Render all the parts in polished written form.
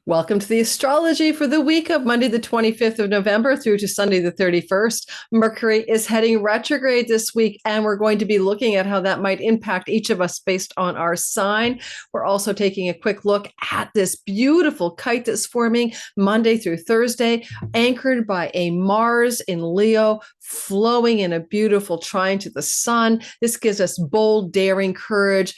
Welcome to the astrology for the week of Monday, the 25th of November through to Sunday, the 31st. Mercury is heading retrograde this week, and we're going to be looking at how that might impact each of us based on our sign. We're also taking a quick look at this beautiful kite that's forming Monday through Thursday, anchored by a Mars in Leo, flowing in a beautiful trine to the sun. This gives us bold, daring courage,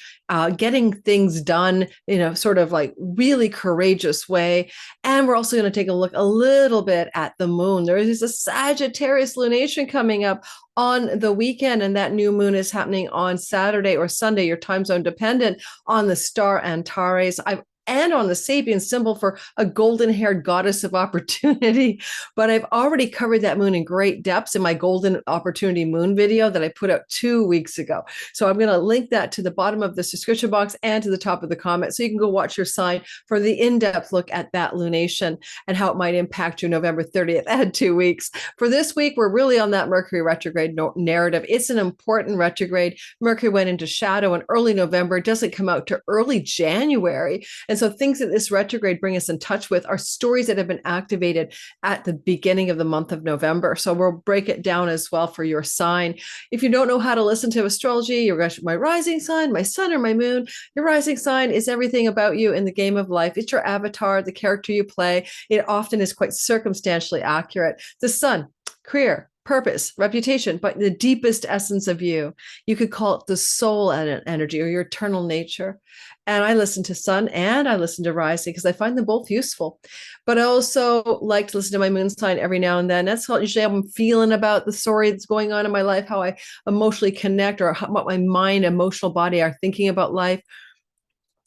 getting things done in a sort of like really courageous way. And we're also going to take a look a little bit at the moon. There is a Sagittarius lunation coming up on the weekend, and that new moon is happening on Saturday or Sunday, your time zone dependent, on the Star Antares. And on the Sabian symbol for a golden-haired goddess of opportunity. But I've already covered that moon in great depths in my Golden Opportunity Moon video that I put out 2 weeks ago. So I'm going to link that to the bottom of the description box and to the top of the comment, so you can go watch your sign for the in-depth look at that lunation and how it might impact you November 30th. I had 2 weeks. For this week, we're really on that Mercury retrograde narrative. It's an important retrograde. Mercury went into shadow in early November. It doesn't come out to early January. And so things that this retrograde bring us in touch with are stories that have been activated at the beginning of the month of November. So we'll break it down as well for your sign. If you don't know how to listen to astrology, you're going to my rising sign, my sun, or my moon. Your rising sign is everything about you in the game of life. It's your avatar, the character you play. It often is quite circumstantially accurate. The sun, career, purpose, reputation, but the deepest essence of you. You could call it the soul energy or your eternal nature. And I listen to sun and I listen to rising because I find them both useful. But I also like to listen to my moon sign every now and then. That's what usually I'm feeling about the story that's going on in my life, how I emotionally connect, or what my mind, emotional body are thinking about life.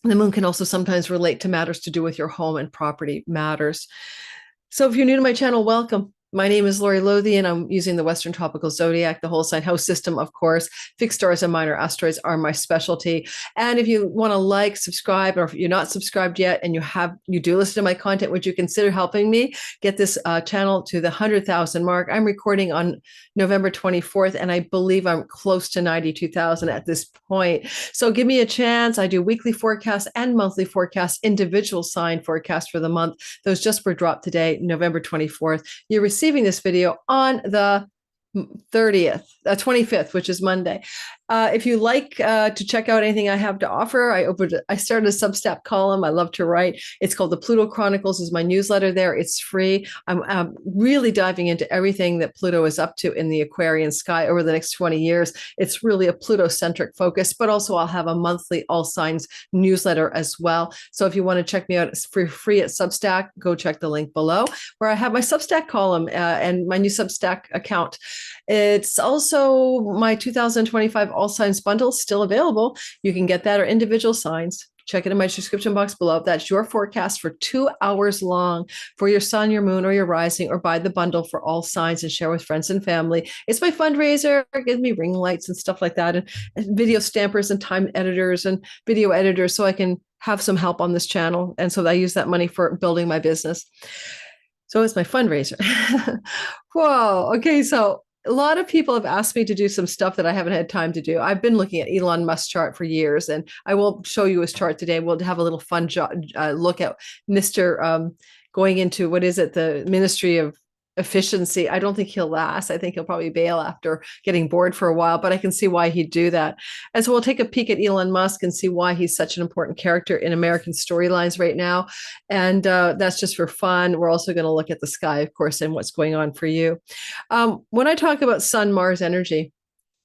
The moon can also sometimes relate to matters to do with your home and property matters. So if you're new to my channel, welcome. My name is Lori Lothian. I'm using the Western Tropical Zodiac, the whole sign house system, of course. Fixed stars and minor asteroids are my specialty. And if you want to like, subscribe, or if you're not subscribed yet and you do listen to my content, would you consider helping me get this channel to the 100,000 mark? I'm recording on November 24th, and I believe I'm close to 92,000 at this point. So give me a chance. I do weekly forecasts and monthly forecasts, individual sign forecasts for the month. Those just were dropped today, November 24th. You're receiving this video on the 25th, which is Monday. If you like to check out anything I have to offer, I started a Substack column. I love to write. It's called the Pluto Chronicles. Is my newsletter there. It's free. I'm really diving into everything that Pluto is up to in the Aquarian sky over the next 20 years. It's really a Pluto-centric focus, but also I'll have a monthly all signs newsletter as well. So if you want to check me out for free at Substack, go check the link below where I have my Substack column and my new Substack account. It's also my 2025 All Signs bundle still available. You can get that or individual signs. Check it in my description box below. That's your forecast for 2 hours long for your sun, your moon, or your rising, or buy the bundle for all signs and share with friends and family. It's my fundraiser. It gives me ring lights and stuff like that, and video stampers and time editors and video editors so I can have some help on this channel. And so I use that money for building my business. So it's my fundraiser. Whoa. Okay. So a lot of people have asked me to do some stuff that I haven't had time to do. I've been looking at Elon Musk's chart for years, and I will show you his chart today. We'll have a little fun look at Mr. Going into, what is it, the Ministry of Efficiency. I don't think he'll last. I think he'll probably bail after getting bored for a while, but I can see why he'd do that. And so we'll take a peek at Elon Musk and see why he's such an important character in American storylines right now. And that's just for fun. We're also going to look at the sky, of course, and what's going on for you. When I talk about Sun-Mars energy,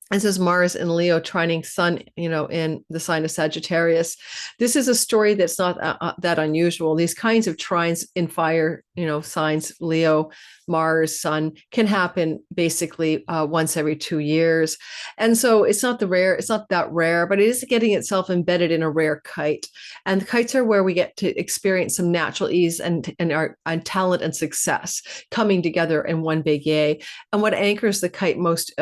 this is Mars in Leo trining Sun, in the sign of Sagittarius. This is a story that's not that unusual. These kinds of trines in fire, signs, Leo, Mars, Sun, can happen basically once every 2 years. And so it's not that rare, but it is getting itself embedded in a rare kite. And the kites are where we get to experience some natural ease and talent and success coming together in one big yay. And what anchors the kite most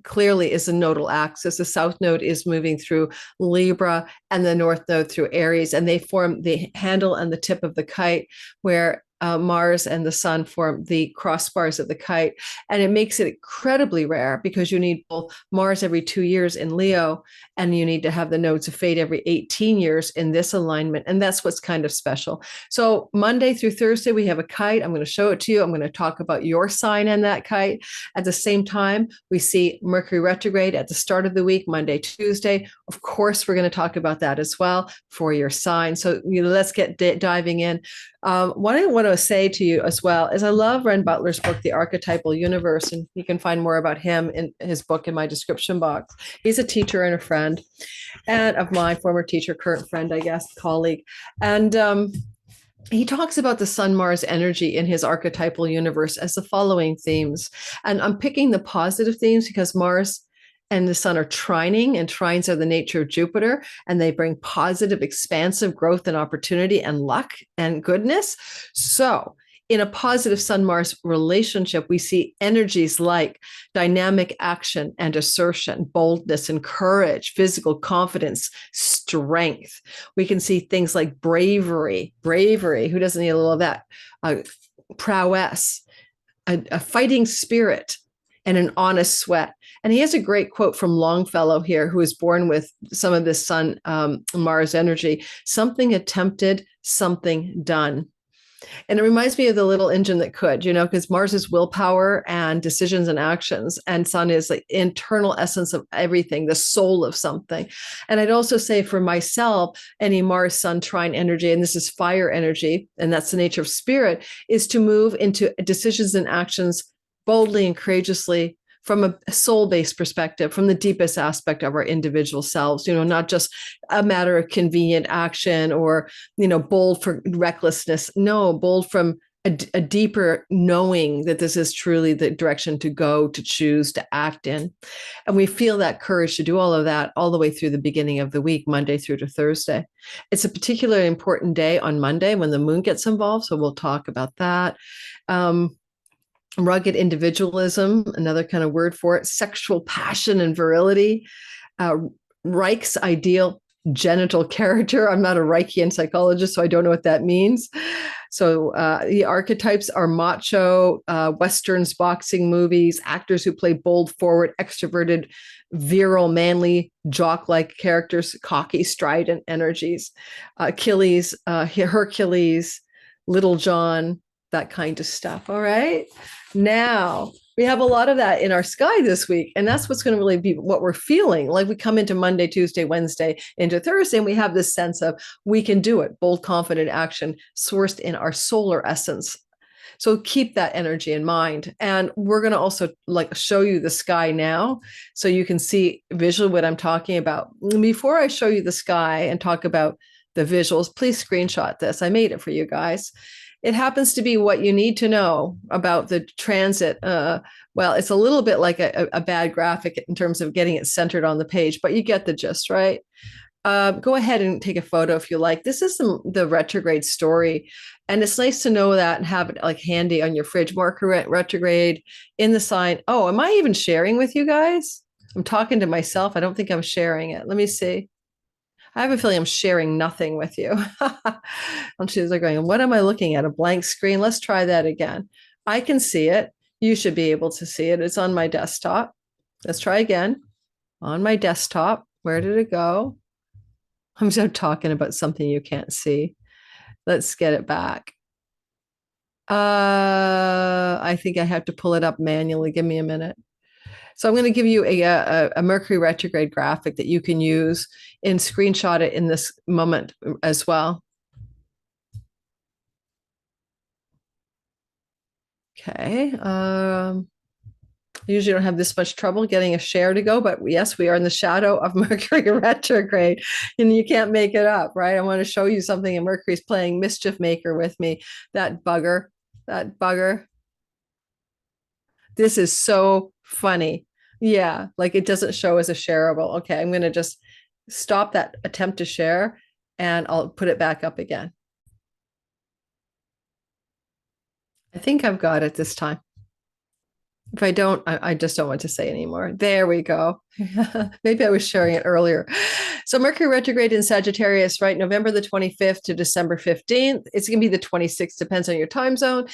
clearly is the nodal axis. The south node is moving through Libra and the north node through Aries, and they form the handle and the tip of the kite, where Mars and the sun form the crossbars of the kite. And it makes it incredibly rare because you need both Mars every 2 years in Leo, and you need to have the nodes of fate every 18 years in this alignment. And that's what's kind of special. So Monday through Thursday, we have a kite. I'm going to show it to you. I'm going to talk about your sign and that kite. At the same time, we see Mercury retrograde at the start of the week, Monday, Tuesday. Of course, we're going to talk about that as well for your sign. So let's get diving in. What I want to say to you as well is I love Renn Butler's book, The Archetypal Universe, and you can find more about him in his book in my description box. He's a teacher and a friend, and of my former teacher, current friend, I guess, colleague. And he talks about the Sun Mars energy in his archetypal universe as the following themes. And I'm picking the positive themes because Mars and the sun are trining, and trines are the nature of Jupiter, and they bring positive, expansive growth and opportunity and luck and goodness. So in a positive Sun-Mars relationship, we see energies like dynamic action and assertion, boldness and courage, physical confidence, strength. We can see things like bravery. Who doesn't need a little of that? Prowess, a fighting spirit, and an honest sweat. And he has a great quote from Longfellow here, who was born with some of this Sun Mars energy: something attempted, something done. And it reminds me of the little engine that could, because Mars is willpower and decisions and actions, and Sun is the internal essence of everything, the soul of something. And I'd also say for myself, any Mars Sun trine energy, and this is fire energy, and that's the nature of spirit, is to move into decisions and actions boldly and courageously from a soul-based perspective, from the deepest aspect of our individual selves, not just a matter of convenient action or, bold for recklessness. No, bold from a deeper knowing that this is truly the direction to go, to choose, to act in. And we feel that courage to do all of that all the way through the beginning of the week, Monday through to Thursday. It's a particularly important day on Monday when the moon gets involved, so we'll talk about that. Rugged individualism, another kind of word for it, sexual passion and virility, Reich's ideal genital character. I'm not a Reichian psychologist, so I don't know what that means. So the archetypes are macho, Westerns, boxing movies, actors who play bold, forward, extroverted, virile, manly, jock-like characters, cocky, strident energies, Achilles, Hercules, Little John, that kind of stuff. All right. Now we have a lot of that in our sky this week. And that's what's going to really be what we're feeling. Like we come into Monday, Tuesday, Wednesday, into Thursday, and we have this sense of we can do it. Bold, confident action sourced in our solar essence. So keep that energy in mind. And we're going to also show you the sky now so you can see visually what I'm talking about. Before I show you the sky and talk about the visuals, please screenshot this. I made it for you guys. It happens to be what you need to know about the transit. Well, it's a little bit like a bad graphic in terms of getting it centered on the page, but you get the gist, right? Go ahead and take a photo if you like. This is the retrograde story. And it's nice to know that and have it handy on your fridge. Mercury retrograde in the sign. Oh, am I even sharing with you guys? I'm talking to myself. I don't think I'm sharing it. Let me see. I have a feeling I'm sharing nothing with you. I'm going, what am I looking at? A blank screen? Let's try that again. I can see it. You should be able to see it. It's on my desktop. Let's try again. On my desktop. Where did it go? I'm just talking about something you can't see. Let's get it back. I think I have to pull it up manually. Give me a minute. So I'm going to give you a Mercury retrograde graphic that you can use and screenshot it in this moment as well. Okay. I usually don't have this much trouble getting a share to go, but yes, we are in the shadow of Mercury retrograde, and you can't make it up, right? I want to show you something, and Mercury's playing mischief maker with me. That bugger. This is so funny. Yeah, it doesn't show as a shareable. Okay, I'm going to just stop that attempt to share, and I'll put it back up again. I think I've got it this time. If I don't, I just don't want to say anymore. There we go. Maybe I was sharing it earlier. So Mercury retrograde in Sagittarius, right? November the 25th to December 15th. It's going to be the 26th, depends on your time zone.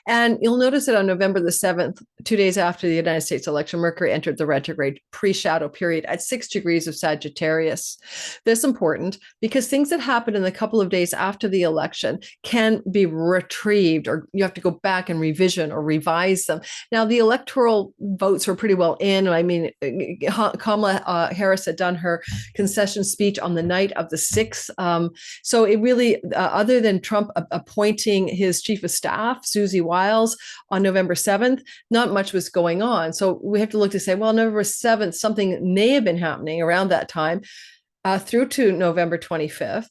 And you'll notice that on November the 7th, 2 days after the United States election, Mercury entered the retrograde pre-shadow period at 6 degrees of Sagittarius. That's important because things that happen in the couple of days after the election can be retrieved, or you have to go back and revision or revise them. Now, the electoral votes were pretty well in. I mean, Kamala Harris had done her concession speech on the night of the 6th. So it really, other than Trump appointing his chief of staff, Susie Wiles, on November 7th, not much was going on. So we have to look to say, well, November 7th, something may have been happening around that time through to November 25th.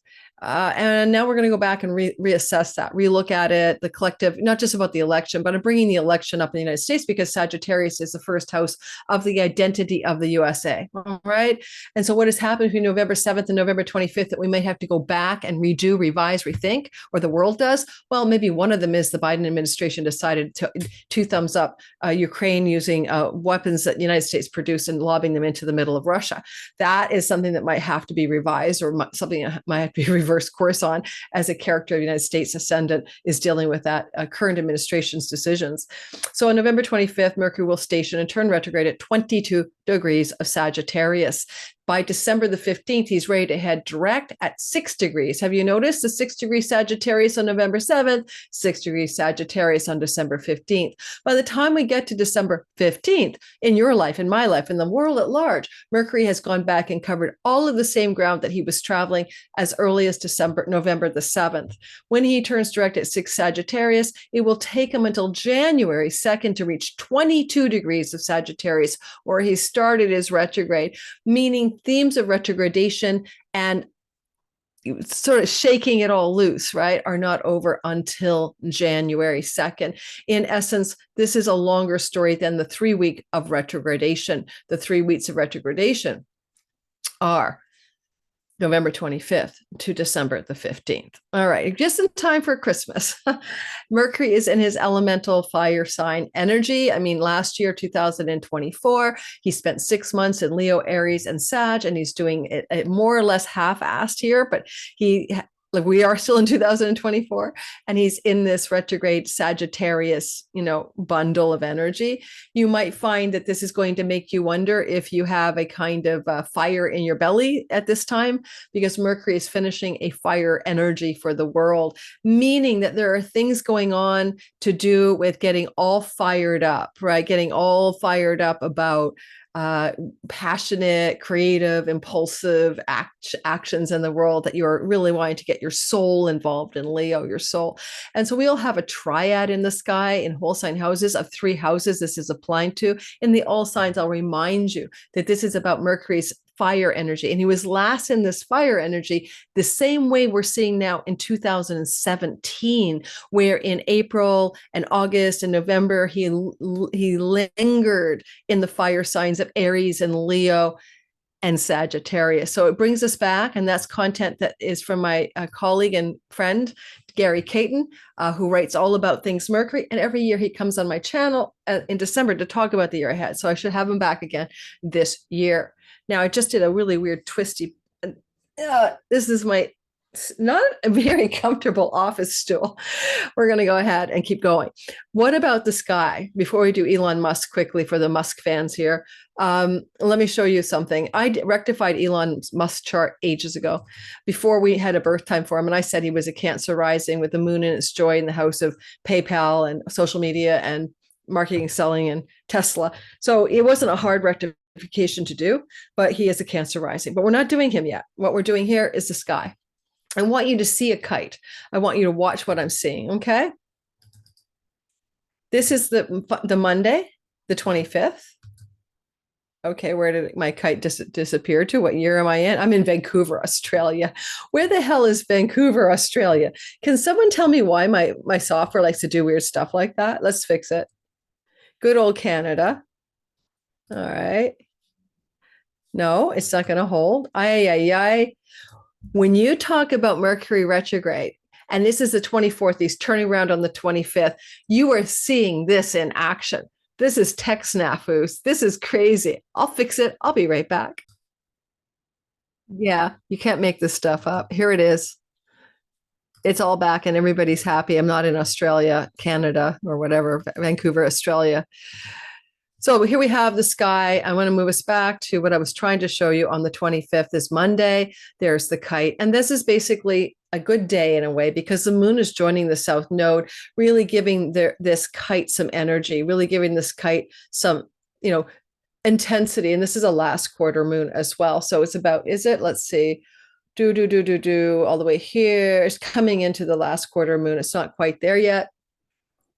And now we're going to go back and reassess that, relook at it, the collective, not just about the election, but I'm bringing the election up in the United States because Sagittarius is the first house of the identity of the USA, right? And so what has happened between November 7th and November 25th that we may have to go back and redo, revise, rethink, or the world does? Well, maybe one of them is the Biden administration decided to two thumbs up Ukraine using weapons that the United States produced and lobbing them into the middle of Russia. That is something that might have to be revised, or something that might have to be reversed course on, as a character of the United States ascendant is dealing with that current administration's decisions. So on November 25th, Mercury will station and turn retrograde at 22 degrees of Sagittarius. By December the 15th, he's ready to head direct at 6 degrees. Have you noticed the 6 degrees Sagittarius on November 7th, 6 degrees Sagittarius on December 15th? By the time we get to December 15th, in your life, in my life, in the world at large, Mercury has gone back and covered all of the same ground that he was traveling as early as November the 7th. When he turns direct at 6 Sagittarius, it will take him until January 2nd to reach 22 degrees of Sagittarius, where he started his retrograde, meaning themes of retrogradation and sort of shaking it all loose, right, are not over until January 2nd. In essence, this is a longer story than the 3 week of retrogradation. The 3 weeks of retrogradation are November 25th to December the 15th. All right, just in time for Christmas. Mercury is in his elemental fire sign energy. I mean, last year, 2024, he spent 6 months in Leo, Aries, and Sag, and he's doing it more or less half-assed here, but we are still in 2024, and he's in this retrograde Sagittarius, bundle of energy. You might find that this is going to make you wonder if you have a kind of fire in your belly at this time, because Mercury is finishing a fire energy for the world, meaning that there are things going on to do with getting all fired up, right? Getting all fired up about passionate, creative, impulsive actions in the world that you're really wanting to get your soul involved in, Leo, your soul. And so we all have a triad in the sky in whole sign houses of 3 houses this is applying to. In the all signs, I'll remind you that this is about Mercury's fire energy. And he was last in this fire energy the same way we're seeing now in 2017, where in April and August and November, he lingered in the fire signs of Aries and Leo and Sagittarius. So it brings us back, and that's content that is from my colleague and friend, Gary Caton, who writes all about things Mercury. And every year he comes on my channel in December to talk about the year ahead. So I should have him back again this year. Now, I just did a really weird twisty. This is my not a very comfortable office stool. We're going to go ahead and keep going. What about the sky? Before we do Elon Musk quickly for the Musk fans here, let me show you something. I rectified Elon Musk chart ages ago before we had a birth time for him. And I said he was a Cancer rising with the moon in its joy in the house of PayPal and social media and marketing, selling, and Tesla. So it wasn't a hard rectification to do, but he is a Cancer rising. But we're not doing him yet. What we're doing here is the sky. I want you to see a kite. I want you to watch what I'm seeing, okay? This is the Monday, the 25th. Okay, where did my kite disappear to? What year am I in? I'm in Vancouver, Australia. Where the hell is Vancouver, Australia? Can someone tell me why my software likes to do weird stuff like that? Let's fix it. Good old Canada. All right. No, it's not going to hold. When you talk about Mercury retrograde, and this is the 24th, he's turning around on the 25th, you are seeing this in action. This is tech snafus. This is crazy. I'll fix it. I'll be right back. Yeah, you can't make this stuff up. Here it is. It's all back and everybody's happy. I'm not in Australia, Canada, or whatever, Vancouver, Australia. So here we have the sky. I want to move us back to what I was trying to show you on the 25th is Monday. There's the kite. And this is basically a good day in a way because the moon is joining the south node, really giving this kite some energy, really giving this kite some, intensity. And this is a last quarter moon as well. So it's about, let's see, all the way here. It's coming into the last quarter moon. It's not quite there yet.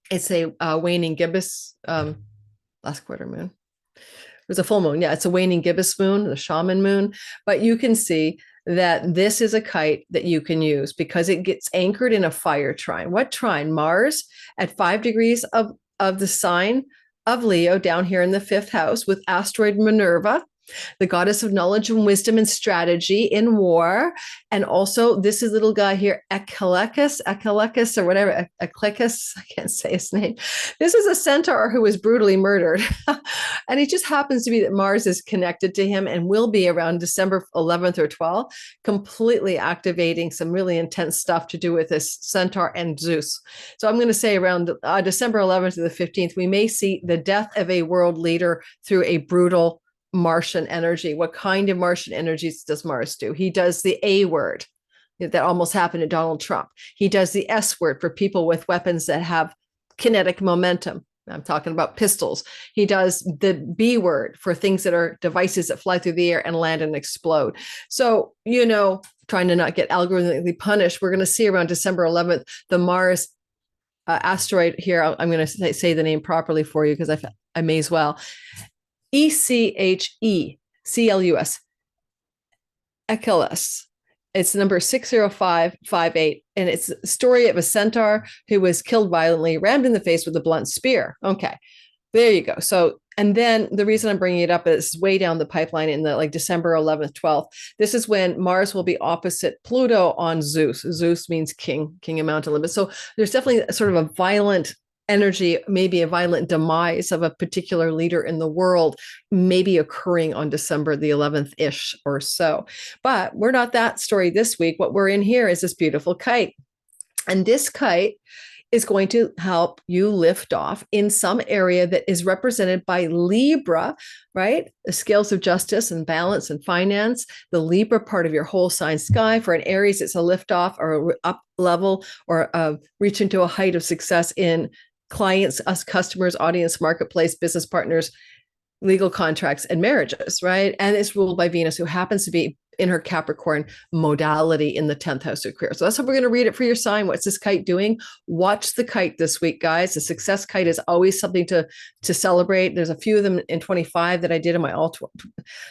It's a waning gibbous last quarter moon. It was a full moon. Yeah, it's a waning gibbous moon, the shaman moon. But you can see that this is a kite that you can use because it gets anchored in a fire trine. What trine? Mars at 5 degrees of the sign of Leo down here in the 5th house with asteroid Minerva, the goddess of knowledge and wisdom and strategy in war. And also this is little guy here, Ececlus or whatever, Eclecus, I can't say his name. This is a centaur who was brutally murdered. And it just happens to be that Mars is connected to him and will be around December 11th or 12th, completely activating some really intense stuff to do with this centaur and Zeus. So I'm going to say around December 11th to the 15th, we may see the death of a world leader through a brutal Martian energy. What kind of Martian energies does Mars do? He does the A word that almost happened to Donald Trump. He does the S word for people with weapons that have kinetic momentum. I'm talking about pistols. He does the B word for things that are devices that fly through the air and land and explode. So, trying to not get algorithmically punished, we're going to see around December 11th, the Mars asteroid here. I'm going to say the name properly for you because I may as well. Echeclus, Eclipses. It's number 60558, and it's the story of a centaur who was killed violently, rammed in the face with a blunt spear. Okay, there you go. So, and then the reason I'm bringing it up is way down the pipeline in the December 11th, 12th. This is when Mars will be opposite Pluto on Zeus. Zeus means king of Mount Olympus. So there's definitely sort of a violent energy, maybe a violent demise of a particular leader in the world, maybe occurring on December the 11th-ish or so. But we're not that story this week. What we're in here is this beautiful kite. And this kite is going to help you lift off in some area that is represented by Libra, right? The scales of justice and balance and finance, the Libra part of your whole sign sky. For an Aries, it's a lift off or up level or reaching to a height of success in clients, us customers, audience, marketplace, business partners, legal contracts, and marriages, right? And it's ruled by Venus, who happens to be in her Capricorn modality in the 10th house of career. So that's how we're going to read it for your sign. What's this kite doing? Watch the kite this week, guys. The success kite is always something to celebrate. There's a few of them in 25 that I did in my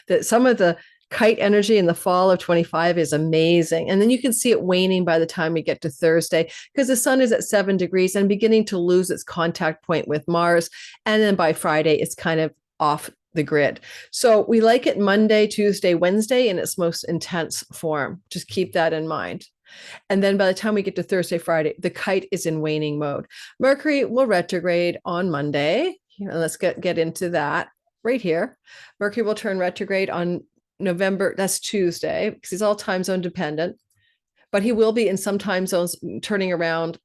that some of the kite energy in the fall of 25 is amazing. And then you can see it waning by the time we get to Thursday because the sun is at 7 degrees and beginning to lose its contact point with Mars. And then by Friday, it's kind of off the grid. So we like it Monday, Tuesday, Wednesday in its most intense form. Just keep that in mind. And then by the time we get to Thursday, Friday, the kite is in waning mode. Mercury will retrograde on Monday. Let's get into that right here. Mercury will turn retrograde on November, that's Tuesday, because he's all time zone dependent, but he will be in some time zones turning around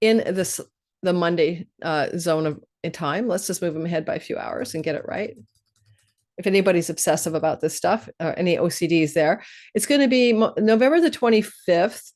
in the Monday zone of in time. Let's just move him ahead by a few hours and get it right. If anybody's obsessive about this stuff, or any OCDs there, it's going to be November the 25th,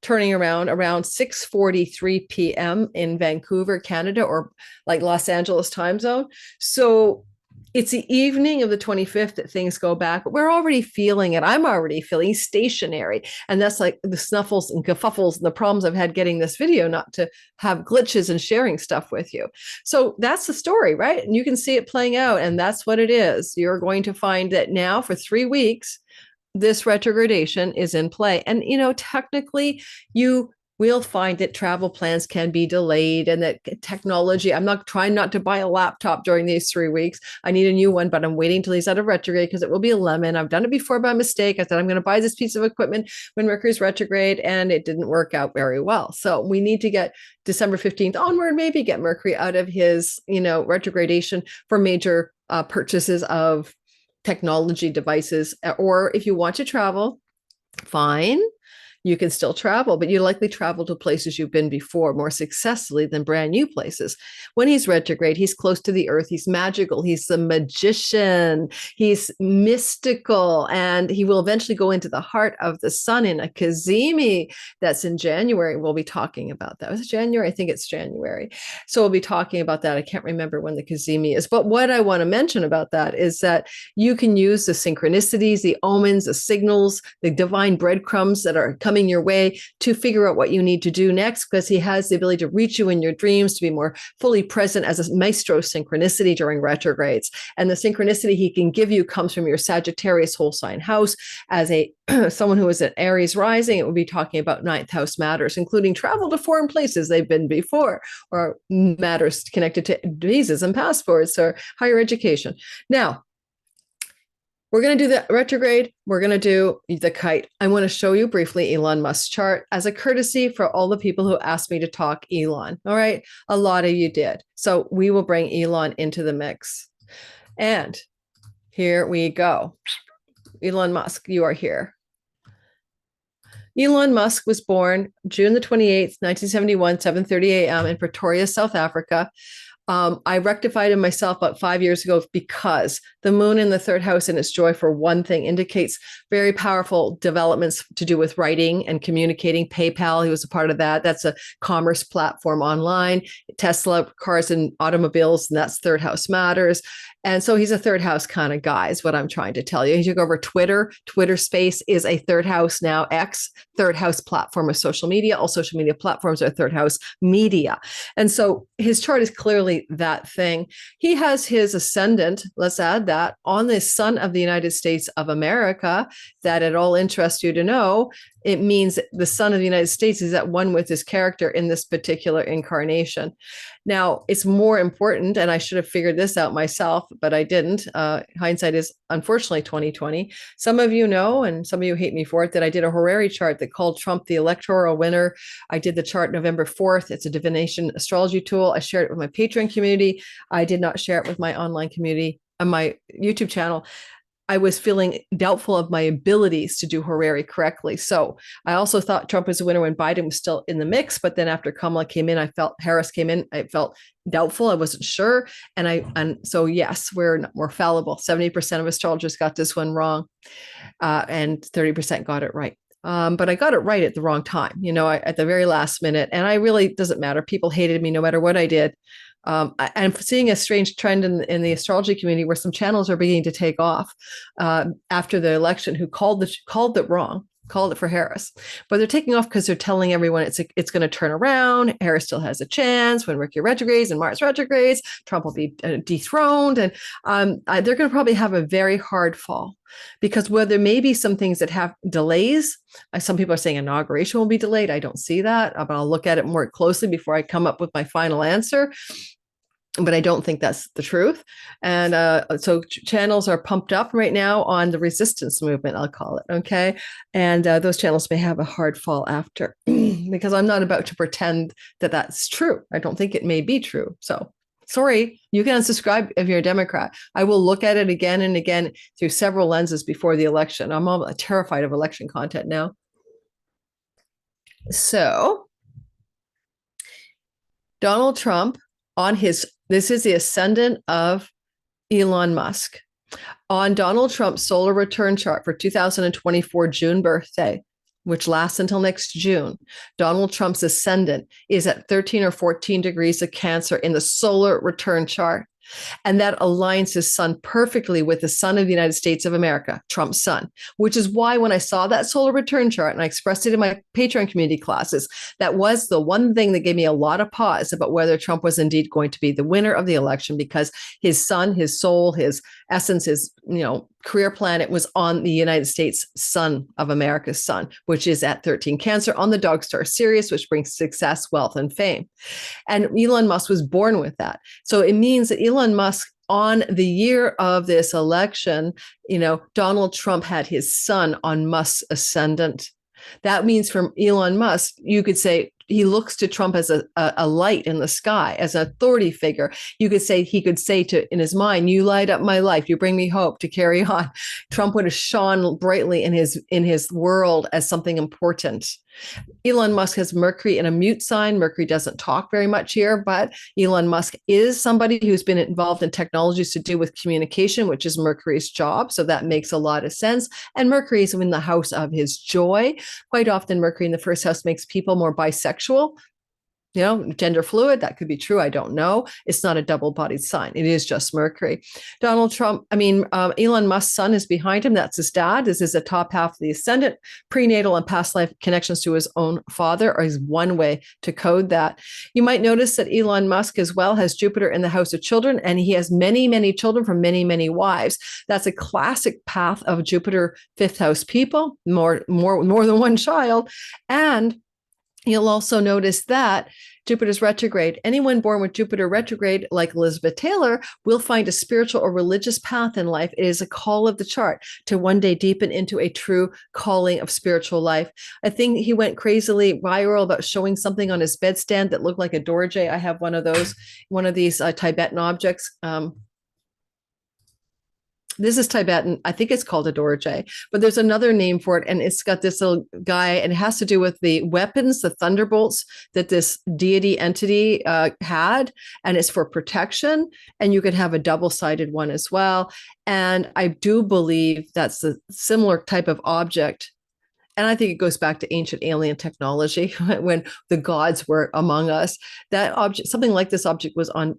turning around 6:43 p.m. in Vancouver, Canada, or like Los Angeles time zone. So it's the evening of the 25th that things go back, but we're already feeling it. I'm already feeling stationary. And that's like the snuffles and kerfuffles and the problems I've had getting this video, not to have glitches and sharing stuff with you. So that's the story, right? And you can see it playing out. And that's what it is. You're going to find that now for 3 weeks, this retrogradation is in play. And, technically you we'll find that travel plans can be delayed and that technology, I'm not trying not to buy a laptop during these 3 weeks. I need a new one, but I'm waiting till he's out of retrograde because it will be a lemon. I've done it before by mistake. I said, I'm going to buy this piece of equipment when Mercury's retrograde, and it didn't work out very well. So we need to get December 15th onward, maybe get Mercury out of his, retrogradation for major purchases of technology devices. Or if you want to travel, fine, you can still travel, but you likely travel to places you've been before more successfully than brand new places. When he's retrograde, he's close to the earth. He's magical. He's the magician. He's mystical, and he will eventually go into the heart of the sun in a Cazimi. That's in January. We'll be talking about that. Was it January? I think it's January. So we'll be talking about that. I can't remember when the Cazimi is, but what I want to mention about that is that you can use the synchronicities, the omens, the signals, the divine breadcrumbs that are coming your way to figure out what you need to do next, because he has the ability to reach you in your dreams, to be more fully present as a maestro synchronicity during retrogrades. And the synchronicity he can give you comes from your Sagittarius whole sign house. As a someone who is an Aries rising, it would be talking about ninth house matters, including travel to foreign places they've been before, or matters connected to visas and passports or higher education. Now, we're going to do the retrograde. We're going to do the kite. I want to show you briefly Elon Musk's chart as a courtesy for all the people who asked me to talk Elon. All right. A lot of you did. So we will bring Elon into the mix. And here we go. Elon Musk, you are here. Elon Musk was born June the 28th, 1971, 7:30 a.m. in Pretoria, South Africa. I rectified him myself about 5 years ago because the moon in the third house in its joy, for one thing, indicates very powerful developments to do with writing and communicating. PayPal, he was a part of that. That's a commerce platform online. Tesla, cars and automobiles, and that's third house matters. And so he's a third house kind of guy, is what I'm trying to tell you. He took over Twitter. Twitter Space is a third house now, X, third house platform of social media. All social media platforms are third house media. And so his chart is clearly that thing. He has his ascendant, let's add that, on the sun of the United States of America, that it all interests you to know. It means the sun of the United States is at one with his character in this particular incarnation. Now, it's more important, and I should have figured this out myself, but I didn't. Hindsight is unfortunately 2020. Some of you know, and some of you hate me for it, that I did a Horary chart that called Trump the electoral winner. I did the chart November 4th. It's a divination astrology tool. I shared it with my Patreon community. I did not share it with my online community on my YouTube channel. I was feeling doubtful of my abilities to do Horary correctly. So I also thought Trump was a winner when Biden was still in the mix. But then after Kamala came in, Harris came in, I felt doubtful. I wasn't sure. And so, yes, we're more fallible. 70% of astrologers got this one wrong, and 30% got it right. But I got it right at the wrong time, at the very last minute. And I really, doesn't matter. People hated me no matter what I did. I'm seeing a strange trend in the astrology community where some channels are beginning to take off after the election, who called it wrong, called it for Harris, but they're taking off because they're telling everyone it's going to turn around. Harris still has a chance when Mercury retrogrades and Mars retrogrades. Trump will be dethroned, and they're going to probably have a very hard fall, because where there may be some things that have delays, some people are saying inauguration will be delayed. I don't see that, but I'll look at it more closely before I come up with my final answer. But I don't think that's the truth. And so channels are pumped up right now on the resistance movement, I'll call it. Okay. And those channels may have a hard fall after, because I'm not about to pretend that that's true. I don't think it may be true. So sorry, you can unsubscribe if you're a Democrat. I will look at it again and again through several lenses before the election. I'm all terrified of election content now. So Donald Trump, this is the ascendant of Elon Musk. On Donald Trump's solar return chart for 2024 June birthday, which lasts until next June, Donald Trump's ascendant is at 13 or 14 degrees of Cancer in the solar return chart. And that aligns his sun perfectly with the sun of the United States of America, Trump's sun, which is why when I saw that solar return chart and I expressed it in my Patreon community classes, that was the one thing that gave me a lot of pause about whether Trump was indeed going to be the winner of the election, because his sun, his soul, his essence, his, career planet was on the United States sun of America's sun, which is at 13 Cancer on the dog star Sirius, which brings success, wealth, and fame. And Elon Musk was born with that. So it means that Elon Musk, on the year of this election, Donald Trump had his sun on Musk's ascendant. That means from Elon Musk, you could say he looks to Trump as a light in the sky, as an authority figure. You could say, he could say to, in his mind, you light up my life, you bring me hope to carry on. Trump would have shone brightly in his world as something important. Elon Musk has Mercury in a mute sign. Mercury doesn't talk very much here, but Elon Musk is somebody who's been involved in technologies to do with communication, which is Mercury's job. So that makes a lot of sense. And Mercury is in the house of his joy. Quite often, Mercury in the first house makes people more bisexual. Gender fluid, that could be true. I don't know. It's not a double-bodied sign. It is just Mercury. Elon Musk's sun is behind him. That's his dad. This is the top half of the ascendant. Prenatal and past life connections to his own father is one way to code that. You might notice that Elon Musk as well has Jupiter in the house of children, and he has many, many children from many, many wives. That's a classic path of Jupiter fifth house people, more than one child. And you'll also notice that Jupiter's retrograde. Anyone born with Jupiter retrograde, like Elizabeth Taylor, will find a spiritual or religious path in life. It is a call of the chart to one day deepen into a true calling of spiritual life. I think he went crazily viral about showing something on his bedstand that looked like a dorje. I have one of these Tibetan objects. This is Tibetan. I think it's called a dorje, but there's another name for it. And it's got this little guy, and it has to do with the weapons, the thunderbolts that this deity entity had. And it's for protection. And you could have a double-sided one as well. And I do believe that's a similar type of object. And I think it goes back to ancient alien technology when the gods were among us. That object, something like this object, was on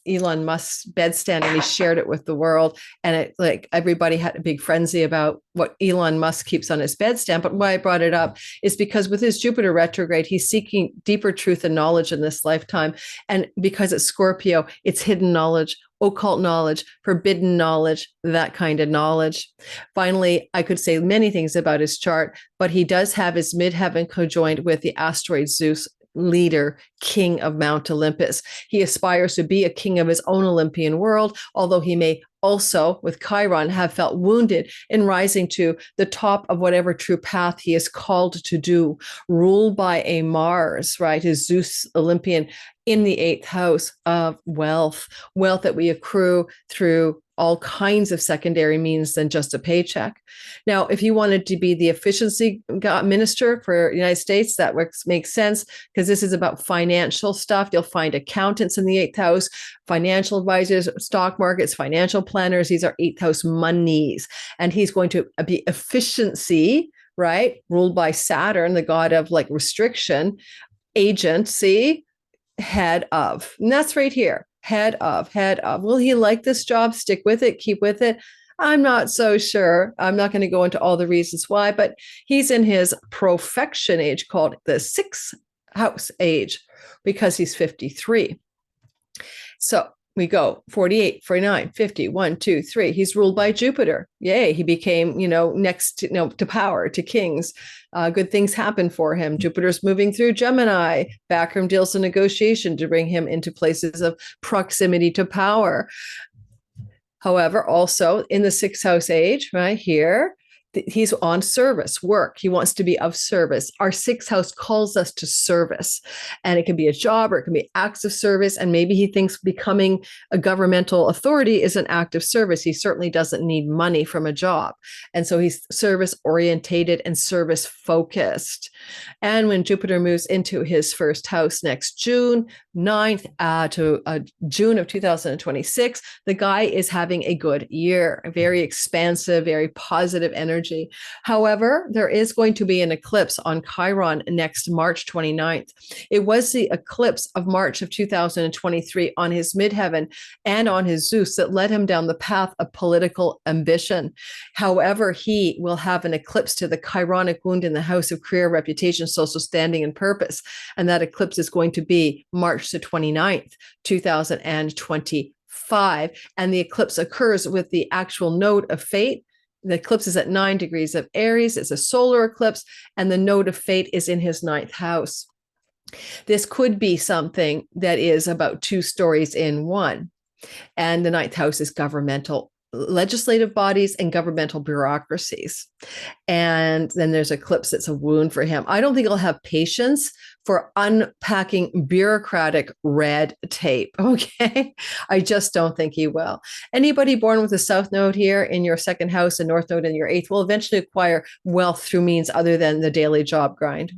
Elon Musk's bedstand, and he shared it with the world. And everybody had a big frenzy about what Elon Musk keeps on his bedstand. But why I brought it up is because with his Jupiter retrograde, he's seeking deeper truth and knowledge in this lifetime. And because it's Scorpio, it's hidden knowledge, occult knowledge, forbidden knowledge, that kind of knowledge. Finally, I could say many things about his chart, but he does have his midheaven conjoined with the asteroid Zeus, leader, king of Mount Olympus. He aspires to be a king of his own Olympian world, although he may also, with Chiron, have felt wounded in rising to the top of whatever true path he is called to do, ruled by a Mars, right? His Zeus Olympian in the 8th house of wealth that we accrue through all kinds of secondary means than just a paycheck. Now, if you wanted to be the efficiency minister for the United States, that makes sense, because this is about financial stuff. You'll find accountants in the 8th house, financial advisors, stock markets, financial planners. These are 8th house monies. And he's going to be efficiency, right? Ruled by Saturn, the god of restriction, agency, head of. And that's right here. Head of. Will he like this job? Stick with it, keep with it? I'm not so sure. I'm not going to go into all the reasons why, but he's in his profection age, called the 6th house age, because he's 53. So we go 48, 49, 50, 1, 2, 3. He's ruled by Jupiter. Yay. He became, next to power, to kings. Good things happen for him. Jupiter's moving through Gemini, backroom deals and negotiation to bring him into places of proximity to power. However, also in the 6th house age, right here, he's on service, work. He wants to be of service. Our 6th house calls us to service, and it can be a job or it can be acts of service. And maybe he thinks becoming a governmental authority is an act of service. He certainly doesn't need money from a job. And so he's service orientated and service focused. And when Jupiter moves into his 1st house next June 9th to June of 2026, the guy is having a good year, a very expansive, very positive energy. However, there is going to be an eclipse on Chiron next March 29th. It was the eclipse of March of 2023 on his midheaven and on his Zeus that led him down the path of political ambition. However, he will have an eclipse to the Chironic wound in the house of career, reputation, social standing, and purpose. And that eclipse is going to be March the 29th, 2025. 5, and the eclipse occurs with the actual node of fate. The eclipse is at 9 degrees of Aries. It's a solar eclipse, and the node of fate is in his 9th house. This could be something that is about 2 stories in one. And the 9th house is governmental, legislative bodies and governmental bureaucracies. And then there's eclipse that's a wound for him. I don't think he'll have patience for unpacking bureaucratic red tape. Okay. I just don't think he will. Anybody born with a south node here in your 2nd house and north node in your 8th will eventually acquire wealth through means other than the daily job grind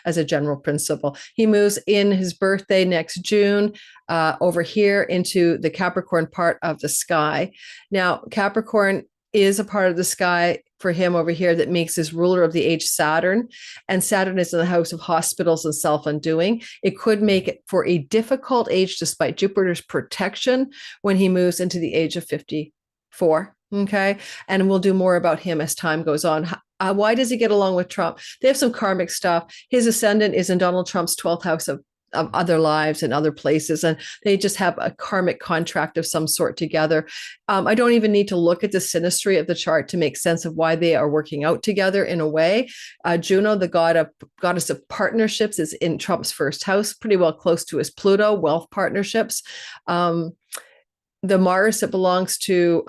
as a general principle. He moves in his birthday next June over here into the Capricorn part of the sky. Now, Capricorn is a part of the sky for him over here that makes his ruler of the age Saturn, and Saturn is in the house of hospitals and self-undoing. It could make it for a difficult age despite Jupiter's protection when he moves into the age of 54. Okay. And we'll do more about him as time goes on. Why does he get along with Trump? They have some karmic stuff. His ascendant is in Donald Trump's 12th house of other lives and other places, and they just have a karmic contract of some sort together. I don't even need to look at the synastry of the chart to make sense of why they are working out together in a way. Juno, the goddess of partnerships, is in Trump's 1st house, pretty well close to his Pluto, wealth partnerships. The Mars that belongs to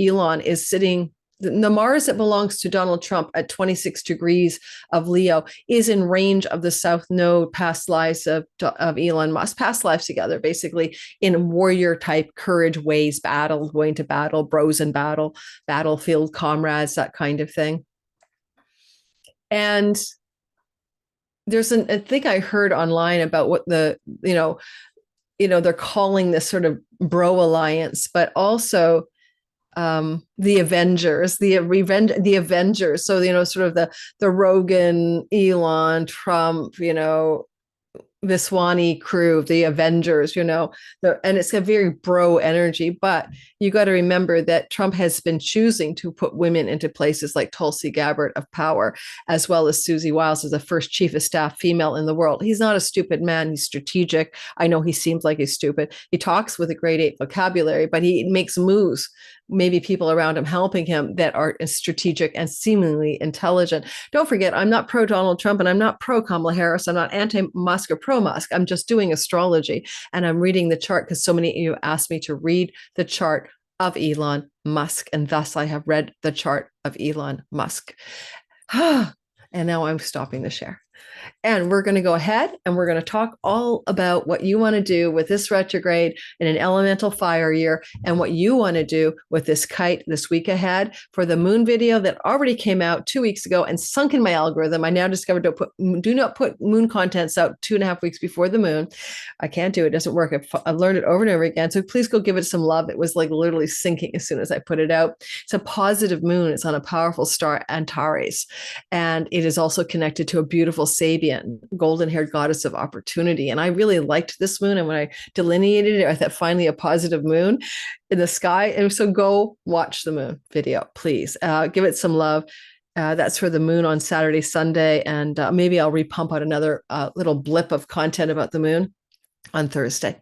Elon is sitting. The Mars that belongs to Donald Trump at 26 degrees of Leo is in range of the South Node past lives of Elon Musk, past lives together, basically in warrior type courage ways, battle, going to battle, bros in battle, battlefield comrades, that kind of thing. And there's I think I heard online about what they're calling this sort of bro alliance, but also the Avengers. So, sort of the Rogan, Elon, Trump, Viswani crew, the Avengers, and it's a very bro energy. But you got to remember that Trump has been choosing to put women into places like Tulsi Gabbard of power, as well as Susie Wiles as the first chief of staff female in the world. He's not a stupid man. He's strategic. I know he seems like he's stupid. He talks with a grade 8 vocabulary, but he makes moves, maybe people around him helping him, that are strategic and seemingly intelligent. Don't forget, I'm not pro Donald Trump and I'm not pro Kamala Harris. I'm not anti-Musk or pro-Musk. I'm just doing astrology, and I'm reading the chart because so many of you asked me to read the chart of Elon Musk, and thus I have read the chart of Elon Musk. And now I'm stopping the share. And we're going to go ahead and we're going to talk all about what you want to do with this retrograde in an elemental fire year, and what you want to do with this kite this week ahead. For the moon video that already came out 2 weeks ago and sunk in my algorithm, I now discovered do not put moon contents out 2.5 weeks before the moon. I can't do it. It doesn't work. I've learned it over and over again. So please go give it some love. It was like literally sinking as soon as I put it out. It's a positive moon. It's on a powerful star Antares, and it is also connected to a beautiful Sabian, golden-haired goddess of opportunity. And I really liked this moon. And when I delineated it, I thought finally a positive moon in the sky. And so go watch the moon video, please. Give it some love. That's for the moon on Saturday, Sunday. And maybe I'll repump out another little blip of content about the moon on Thursday.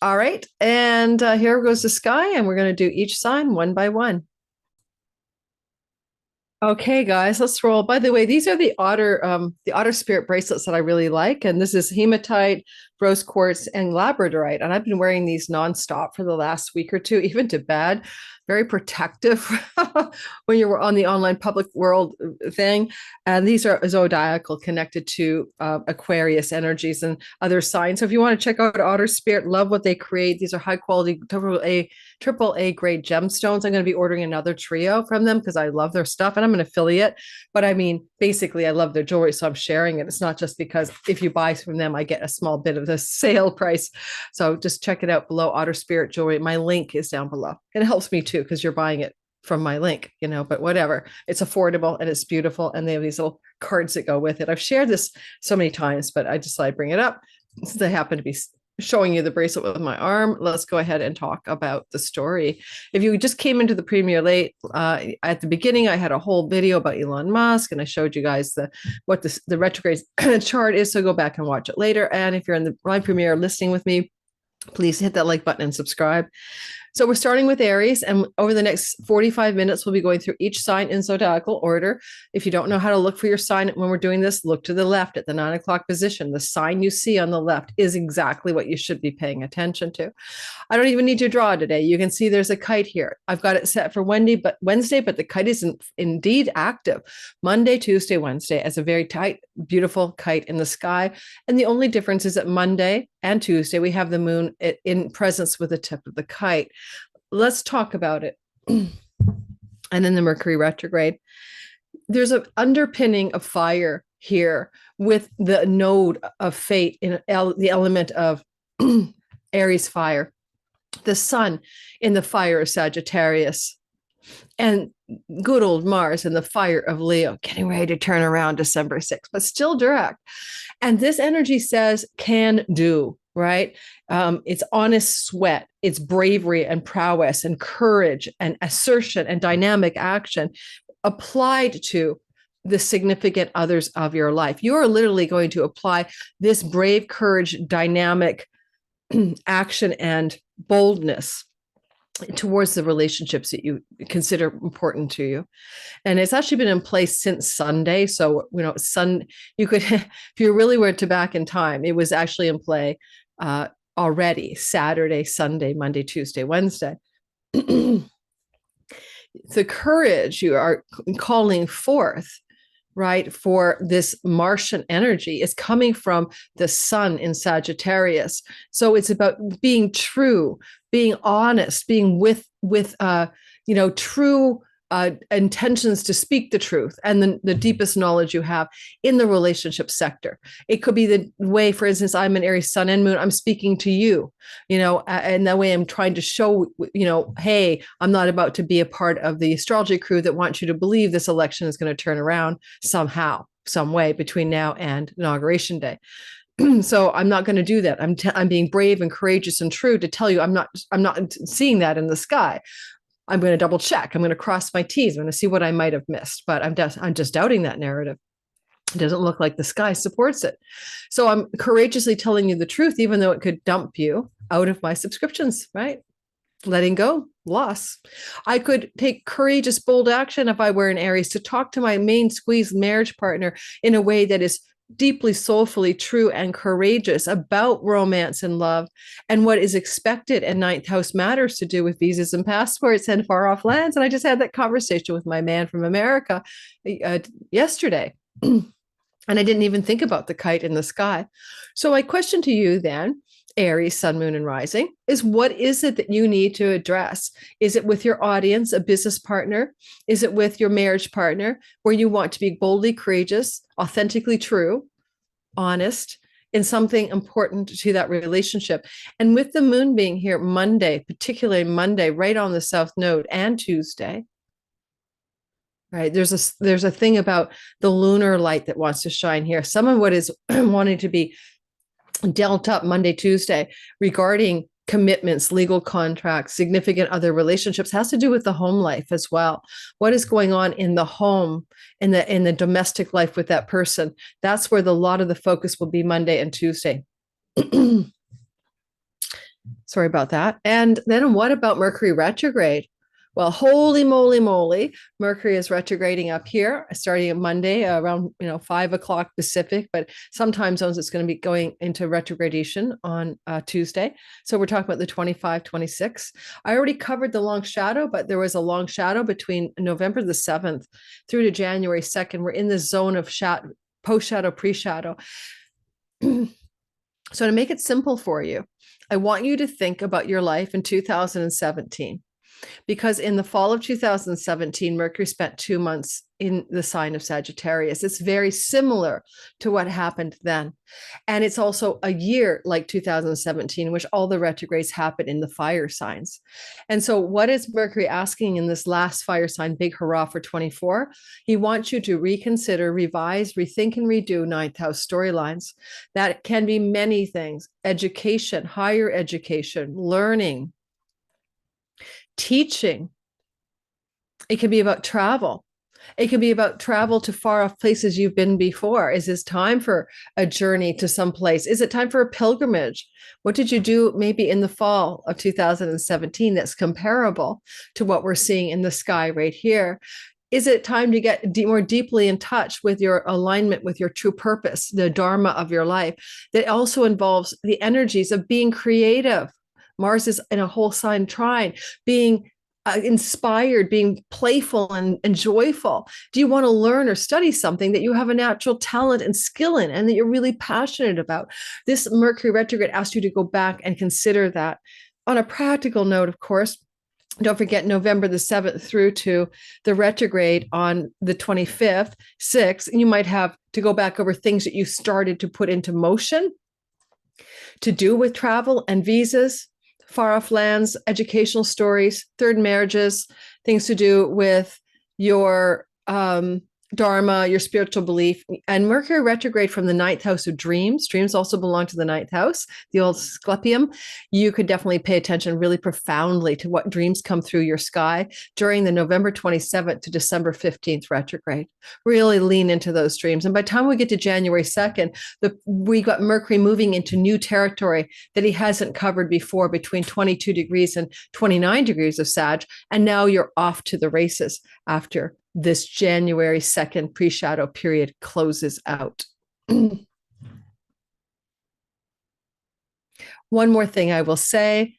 All right. And here goes the sky. And we're going to do each sign one by one. Okay, guys, let's roll. By the way, these are the otter spirit bracelets that I really like. And this is hematite, rose quartz, and labradorite. And I've been wearing these nonstop for the last week or two, even to bed. Very protective when you're on the online public world thing. And these are zodiacal, connected to Aquarius energies and other signs. So if you want to check out Otter Spirit, love what they create. These are high quality triple A grade gemstones. I'm going to be ordering another trio from them because I love their stuff, and I'm an affiliate. But I mean, basically, I love their jewelry, so I'm sharing it. It's not just because if you buy from them, I get a small bit of the sale price. So just check it out below, Otter Spirit Jewelry. My link is down below. And it helps me too, because you're buying it from my link, but whatever. It's affordable and it's beautiful. And they have these little cards that go with it. I've shared this so many times, but I decided to bring it up since I happen to be showing you the bracelet with my arm. Let's go ahead and talk about the story. If you just came into the premiere late, at the beginning, I had a whole video about Elon Musk, and I showed you guys what the retrograde chart is. So go back and watch it later. And if you're in the live premiere listening with me, Please hit that like button and subscribe. So we're starting with Aries, and over the next 45 minutes, we'll be going through each sign in zodiacal order. If you don't know how to look for your sign when we're doing this, look to the left at the 9 o'clock position. The sign you see on the left is exactly what you should be paying attention to. I don't even need to draw today. You can see there's a kite here. I've got it set for Wednesday, but the kite is indeed active Monday, Tuesday, Wednesday as a very tight, beautiful kite in the sky. And the only difference is that Monday and Tuesday, we have the moon in presence with the tip of the kite. Let's talk about it. And then the Mercury retrograde. There's an underpinning of fire here with the node of fate in the element of Aries fire. The sun in the fire of Sagittarius, and good old Mars in the fire of Leo, getting ready to turn around December 6th, but still direct. And this energy says can do, right? It's honest sweat, it's bravery and prowess and courage and assertion and dynamic action applied to the significant others of your life. You are literally going to apply this brave, courage, dynamic action and boldness towards the relationships that you consider important to you. And it's actually been in place since Sunday. So, you could, if you really were to back in time, it was actually in play already Saturday, Sunday, Monday, Tuesday, Wednesday. The courage you are calling forth, right, for this Martian energy is coming from the sun in Sagittarius. So it's about being true, being honest, being with true intentions to speak the truth and the deepest knowledge you have in the relationship sector. It could be the way, for instance, I'm an Aries sun and moon, I'm speaking to you, and that way I'm trying to show, hey, I'm not about to be a part of the astrology crew that wants you to believe this election is going to turn around somehow, some way between now and Inauguration Day. So I'm not going to do that. I'm being brave and courageous and true to tell you I'm not seeing that in the sky. I'm going to double check. I'm going to cross my T's. I'm going to see what I might have missed, but I'm just doubting that narrative. It doesn't look like the sky supports it. So I'm courageously telling you the truth, even though it could dump you out of my subscriptions, right? Letting go, loss. I could take courageous, bold action if I were an Aries to talk to my main squeeze marriage partner in a way that is deeply soulfully true and courageous about romance and love and what is expected and ninth house matters to do with visas and passports and far off lands. And I just had that conversation with my man from America yesterday. And I didn't even think about the kite in the sky. So my question to you then, Aries, sun, moon, and rising, is what is it that you need to address? Is it with your audience, a business partner? Is it with your marriage partner, where you want to be boldly courageous, authentically true, honest in something important to that relationship? And with the moon being here Monday, particularly Monday, right on the south node, and Tuesday, right? There's a thing about the lunar light that wants to shine here. Some of what is wanting to be dealt up Monday, Tuesday regarding commitments, legal contracts, significant other relationships has to do with the home life as well. What is going on in the home, in the domestic life with that person? That's where a lot of the focus will be Monday and Tuesday. Sorry about that. And then what about Mercury retrograde? Well, holy moly, Mercury is retrograding up here, starting at Monday around 5 o'clock Pacific, but some time zones it's going to be going into retrogradation on Tuesday. So we're talking about the 25, 26. I already covered the long shadow, but there was a long shadow between November the 7th through to January 2nd. We're in the zone of post-shadow, pre-shadow. So to make it simple for you, I want you to think about your life in 2017. Because in the fall of 2017, Mercury spent 2 months in the sign of Sagittarius. It's very similar to what happened then. And it's also a year like 2017, in which all the retrogrades happen in the fire signs. And so what is Mercury asking in this last fire sign, big hurrah for 24? He wants you to reconsider, revise, rethink, and redo ninth house storylines. That can be many things: education, higher education, learning, teaching. It can be about travel. It can be about travel to far off places you've been before. Is this time for a journey to some place? Is it time for a pilgrimage? What did you do maybe in the fall of 2017 that's comparable to what we're seeing in the sky right here? Is it time to get more deeply in touch with your alignment with your true purpose, the dharma of your life, that also involves the energies of being creative? Mars is in a whole sign trine, being inspired, being playful and joyful. Do you want to learn or study something that you have a natural talent and skill in and that you're really passionate about? This Mercury retrograde asks you to go back and consider that. On a practical note, of course, don't forget November the 7th through to the retrograde on the 25th, 6th. And you might have to go back over things that you started to put into motion to do with travel and visas, far off lands, educational stories, third marriages, things to do with your dharma, your spiritual belief. And Mercury retrograde from the ninth house of dreams. Dreams also belong to the ninth house, the old Asclepium. You could definitely pay attention really profoundly to what dreams come through your sky during the November 27th to December 15th retrograde. Really lean into those dreams. And by the time we get to January 2nd, we got Mercury moving into new territory that he hasn't covered before, between 22 degrees and 29 degrees of Sag. And now you're off to the races after this January 2nd pre-shadow period closes out. One more thing I will say,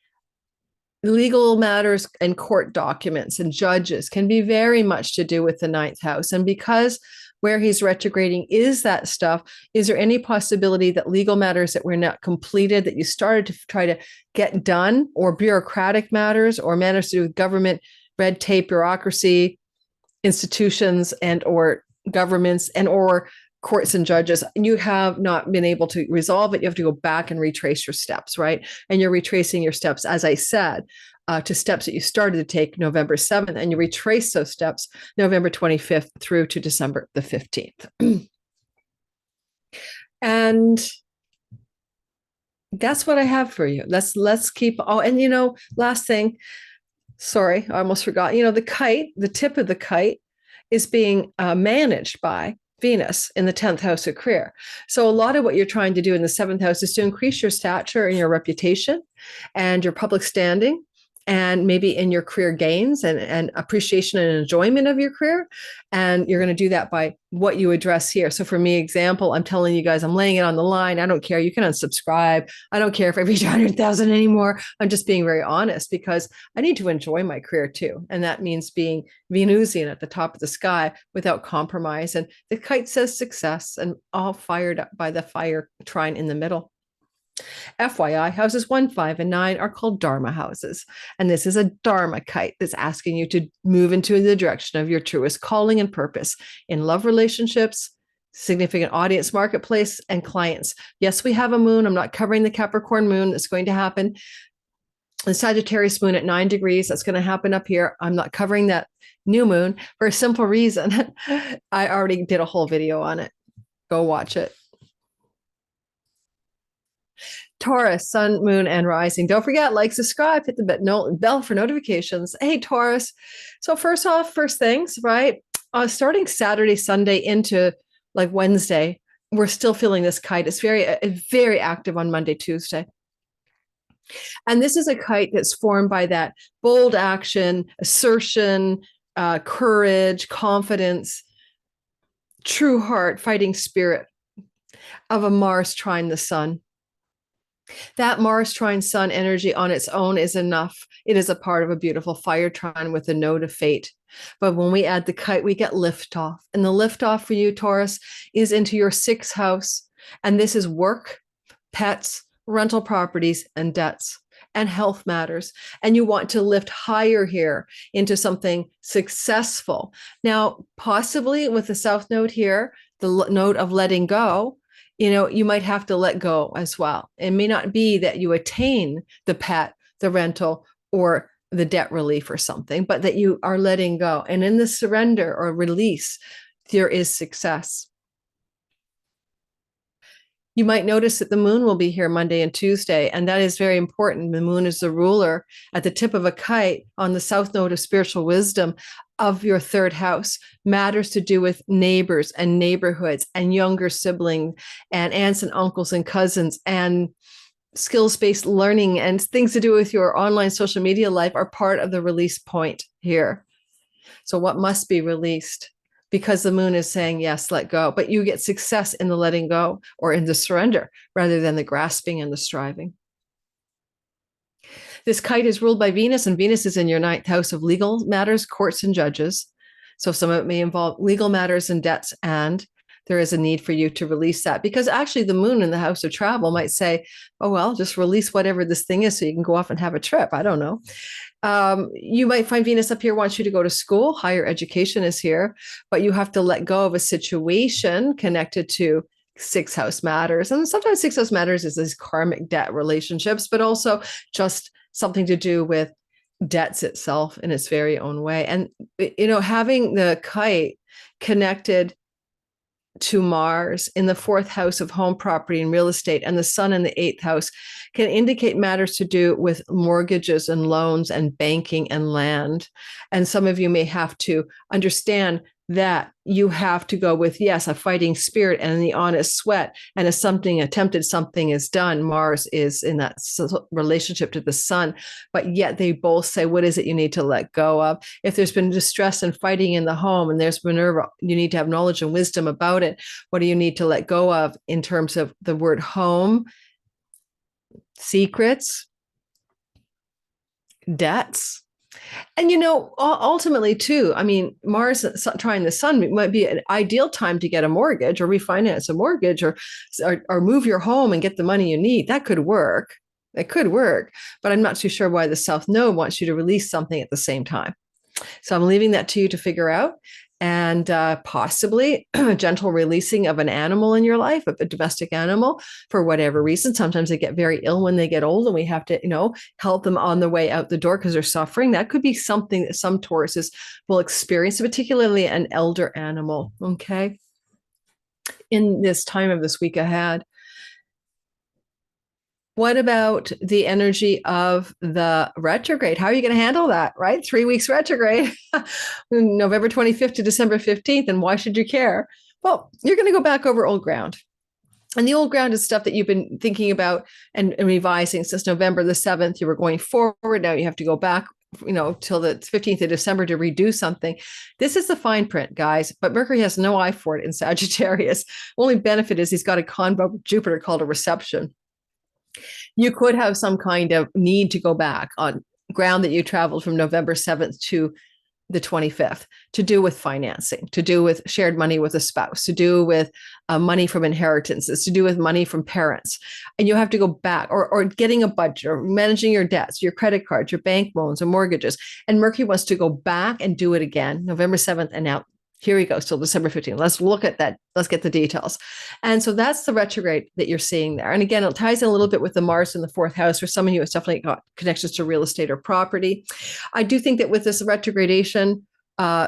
legal matters and court documents and judges can be very much to do with the ninth house. And because where he's retrograding is that stuff, is there any possibility that legal matters that were not completed, that you started to try to get done, or bureaucratic matters or matters to do with government, red tape, bureaucracy, institutions and or governments and or courts and judges, and you have not been able to resolve it, you have to go back and retrace your steps, right? And you're retracing your steps, as I said, to steps that you started to take November 7th, and you retrace those steps November 25th through to December the 15th. And that's what I have for you. Let's keep, oh, and last thing, sorry, I almost forgot. The kite, the tip of the kite is being managed by Venus in the 10th house of career. So a lot of what you're trying to do in the 7th house is to increase your stature and your reputation and your public standing, and maybe in your career gains and appreciation and enjoyment of your career. And you're going to do that by what you address here. So for me, example, I'm telling you guys, I'm laying it on the line. I don't care. You can unsubscribe. I don't care if I reach 100,000 anymore. I'm just being very honest, because I need to enjoy my career too. And that means being Venusian at the top of the sky without compromise. And the kite says success, and all fired up by the fire trine in the middle. FYI, houses 1, 5, and 9 are called Dharma houses. And this is a Dharma kite that's asking you to move into the direction of your truest calling and purpose in love relationships, significant audience, marketplace, and clients. Yes, we have a moon. I'm not covering the Capricorn moon that's going to happen. The Sagittarius moon at 9 degrees, that's going to happen up here. I'm not covering that new moon for a simple reason. I already did a whole video on it. Go watch it. Taurus, sun, moon, and rising. Don't forget, like, subscribe, hit the bell for notifications. Hey, Taurus. So first things, right? Starting Saturday, Sunday into like Wednesday, we're still feeling this kite. It's very active on Monday, Tuesday. And this is a kite that's formed by that bold action, assertion, courage, confidence, true heart, fighting spirit of a Mars trine the sun. That Mars trine sun energy on its own is enough. It is a part of a beautiful fire trine with a node of fate. But when we add the kite, we get liftoff. And the liftoff for you, Taurus, is into your 6th house. And this is work, pets, rental properties, and debts, and health matters. And you want to lift higher here into something successful. Now, possibly with the South node here, the node of letting go, you might have to let go as well. It may not be that you attain the pet, the rental, or the debt relief or something, but that you are letting go. And in the surrender or release, there is success. You might notice that the moon will be here Monday and Tuesday, and that is very important. The moon is the ruler at the tip of a kite on the south node of spiritual wisdom of your third house, matters to do with neighbors and neighborhoods and younger siblings and aunts and uncles and cousins and skills-based learning and things to do with your online social media life are part of the release point here. So what must be released? Because the moon is saying, yes, let go, but you get success in the letting go or in the surrender rather than the grasping and the striving. This kite is ruled by Venus, and Venus is in your ninth house of legal matters, courts, and judges. So some of it may involve legal matters and debts, and there is a need for you to release that, because actually the moon in the house of travel might say, oh, well, just release whatever this thing is so you can go off and have a trip. I don't know. You might find Venus up here wants you to go to school. Higher education is here, but you have to let go of a situation connected to sixth house matters. And sometimes sixth house matters is these karmic debt relationships, but also just something to do with debts itself in its very own way. And, you know, having the kite connected to Mars in the fourth house of home, property, and real estate, and the sun in the eighth house can indicate matters to do with mortgages and loans and banking and land. And some of you may have to understand that you have to go with, yes, a fighting spirit and the honest sweat. And if something attempted, something is done. Mars is in that relationship to the sun, but yet they both say, what is it you need to let go of? If there's been distress and fighting in the home and there's Minerva, you need to have knowledge and wisdom about it. What do you need to let go of in terms of the word home, secrets, debts? And, you know, ultimately, too, I mean, Mars trying the sun might be an ideal time to get a mortgage or refinance a mortgage or move your home and get the money you need. That could work. It could work. But I'm not too sure why the South Node wants you to release something at the same time. So I'm leaving that to you to figure out. And possibly a gentle releasing of an animal in your life, of a domestic animal, for whatever reason. Sometimes they get very ill when they get old, and we have to, you know, help them on the way out the door because they're suffering. That could be something that some Tauruses will experience, particularly an elder animal, okay, in this time of this week ahead. What about the energy of the retrograde? How are you going to handle that, right? 3 weeks retrograde, November 25th to December 15th. And why should you care? Well, you're going to go back over old ground. And the old ground is stuff that you've been thinking about and revising since November the 7th. You were going forward. Now you have to go back, you know, till the 15th of December to redo something. This is the fine print, guys, but Mercury has no eye for it in Sagittarius. Only benefit is he's got a convo with Jupiter called a reception. You could have some kind of need to go back on ground that you traveled from November 7th to the 25th, to do with financing, to do with shared money with a spouse, to do with money from inheritances, to do with money from parents. And you have to go back or getting a budget or managing your debts, your credit cards, your bank loans or mortgages. And Mercury wants to go back and do it again, November 7th and now. Here he goes till December 15th. Let's look at that. Let's get the details. And so that's the retrograde that you're seeing there. And again, it ties in a little bit with the Mars in the fourth house. For some of you, it's definitely got connections to real estate or property. I do think that with this retrogradation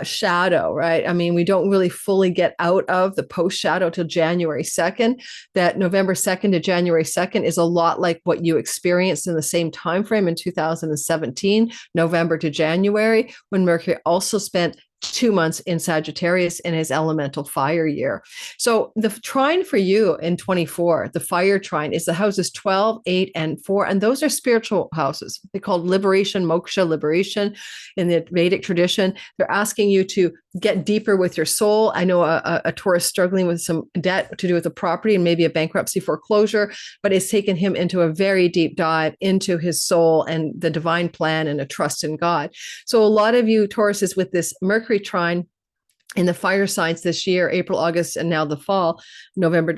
shadow, right? I mean, we don't really fully get out of the post shadow till January 2nd. That November 2nd to January 2nd is a lot like what you experienced in the same time frame in 2017, November to January, when Mercury also spent 2 months in Sagittarius in his elemental fire year. So the trine for you in 24, the fire trine, is the houses 12, 8, and 4. And those are spiritual houses. They're called liberation, moksha, liberation in the Vedic tradition. They're asking you to get deeper with your soul. I know a Taurus struggling with some debt to do with a property and maybe a bankruptcy foreclosure, but it's taken him into a very deep dive into his soul and the divine plan and a trust in God. So a lot of you Tauruses with this Mercury trine in the fire signs this year, April, August, and now the fall, November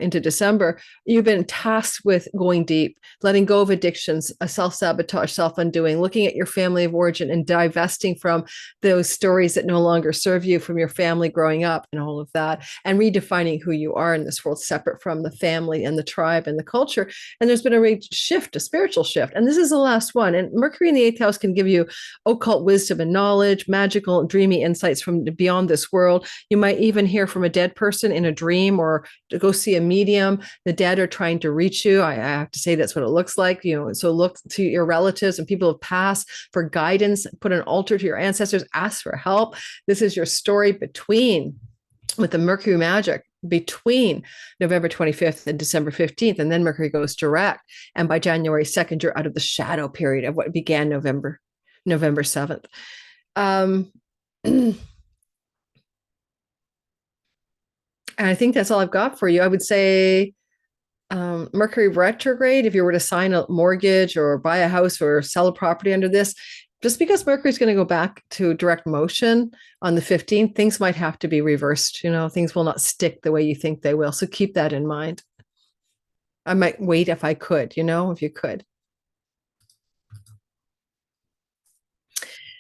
into December, you've been tasked with going deep, letting go of addictions, a self-sabotage, self-undoing, looking at your family of origin and divesting from those stories that no longer serve you from your family growing up and all of that, and redefining who you are in this world, separate from the family and the tribe and the culture. And there's been a shift, a spiritual shift. And this is the last one. And Mercury in the eighth house can give you occult wisdom and knowledge, magical and dreamy insights from beyond the this world. You might even hear from a dead person in a dream or to go see a medium. The dead are trying to reach you. I have to say that's what it looks like. So look to your relatives and people who have passed for guidance, put an altar to your ancestors, ask for help. This is your story with the Mercury magic between November 25th and December 15th. And then Mercury goes direct. And by January 2nd, you're out of the shadow period of what began November 7th. And I think that's all I've got for you. I would say Mercury retrograde, if you were to sign a mortgage or buy a house or sell a property under this, just because Mercury is going to go back to direct motion on the 15th, things might have to be reversed. Things will not stick the way you think they will. So keep that in mind. I might wait if I could, if you could.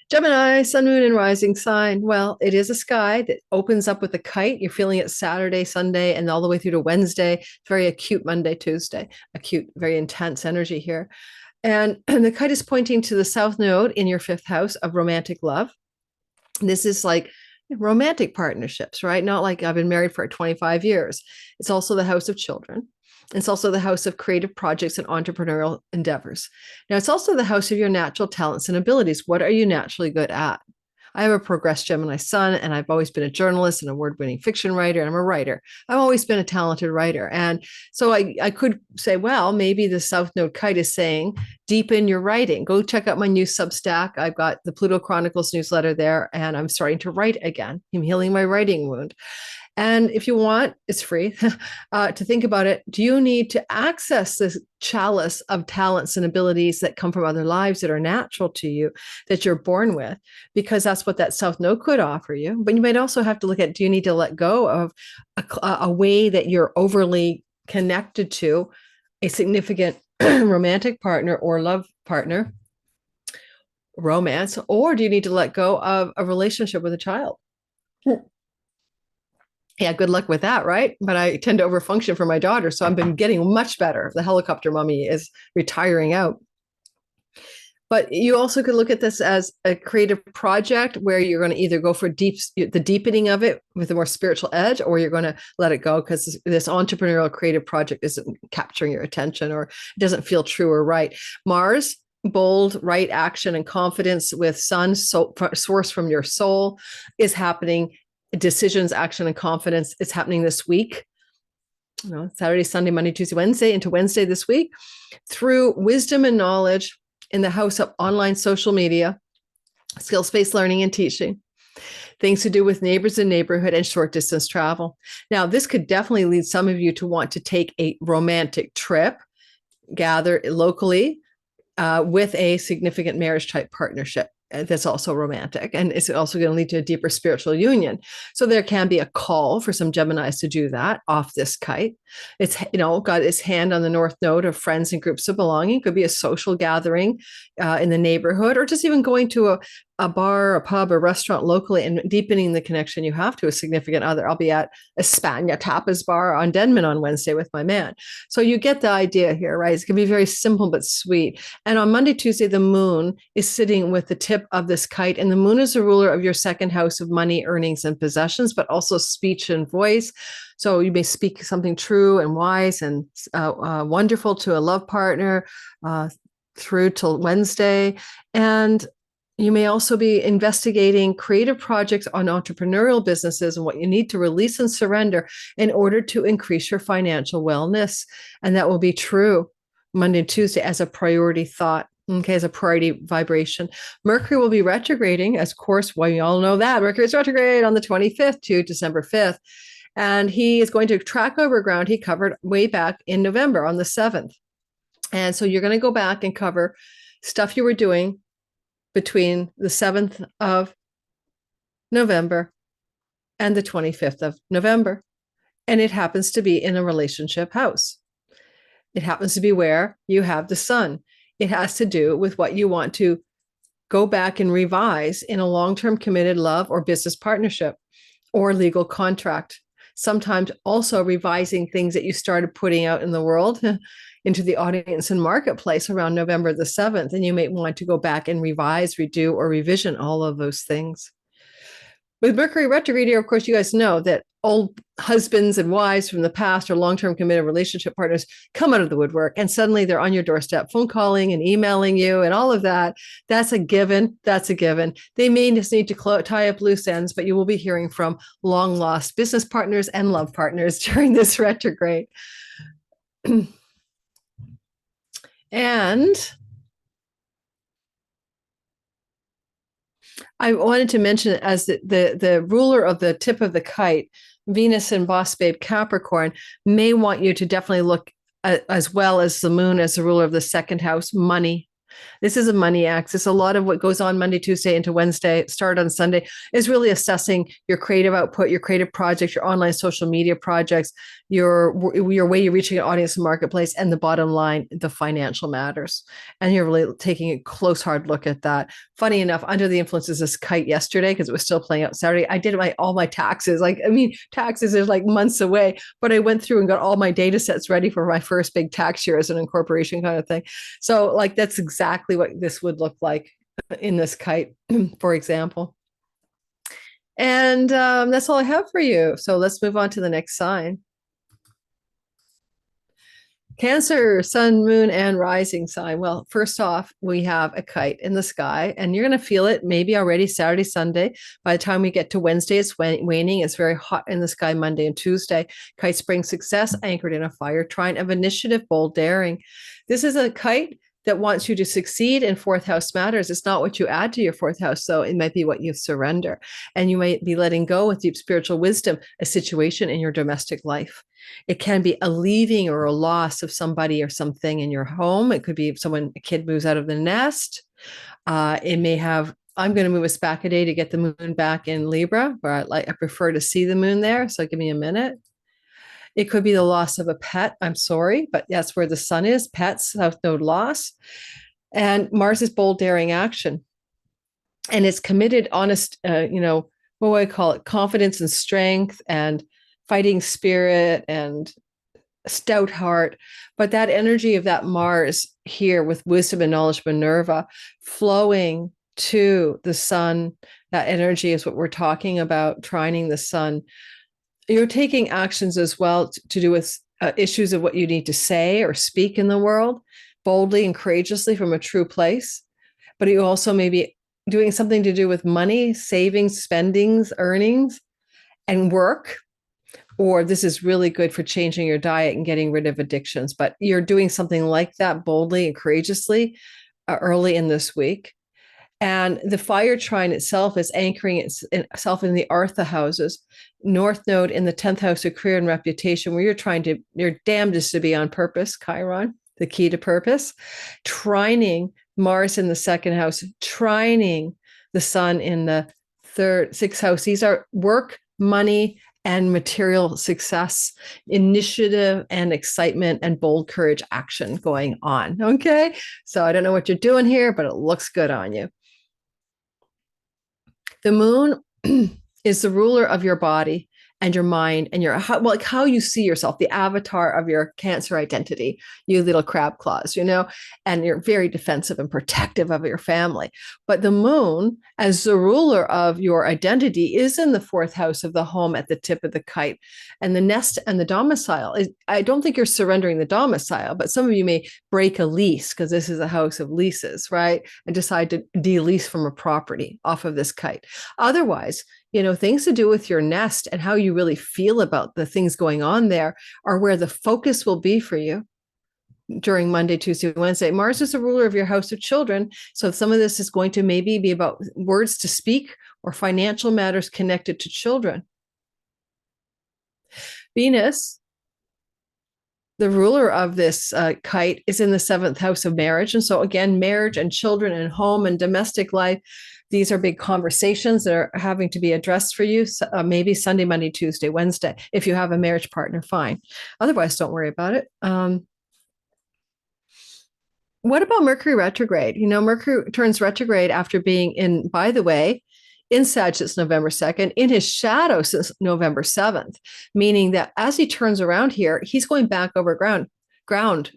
Gemini, sun, moon, and rising sign. Well, it is a sky that opens up with a kite. You're feeling it Saturday, Sunday, and all the way through to Wednesday. It's very acute Monday, Tuesday. Acute, very intense energy here. And the kite is pointing to the south node in your 5th house of romantic love. This is like romantic partnerships, right? Not like I've been married for 25 years. It's also the house of children. It's also the house of creative projects and entrepreneurial endeavors. Now, it's also the house of your natural talents and abilities. What are you naturally good at? I have a progressed Gemini sun, and I've always been a journalist, an award-winning fiction writer, and I'm a writer. I've always been a talented writer. And so I could say, well, maybe the South Node kite is saying, deepen your writing. Go check out my new Substack. I've got the Pluto Chronicles newsletter there, and I'm starting to write again. I'm healing my writing wound. And if you want, it's free to think about it. Do you need to access this chalice of talents and abilities that come from other lives that are natural to you, that you're born with? Because that's what that South Node could offer you. But you might also have to look at, do you need to let go of a way that you're overly connected to a significant romantic partner or love partner, romance, or do you need to let go of a relationship with a child? Yeah, good luck with that, right? But I tend to overfunction for my daughter, so I've been getting much better. The helicopter mommy is retiring out. But you also could look at this as a creative project where you're going to either go for the deepening of it with a more spiritual edge, or you're going to let it go because this entrepreneurial creative project isn't capturing your attention or it doesn't feel true or right. Mars, bold, right action and confidence with sun, source from your soul, is happening. Decisions, action, and confidence. It's happening this week. Saturday, Sunday, Monday, Tuesday, Wednesday, into Wednesday this week, through wisdom and knowledge in the house of online social media, skills-based learning and teaching, things to do with neighbors and neighborhood, and short distance travel. Now, this could definitely lead some of you to want to take a romantic trip, gather locally with a significant marriage type partnership. That's also romantic, and it's also going to lead to a deeper spiritual union. So there can be a call for some Geminis to do that off this kite. It's got its hand on the north node of friends and groups of belonging. It could be a social gathering in the neighborhood, or just even going to a bar, a pub, a restaurant locally and deepening the connection you have to a significant other. I'll be at Espana Tapas Bar on Denman on Wednesday with my man. So you get the idea here, right? It's going to be very simple but sweet. And on Monday, Tuesday, the moon is sitting with the tip of this kite, and the moon is a ruler of your 2nd house of money, earnings, and possessions, but also speech and voice. So you may speak something true and wise and wonderful to a love partner through till Wednesday. And you may also be investigating creative projects on entrepreneurial businesses and what you need to release and surrender in order to increase your financial wellness. And that will be true Monday and Tuesday as a priority thought. Okay, as a priority vibration. Mercury will be retrograding, as of course, we all know that. Mercury is retrograde on the 25th to December 5th. And he is going to track over ground he covered way back in November on the 7th. And so you're going to go back and cover stuff you were doing between the 7th of November and the 25th of November. And it happens to be in a relationship house. It happens to be where you have the sun. It has to do with what you want to go back and revise in a long-term committed love or business partnership or legal contract. Sometimes also revising things that you started putting out in the world into the audience and marketplace around November the 7th. And you may want to go back and revise, redo, or revision all of those things. With Mercury retrograde here, of course, you guys know that old husbands and wives from the past or long-term committed relationship partners come out of the woodwork, and suddenly they're on your doorstep, phone calling and emailing you and all of that. That's a given. That's a given. They may just need to tie up loose ends, but you will be hearing from long-lost business partners and love partners during this retrograde. And I wanted to mention, as the ruler of the tip of the kite, Venus in Boss Babe Capricorn, may want you to definitely look at, as well as the moon as the ruler of the second house, money. This is a money axis. A lot of what goes on Monday, Tuesday into Wednesday, start on Sunday, is really assessing your creative output, your creative projects, your online social media projects, your way you're reaching an audience and marketplace, and the bottom line, the financial matters. And you're really taking a close, hard look at that. Funny enough, under the influence of this kite yesterday, because it was still playing out Saturday, I did all my taxes. Taxes is like months away, but I went through and got all my data sets ready for my first big tax year as an incorporation kind of thing. So that's exactly what this would look like in this kite, for example. And that's all I have for you. So let's move on to the next sign. Cancer, sun, moon, and rising sign. Well, first off, we have a kite in the sky, and you're going to feel it maybe already Saturday, Sunday. By the time we get to Wednesday, it's waning. It's very hot in the sky Monday and Tuesday. Kites bring success anchored in a fire trine of initiative, bold, daring. This is a kite that wants you to succeed in fourth house matters. It's not what you add to your fourth house. So it might be what you surrender. And you might be letting go with deep spiritual wisdom, a situation in your domestic life. It can be a leaving or a loss of somebody or something in your home. It could be if a kid moves out of the nest. It may have, I'm going to move us back a day to get the moon back in Libra, where I prefer to see the moon there. So give me a minute. It could be the loss of a pet. I'm sorry, but that's where the sun is. Pets, south node loss. And Mars is bold, daring action. And it's committed, honest, what do I call it? Confidence and strength and fighting spirit and stout heart. But that energy of that Mars here with wisdom and knowledge, Minerva, flowing to the sun, that energy is what we're talking about, trining the sun. You're taking actions as well to do with issues of what you need to say or speak in the world, boldly and courageously from a true place. But you also may be doing something to do with money, savings, spendings, earnings, and work. Or this is really good for changing your diet and getting rid of addictions. But you're doing something like that boldly and courageously early in this week. And the fire trine itself is anchoring itself in the Artha houses, North Node in the 10th house of career and reputation, where you're damnedest to be on purpose, Chiron, the key to purpose, trining Mars in the second house, trining the sun in the sixth house. These are work, money, and material success, initiative and excitement and bold courage action going on. Okay. So I don't know what you're doing here, but it looks good on you. The moon is the ruler of your body and your mind and how you see yourself, the avatar of your Cancer identity, you little crab claws, and you're very defensive and protective of your family. But the moon, as the ruler of your identity, is in the fourth house of the home at the tip of the kite. And the nest and the domicile, I don't think you're surrendering the domicile, but some of you may break a lease because this is a house of leases, right? And decide to de-lease from a property off of this kite. Otherwise, things to do with your nest and how you really feel about the things going on there are where the focus will be for you during Monday, Tuesday, Wednesday. Mars is the ruler of your house of children. So some of this is going to maybe be about words to speak or financial matters connected to children. Venus, the ruler of this kite, is in the 7th house of marriage. And so again, marriage and children and home and domestic life, these are big conversations that are having to be addressed for you, maybe Sunday, Monday, Tuesday, Wednesday. If you have a marriage partner, fine. Otherwise, don't worry about it. What about Mercury retrograde? Mercury turns retrograde after being in, by the way, in Sag since November 2nd, in his shadow since November 7th, meaning that as he turns around here, he's going back over ground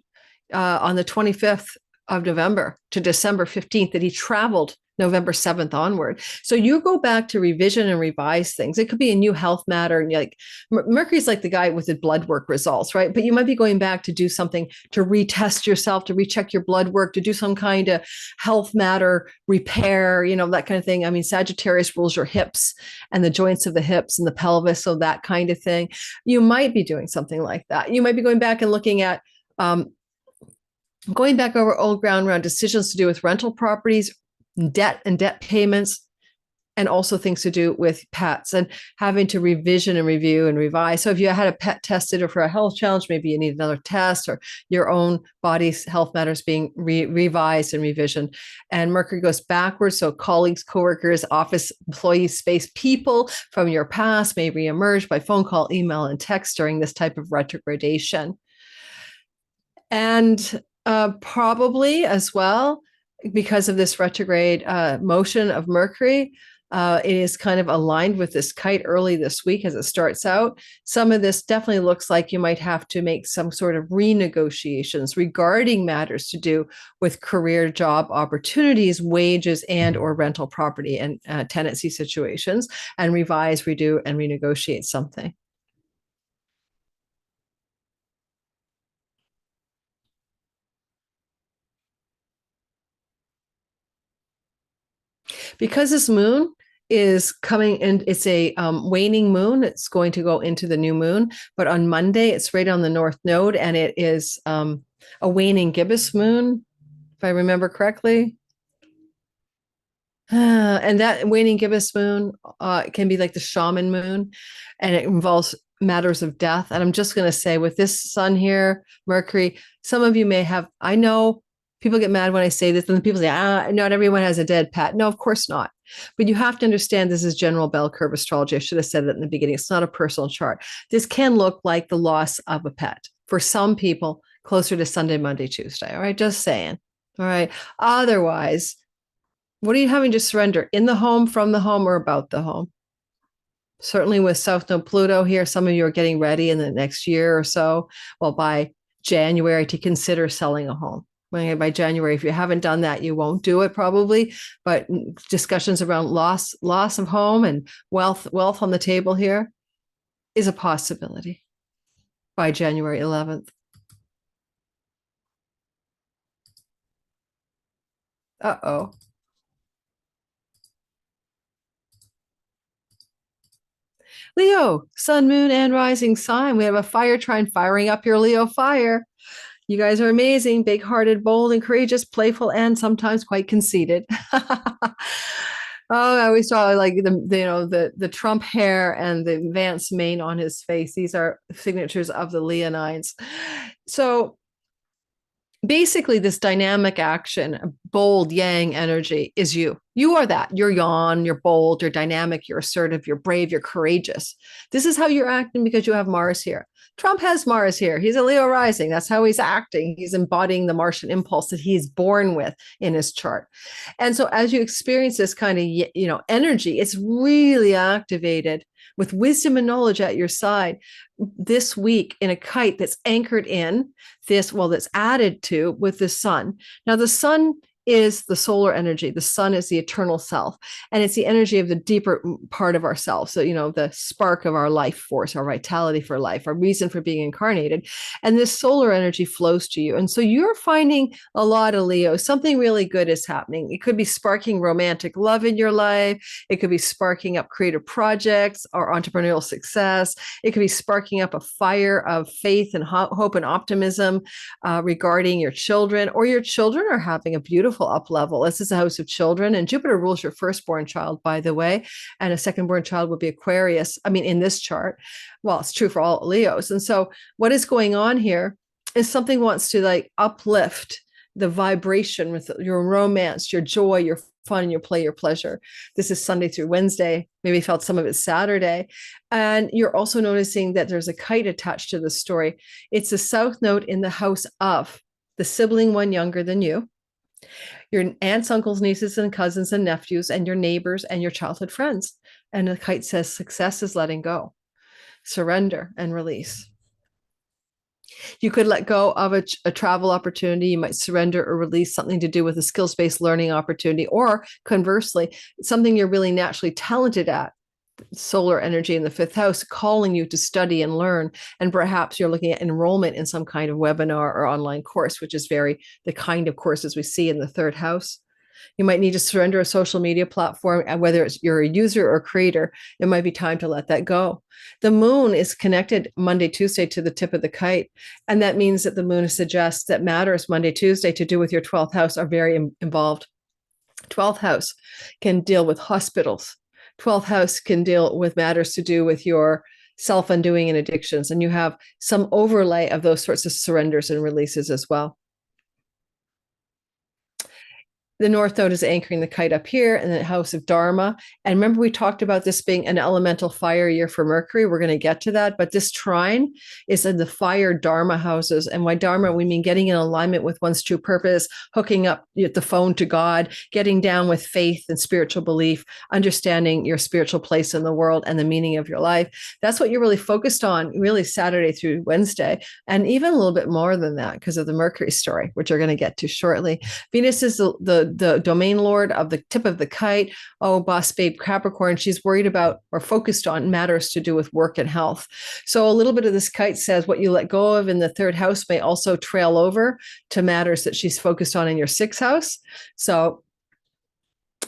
on the 25th of November to December 15th that he traveled November 7th onward. So you go back to revision and revise things. It could be a new health matter. And like Mercury's like the guy with the blood work results, right? But you might be going back to do something to retest yourself, to recheck your blood work, to do some kind of health matter repair, that kind of thing. I mean, Sagittarius rules your hips and the joints of the hips and the pelvis. So that kind of thing. You might be doing something like that. You might be going back and looking at, going back over old ground around decisions to do with rental properties, debt and debt payments, and also things to do with pets and having to revision and review and revise. So if you had a pet tested or for a health challenge, maybe you need another test, or your own body's health matters being revised and revisioned. And Mercury goes backwards. So colleagues, coworkers, office employees, space people from your past may reemerge by phone call, email, and text during this type of retrogradation. And probably as well, because of this retrograde motion of Mercury, it is kind of aligned with this kite early this week as it starts out. Some of this definitely looks like you might have to make some sort of renegotiations regarding matters to do with career, job opportunities, wages, and or rental property and tenancy situations, and revise, redo, and renegotiate something. Because this moon is coming in, it's a waning moon. It's going to go into the new moon, but on Monday, it's right on the north node, and it is a waning gibbous moon, if I remember correctly. And that waning gibbous moon can be like the shaman moon, and it involves matters of death. And I'm just going to say, with this sun here, Mercury, some of you may have, I know people get mad when I say this, and people say, not everyone has a dead pet. No, of course not. But you have to understand this is general bell curve astrology. I should have said it in the beginning. It's not a personal chart. This can look like the loss of a pet for some people closer to Sunday, Monday, Tuesday. All right, just saying. All right. Otherwise, what are you having to surrender in the home, from the home, or about the home? Certainly with South Node Pluto here, some of you are getting ready in the next year or so, well, by January, to consider selling a home. By January, if you haven't done that, you won't do it probably. But discussions around loss of home and wealth on the table here is a possibility by January 11th. Uh-oh. Leo, sun, moon, and rising sign. We have a fire trine firing up your Leo fire. You guys are amazing, big-hearted, bold, and courageous, playful, and sometimes quite conceited. Oh, I always saw like the Trump hair and the Vance mane on his face. These are signatures of the Leonines. So basically, this dynamic action, bold yang energy, is you. You are that. You're yawn, you're bold, you're dynamic, you're assertive, you're brave, you're courageous. This is how you're acting because you have Mars here. Trump has Mars here. He's a Leo rising. That's how he's acting. He's embodying the Martian impulse that he's born with in his chart. And so as you experience this kind of, energy, it's really activated with wisdom and knowledge at your side this week in a kite that's anchored in this, that's added to with the sun. Now, the sun is the solar energy. The sun is the eternal self, and it's the energy of the deeper part of ourselves. So, the spark of our life force, our vitality for life, our reason for being incarnated. And this solar energy flows to you. And so you're finding a lot of Leo, something really good is happening. It could be sparking romantic love in your life. It could be sparking up creative projects or entrepreneurial success. It could be sparking up a fire of faith and hope and optimism regarding your children, or your children are having a beautiful up level. This is a house of children, and Jupiter rules your firstborn child, by the way, and a secondborn child would be Aquarius. I mean, in this chart, well, it's true for all Leos. And so what is going on here is something wants to like uplift the vibration with your romance, your joy, your fun, your play, your pleasure. This is Sunday through Wednesday. Maybe felt some of it Saturday. And you're also noticing that there's a kite attached to the story. It's a south node in the house of the sibling one younger than you, your aunts, uncles, nieces, and cousins, and nephews, and your neighbors, and your childhood friends. And the kite says success is letting go, surrender, and release. You could let go of a travel opportunity. You might surrender or release something to do with a skills-based learning opportunity, or conversely, something you're really naturally talented at. Solar energy in the fifth house calling you to study and learn. And perhaps you're looking at enrollment in some kind of webinar or online course, which is very the kind of courses we see in the third house. You might need to surrender a social media platform, and whether it's you're a user or creator, it might be time to let that go. The moon is connected Monday, Tuesday to the tip of the kite. And that means that the moon suggests that matters Monday, Tuesday to do with your 12th house are very involved. 12th house can deal with hospitals. 12th house can deal with matters to do with your self-undoing and addictions. And you have some overlay of those sorts of surrenders and releases as well. The North Node is anchoring the kite up here in the house of Dharma. And remember, we talked about this being an elemental fire year for Mercury. We're going to get to that. But this trine is in the fire Dharma houses. And by Dharma, we mean getting in alignment with one's true purpose, hooking up the phone to God, getting down with faith and spiritual belief, understanding your spiritual place in the world and the meaning of your life. That's what you're really focused on, really Saturday through Wednesday. And even a little bit more than that because of the Mercury story, which we're going to get to shortly. Venus is the domain lord of the tip of the kite. Oh, boss babe Capricorn, she's worried about or focused on matters to do with work and health. So a little bit of this kite says what you let go of in the third house may also trail over to matters that she's focused on in your sixth house. So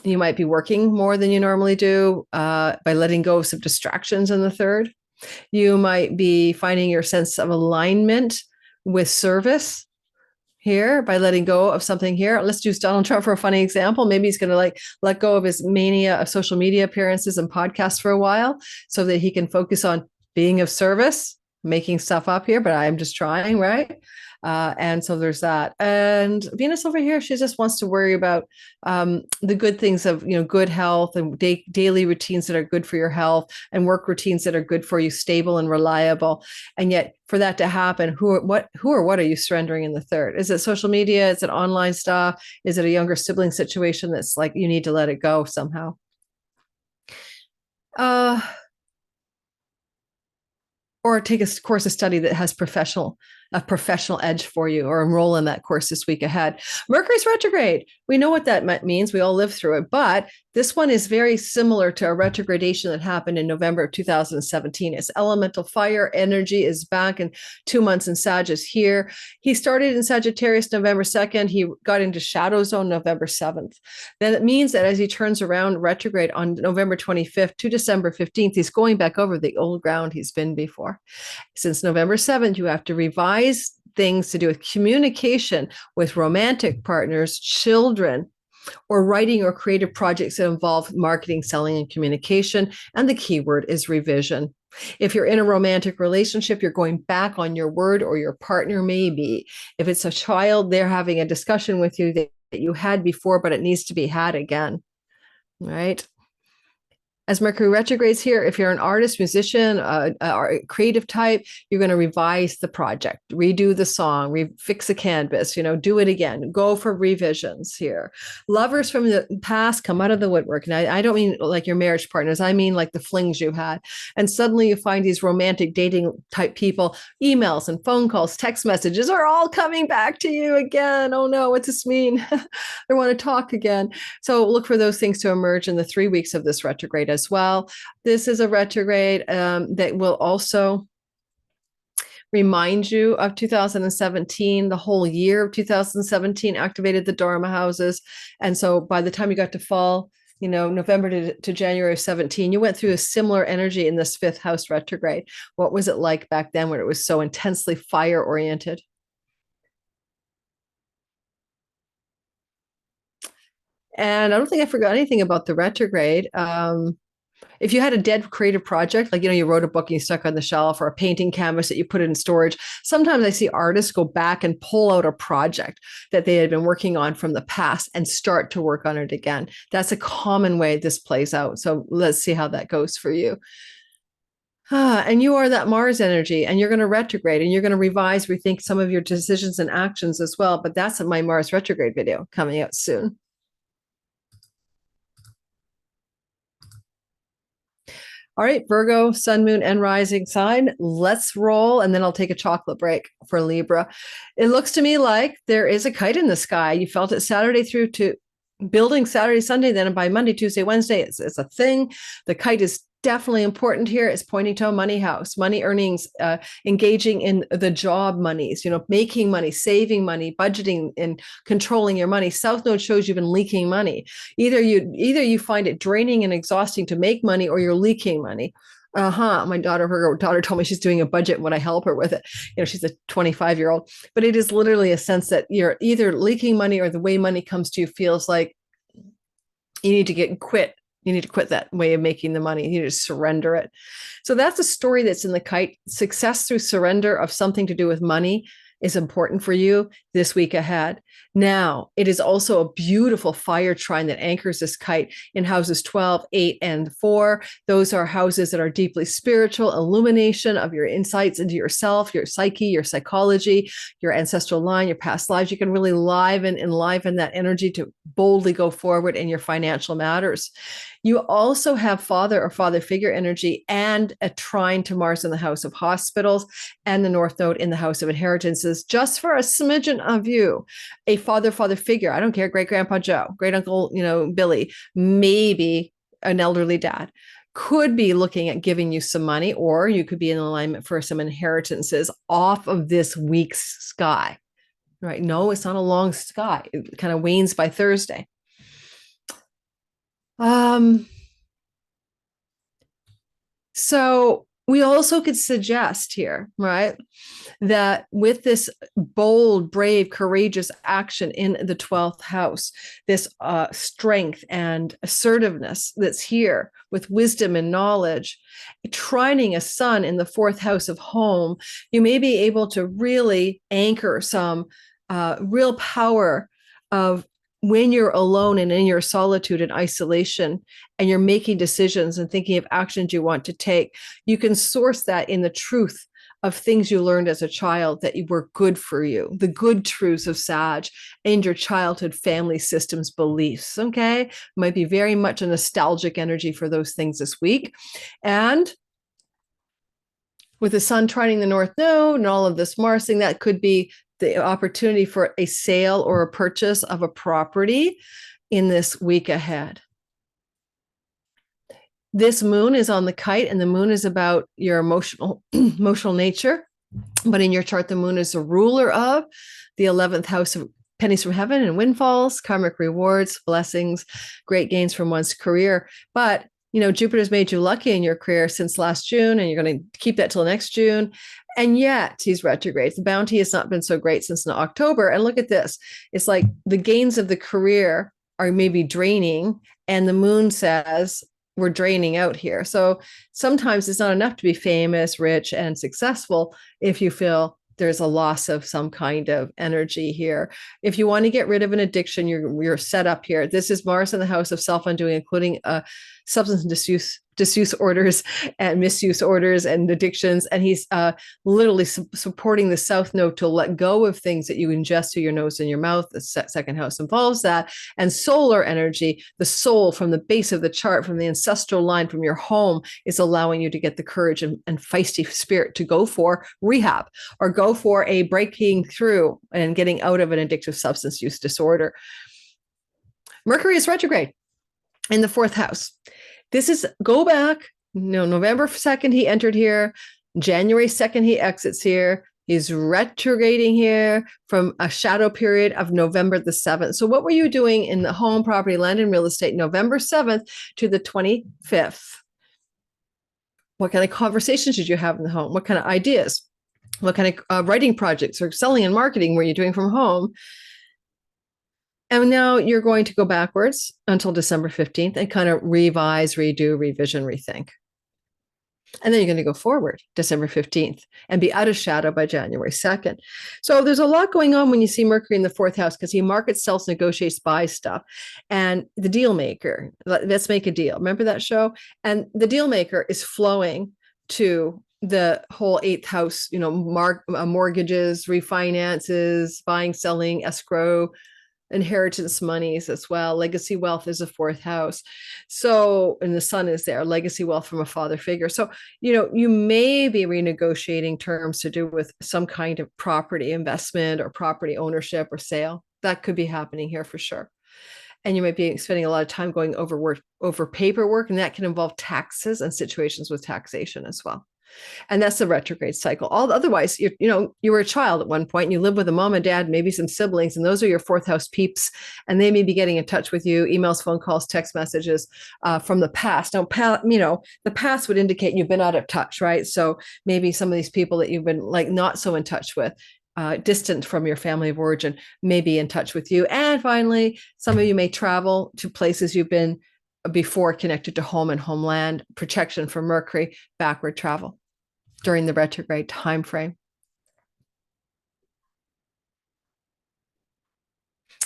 you might be working more than you normally do by letting go of some distractions in the third. You might be finding your sense of alignment with service here by letting go of something here. Let's use Donald Trump for a funny example. Maybe he's going to let go of his mania of social media appearances and podcasts for a while so that he can focus on being of service, making stuff up here, but I'm just trying, right? And so there's that. And Venus over here, she just wants to worry about the good things of, good health and daily routines that are good for your health and work routines that are good for you, stable and reliable. And yet for that to happen, who or what are you surrendering in the third? Is it social media? Is it online stuff? Is it a younger sibling situation that's like you need to let it go somehow? Or take a course of study that has a professional edge for you, or enroll in that course this week ahead. Mercury's retrograde. We know what that means. We all live through it, but this one is very similar to a retrogradation that happened in November of 2017. It's elemental fire energy is back in 2 months in Sag is here. He started in Sagittarius November 2nd. He got into shadow zone November 7th. Then it means that as he turns around retrograde on November 25th to December 15th, he's going back over the old ground he's been before. Since November 7th, you have to revise things to do with communication with romantic partners, children, or writing or creative projects that involve marketing, selling, and communication. And the key word is revision. If you're in a romantic relationship, you're going back on your word, or your partner may be. If it's a child, they're having a discussion with you that you had before, but it needs to be had again, right? As Mercury retrogrades here, if you're an artist, musician, a creative type, you're going to revise the project, redo the song, fix a canvas, do it again, go for revisions here. Lovers from the past come out of the woodwork. And I don't mean like your marriage partners. I mean like the flings you've had. And suddenly you find these romantic dating type people, emails and phone calls, text messages are all coming back to you again. Oh no, what's this mean? They want to talk again. So look for those things to emerge in the 3 weeks of this retrograde as well. This is a retrograde that will also remind you of 2017. The whole year of 2017 activated the Dharma houses. And so by the time you got to fall, November to January of 17, you went through a similar energy in this fifth house retrograde. What was it like back then when it was so intensely fire oriented? And I don't think I forgot anything about the retrograde. If you had a dead creative project, like, you wrote a book and you stuck on the shelf, or a painting canvas that you put in storage, sometimes I see artists go back and pull out a project that they had been working on from the past and start to work on it again. That's a common way this plays out. So let's see how that goes for you. And you are that Mars energy, and you're going to retrograde, and you're going to revise, rethink some of your decisions and actions as well. But that's my Mars retrograde video coming out soon. All right, Virgo, sun, moon, and rising sign. Let's roll, and then I'll take a chocolate break for Libra. It looks to me like there is a kite in the sky. You felt it Saturday through to building Saturday, Sunday, then by Monday, Tuesday, Wednesday, it's a thing. The kite is definitely important here. It's pointing to a money house, money earnings, engaging in the job monies, making money, saving money, budgeting, and controlling your money. South Node shows you've been leaking money. Either you find it draining and exhausting to make money, or you're leaking money. My her daughter told me she's doing a budget when I help her with it. She's a 25-year-old, but it is literally a sense that you're either leaking money, or the way money comes to you feels like you need to quit. You need to quit that way of making the money. You need to surrender it. So that's a story that's in the kite. Success through surrender of something to do with money is important for you this week ahead. Now, it is also a beautiful fire trine that anchors this kite in houses 12, 8, and 4. Those are houses that are deeply spiritual, illumination of your insights into yourself, your psyche, your psychology, your ancestral line, your past lives. You can really enliven that energy to boldly go forward in your financial matters. You also have father or father figure energy and a trine to Mars in the house of hospitals and the North Node in the house of inheritances. Just for a smidgen of you, a father figure, I don't care, great grandpa Joe, great uncle, Billy, maybe an elderly dad, could be looking at giving you some money, or you could be in alignment for some inheritances off of this week's sky. Right? No, it's not a long sky. It kind of wanes by Thursday. So we also could suggest here, right, that with this bold, brave, courageous action in the 12th house, this strength and assertiveness that's here with wisdom and knowledge, trining a sun in the 4th house of home, you may be able to really anchor some real power of when you're alone and in your solitude and isolation, and you're making decisions and thinking of actions you want to take. You can source that in the truth of things you learned as a child that were good for you, the good truths of Sag and your childhood family systems beliefs. Okay. Might be very much a nostalgic energy for those things this week. And with the sun trining the North Node and all of this Marsing, that could be the opportunity for a sale or a purchase of a property in this week ahead. This moon is on the kite, and the moon is about your emotional nature. But in your chart, the moon is the ruler of the 11th house of pennies from heaven and windfalls, karmic rewards, blessings, great gains from one's career. But Jupiter's made you lucky in your career since last June, and you're going to keep that till next June. And yet he's retrograde. The bounty has not been so great since October. And look at this. It's like the gains of the career are maybe draining, and the moon says we're draining out here. So sometimes it's not enough to be famous, rich, and successful if you feel there's a loss of some kind of energy here. If you want to get rid of an addiction, you're set up here. This is Mars in the house of self-undoing, including substance disuse orders and misuse orders and addictions. And he's literally supporting the South Node to let go of things that you ingest through your nose and your mouth. The second house involves that. And solar energy, the soul from the base of the chart, from the ancestral line, from your home, is allowing you to get the courage and feisty spirit to go for rehab or go for a breaking through and getting out of an addictive substance use disorder. Mercury is retrograde in the 4th house. This is go back, November 2nd, he entered here. January 2nd, he exits here. He's retrograding here from a shadow period of November the 7th. So what were you doing in the home, property, land, and real estate, November 7th to the 25th? What kind of conversations did you have in the home? What kind of ideas? What kind of writing projects or selling and marketing were you doing from home? And now you're going to go backwards until December 15th and kind of revise, redo, revision, rethink. And then you're going to go forward December 15th and be out of shadow by January 2nd. So there's a lot going on when you see Mercury in the 4th house, because he markets, sells, negotiates, buys stuff. And the deal maker, let's make a deal. Remember that show? And the deal maker is flowing to the whole 8th house, mortgages, refinances, buying, selling, escrow, inheritance monies as well. Legacy wealth is a fourth house. So, and the sun is there, legacy wealth from a father figure. So, you may be renegotiating terms to do with some kind of property investment or property ownership or sale. That could be happening here for sure. And you might be spending a lot of time going over paperwork, and that can involve taxes and situations with taxation as well. And that's the retrograde cycle. Otherwise, you were a child at one point, and you live with a mom and dad, maybe some siblings, and those are your fourth house peeps, and they may be getting in touch with you, emails, phone calls, text messages from the past. Now, the past would indicate you've been out of touch, right? So maybe some of these people that you've been like not so in touch with, distant from your family of origin, may be in touch with you. And finally, some of you may travel to places you've been before connected to home and homeland. Protection from Mercury, backward travel during the retrograde time frame.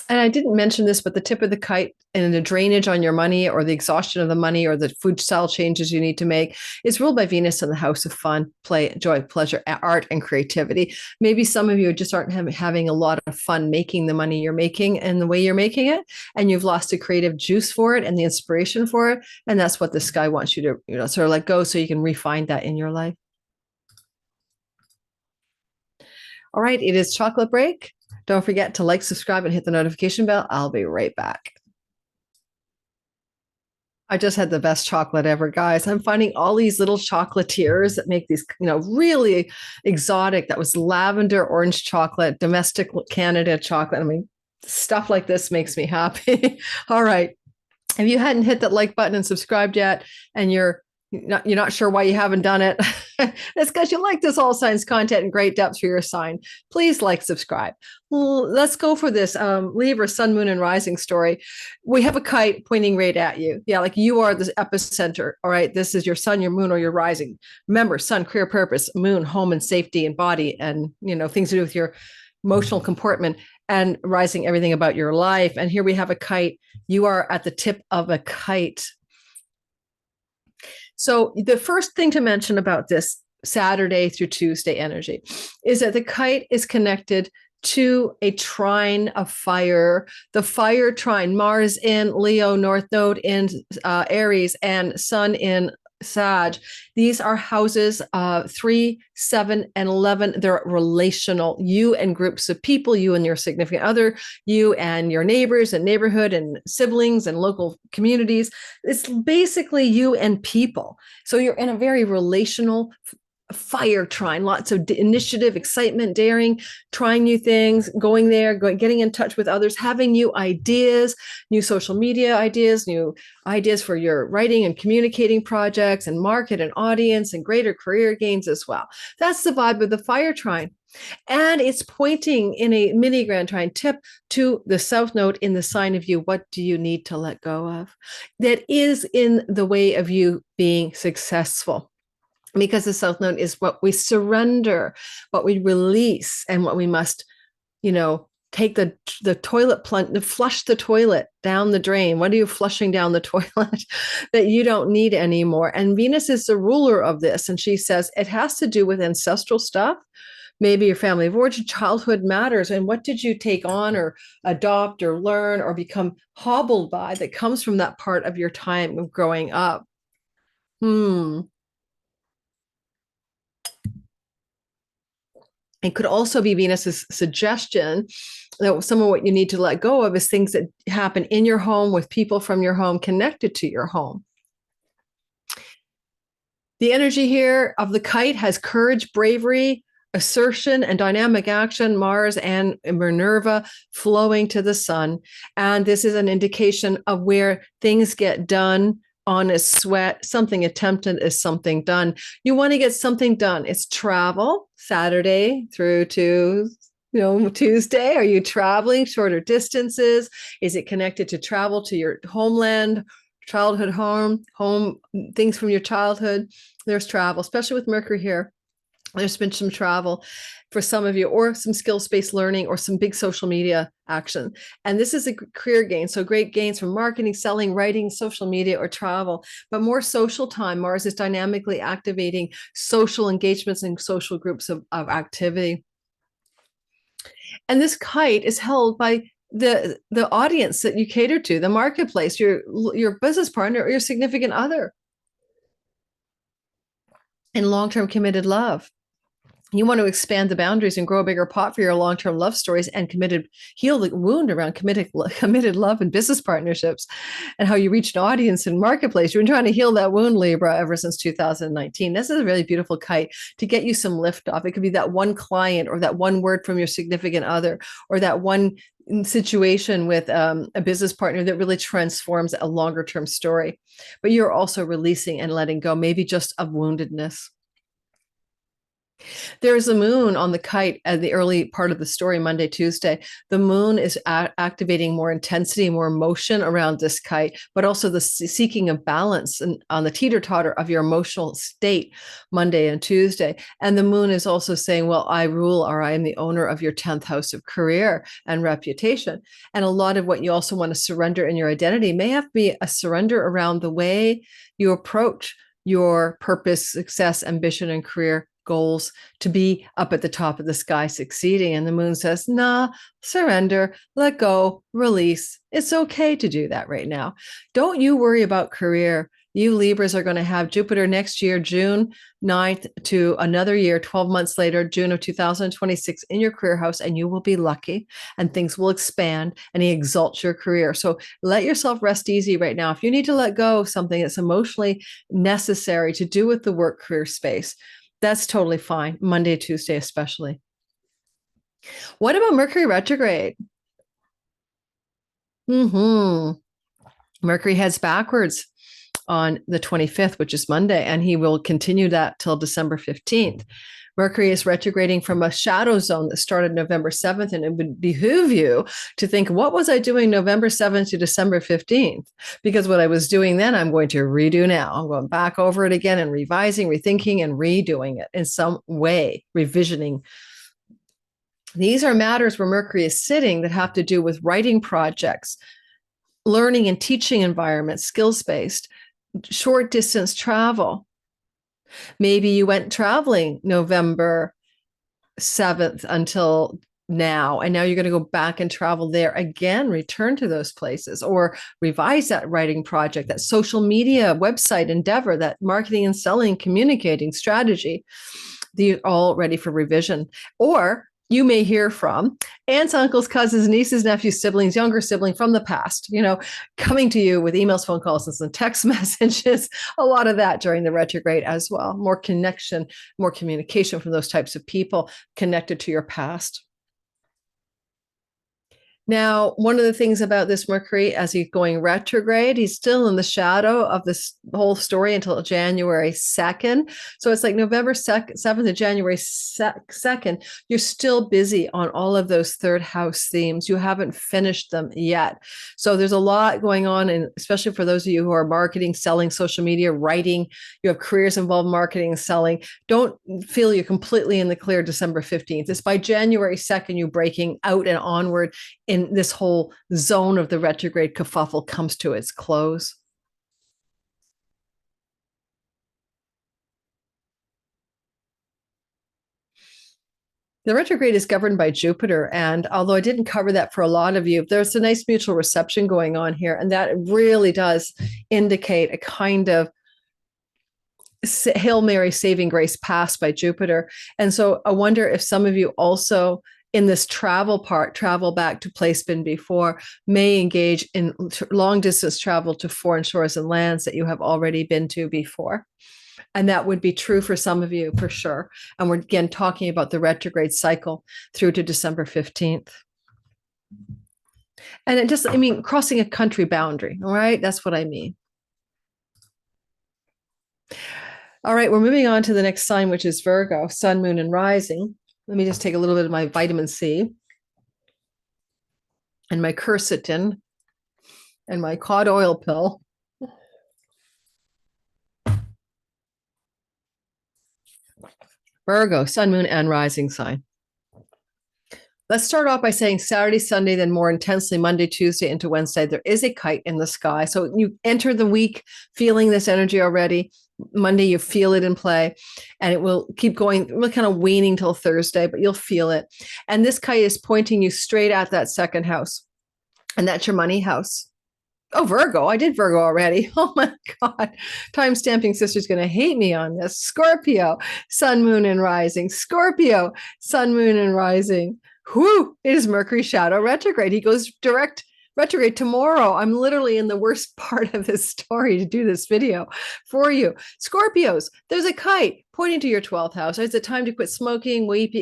And I didn't mention this, but the tip of the kite and the drainage on your money, or the exhaustion of the money, or the food style changes you need to make, is ruled by Venus in the house of fun, play, joy, pleasure, art, and creativity. Maybe some of you just aren't having a lot of fun making the money you're making and the way you're making it, and you've lost the creative juice for it and the inspiration for it. And that's what the sky wants you to, sort of let go, so you can refine that in your life. All right, it is chocolate break. Don't forget to like, subscribe, and hit the notification bell. I'll be right back. I just had the best chocolate ever, guys. I'm finding all these little chocolatiers that make these, really exotic. That was lavender orange chocolate, domestic Canada chocolate. I mean, stuff like this makes me happy. All right. If you hadn't hit that like button and subscribed yet, and you're not sure why you haven't done it, it's because you like this all signs content in great depth for your sign. Please like, subscribe. Well, let's go for this Libra sun, moon, and rising story. We have a kite pointing right at you. Yeah, like you are the epicenter. All right, this is your sun, your moon, or your rising. Remember, sun, career, purpose; moon, home and safety and body, and things to do with your emotional comportment; and rising, everything about your life. And here we have a kite. You are at the tip of a kite. So the first thing to mention about this Saturday through Tuesday energy is that the kite is connected to a trine of fire. The fire trine, Mars in Leo, North Node in Aries, and Sun in Sag. These are houses 3, 7, and 11. They're relational. You and groups of people, you and your significant other, you and your neighbors and neighborhood and siblings and local communities. It's basically you and people. So you're in a very relational fire trine, lots of initiative, excitement, daring, trying new things, getting in touch with others, having new ideas, new social media ideas, new ideas for your writing and communicating projects and market and audience and greater career gains as well. That's the vibe of the fire trine. And it's pointing in a mini grand trine tip to the south node in the sign of you. What do you need to let go of that is in the way of you being successful? Because the south node is what we surrender, what we release, and what we must, take the toilet plunge, flush the toilet down the drain. What are you flushing down the toilet that you don't need anymore? And Venus is the ruler of this. And she says it has to do with ancestral stuff. Maybe your family of origin, childhood matters. And what did you take on or adopt or learn or become hobbled by that comes from that part of your time of growing up? It could also be Venus's suggestion that some of what you need to let go of is things that happen in your home with people from your home connected to your home. The energy here of the kite has courage, bravery, assertion, and dynamic action, Mars and Minerva flowing to the sun. And this is an indication of where things get done. Honest sweat, something attempted is something done. You want to get something done. It's travel, Saturday through to Tuesday. Are you traveling shorter distances? Is it connected to travel to your homeland, childhood home things from your childhood? There's travel, especially with Mercury here. There's been some travel for some of you, or some skills-based learning, or some big social media action. And this is a career gain. So great gains from marketing, selling, writing, social media, or travel, but more social time. Mars is dynamically activating social engagements and social groups of activity. And this kite is held by the audience that you cater to, the marketplace, your business partner or your significant other in long-term committed love. You want to expand the boundaries and grow a bigger pot for your long-term love stories and heal the wound around committed love and business partnerships and how you reach an audience and marketplace. You've been trying to heal that wound, Libra, ever since 2019. This is a really beautiful kite to get you some lift off. It could be that one client or that one word from your significant other or that one situation with a business partner that really transforms a longer term story. But you're also releasing and letting go, maybe just of woundedness. There's a moon on the kite at the early part of the story, Monday, Tuesday. The moon is activating more intensity, more emotion around this kite, but also the seeking of balance and on the teeter-totter of your emotional state, Monday and Tuesday. And the moon is also saying, well, I rule, or I am the owner of your 10th house of career and reputation. And a lot of what you also want to surrender in your identity may have to be a surrender around the way you approach your purpose, success, ambition, and career goals to be up at the top of the sky succeeding. And the moon says, nah, surrender, let go, release. It's okay to do that right now. Don't you worry about career. You Libras are going to have Jupiter next year, June 9th to another year, 12 months later, June of 2026 in your career house, and you will be lucky and things will expand and he exalts your career. So let yourself rest easy right now. If you need to let go of something that's emotionally necessary to do with the work career space, that's totally fine. Monday, Tuesday, especially. What about Mercury retrograde? Mercury heads backwards on the 25th, which is Monday, and he will continue that till December 15th. Mercury is retrograding from a shadow zone that started November 7th, and it would behoove you to think, what was I doing November 7th to December 15th? Because what I was doing then, I'm going to redo now. I'm going back over it again and revising, rethinking, and redoing it in some way, revisioning. These are matters where Mercury is sitting that have to do with writing projects, learning and teaching environments, skills-based, short distance travel. Maybe you went traveling November 7th until now, and now you're going to go back and travel there again, return to those places, or revise that writing project, that social media website endeavor, that marketing and selling, communicating strategy. They're all ready for revision. Or you may hear from aunts, uncles, cousins, nieces, nephews, siblings, younger sibling from the past, coming to you with emails, phone calls, and text messages. A lot of that during the retrograde as well. More connection, more communication from those types of people connected to your past. Now, one of the things about this Mercury, as he's going retrograde, he's still in the shadow of this whole story until January 2nd. So it's like November 7th to January 2nd. You're still busy on all of those third house themes. You haven't finished them yet. So there's a lot going on, and especially for those of you who are marketing, selling, social media, writing, you have careers involved marketing and selling. Don't feel you're completely in the clear December 15th. It's by January 2nd, you breaking out and onward in this whole zone of the retrograde kerfuffle comes to its close. The retrograde is governed by Jupiter. And although I didn't cover that for a lot of you, there's a nice mutual reception going on here. And that really does indicate a kind of Hail Mary saving grace passed by Jupiter. And so I wonder if some of you also in this travel back to place been before, may engage in long distance travel to foreign shores and lands that you have already been to before. And that would be true for some of you for sure. And we're again talking about the retrograde cycle through to December 15th. And it just, crossing a country boundary. All right. That's what I mean. All right. We're moving on to the next sign, which is Virgo, sun, moon, and rising. Let me just take a little bit of my vitamin C and my quercetin and my cod oil pill. Virgo, sun, moon, and rising sign. Let's start off by saying Saturday, Sunday, then more intensely Monday, Tuesday into Wednesday, there is a kite in the sky. So you enter the week feeling this energy already. Monday, you feel it in play, and it will keep going. We're kind of waning till Thursday, but you'll feel it. And this kite is pointing you straight at that second house. And that's your money house. Oh, Virgo. I did Virgo already. Oh my God. Time stamping sister's going to hate me on this. Scorpio, sun, moon, and rising. Scorpio, sun, moon, and rising. Whoo, it is Mercury shadow retrograde. He goes direct retrograde tomorrow. I'm literally in the worst part of this story to do this video for you. Scorpios, there's a kite pointing to your 12th house. It's a time to quit smoking, weed,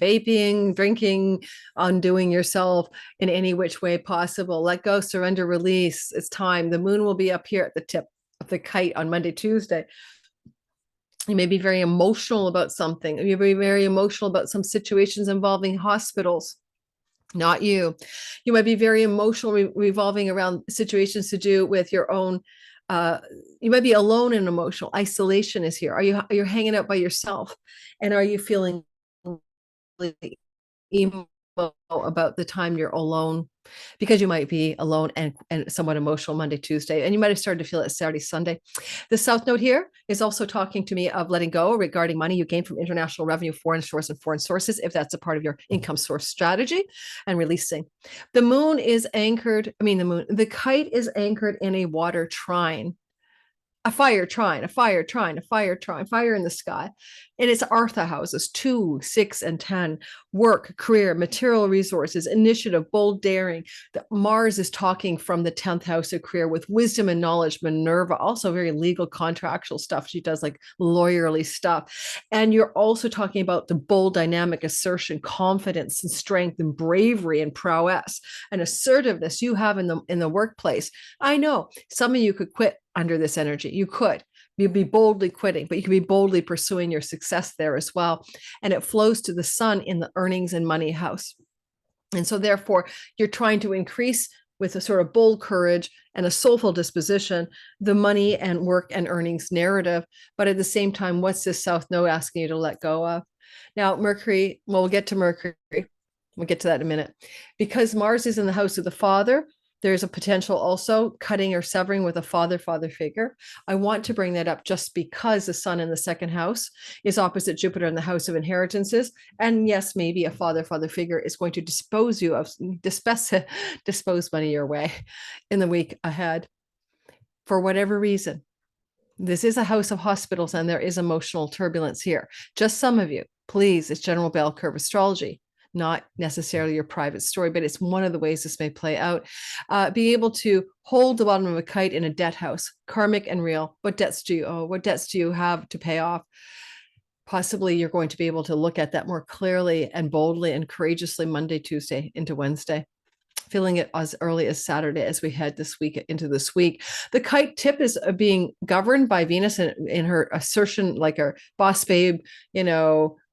vaping, drinking, undoing yourself in any which way possible. Let go, surrender, release. It's time. The moon will be up here at the tip of the kite on Monday, Tuesday. You may be very emotional about something. You may be very emotional about some situations involving hospitals. Not you. You might be very emotional, revolving around situations to do with your own. You might be alone and emotional. Isolation is here. You're hanging out by yourself, and are you feeling emo about the time you're alone? Because you might be alone and somewhat emotional Monday, Tuesday, and you might have started to feel it Saturday, Sunday. The South Node here is also talking to me of letting go regarding money you gain from international revenue, foreign source and foreign sources, if that's a part of your income source strategy, and releasing. The moon is anchored, the kite is anchored in a water trine. A fire trine, a fire trine, a fire trine, fire in the sky. And it's Artha houses 2, 6, and 10. Work, career, material resources, initiative, bold daring. Mars is talking from the 10th house of career with wisdom and knowledge. Minerva, also very legal, contractual stuff. She does like lawyerly stuff. And you're also talking about the bold, dynamic assertion, confidence and strength and bravery and prowess and assertiveness you have in the workplace. I know some of you could quit under this energy. You could. You'd be boldly quitting, but you could be boldly pursuing your success there as well. And it flows to the sun in the earnings and money house. And so therefore, you're trying to increase with a sort of bold courage and a soulful disposition, the money and work and earnings narrative. But at the same time, what's this South Node asking you to let go of? Now, Mercury, well, we'll get to Mercury. We'll get to that in a minute. Because Mars is in the house of the father, there's a potential also cutting or severing with a father figure. I want to bring that up just because the sun in the second house is opposite Jupiter in the house of inheritances. And yes, maybe a father figure is going to dispose money your way in the week ahead for whatever reason. This is a house of hospitals and there is emotional turbulence here. Just some of you, please, it's general bell curve astrology, not necessarily your private story, but it's one of the ways this may play out. Be able to hold the bottom of a kite in a debt house, karmic and real. What debts do you owe? What debts do you have to pay off? Possibly you're going to be able to look at that more clearly and boldly and courageously Monday, Tuesday into Wednesday. Feeling it as early as Saturday as we head this week into this week. The kite tip is being governed by Venus in her assertion, like her boss babe,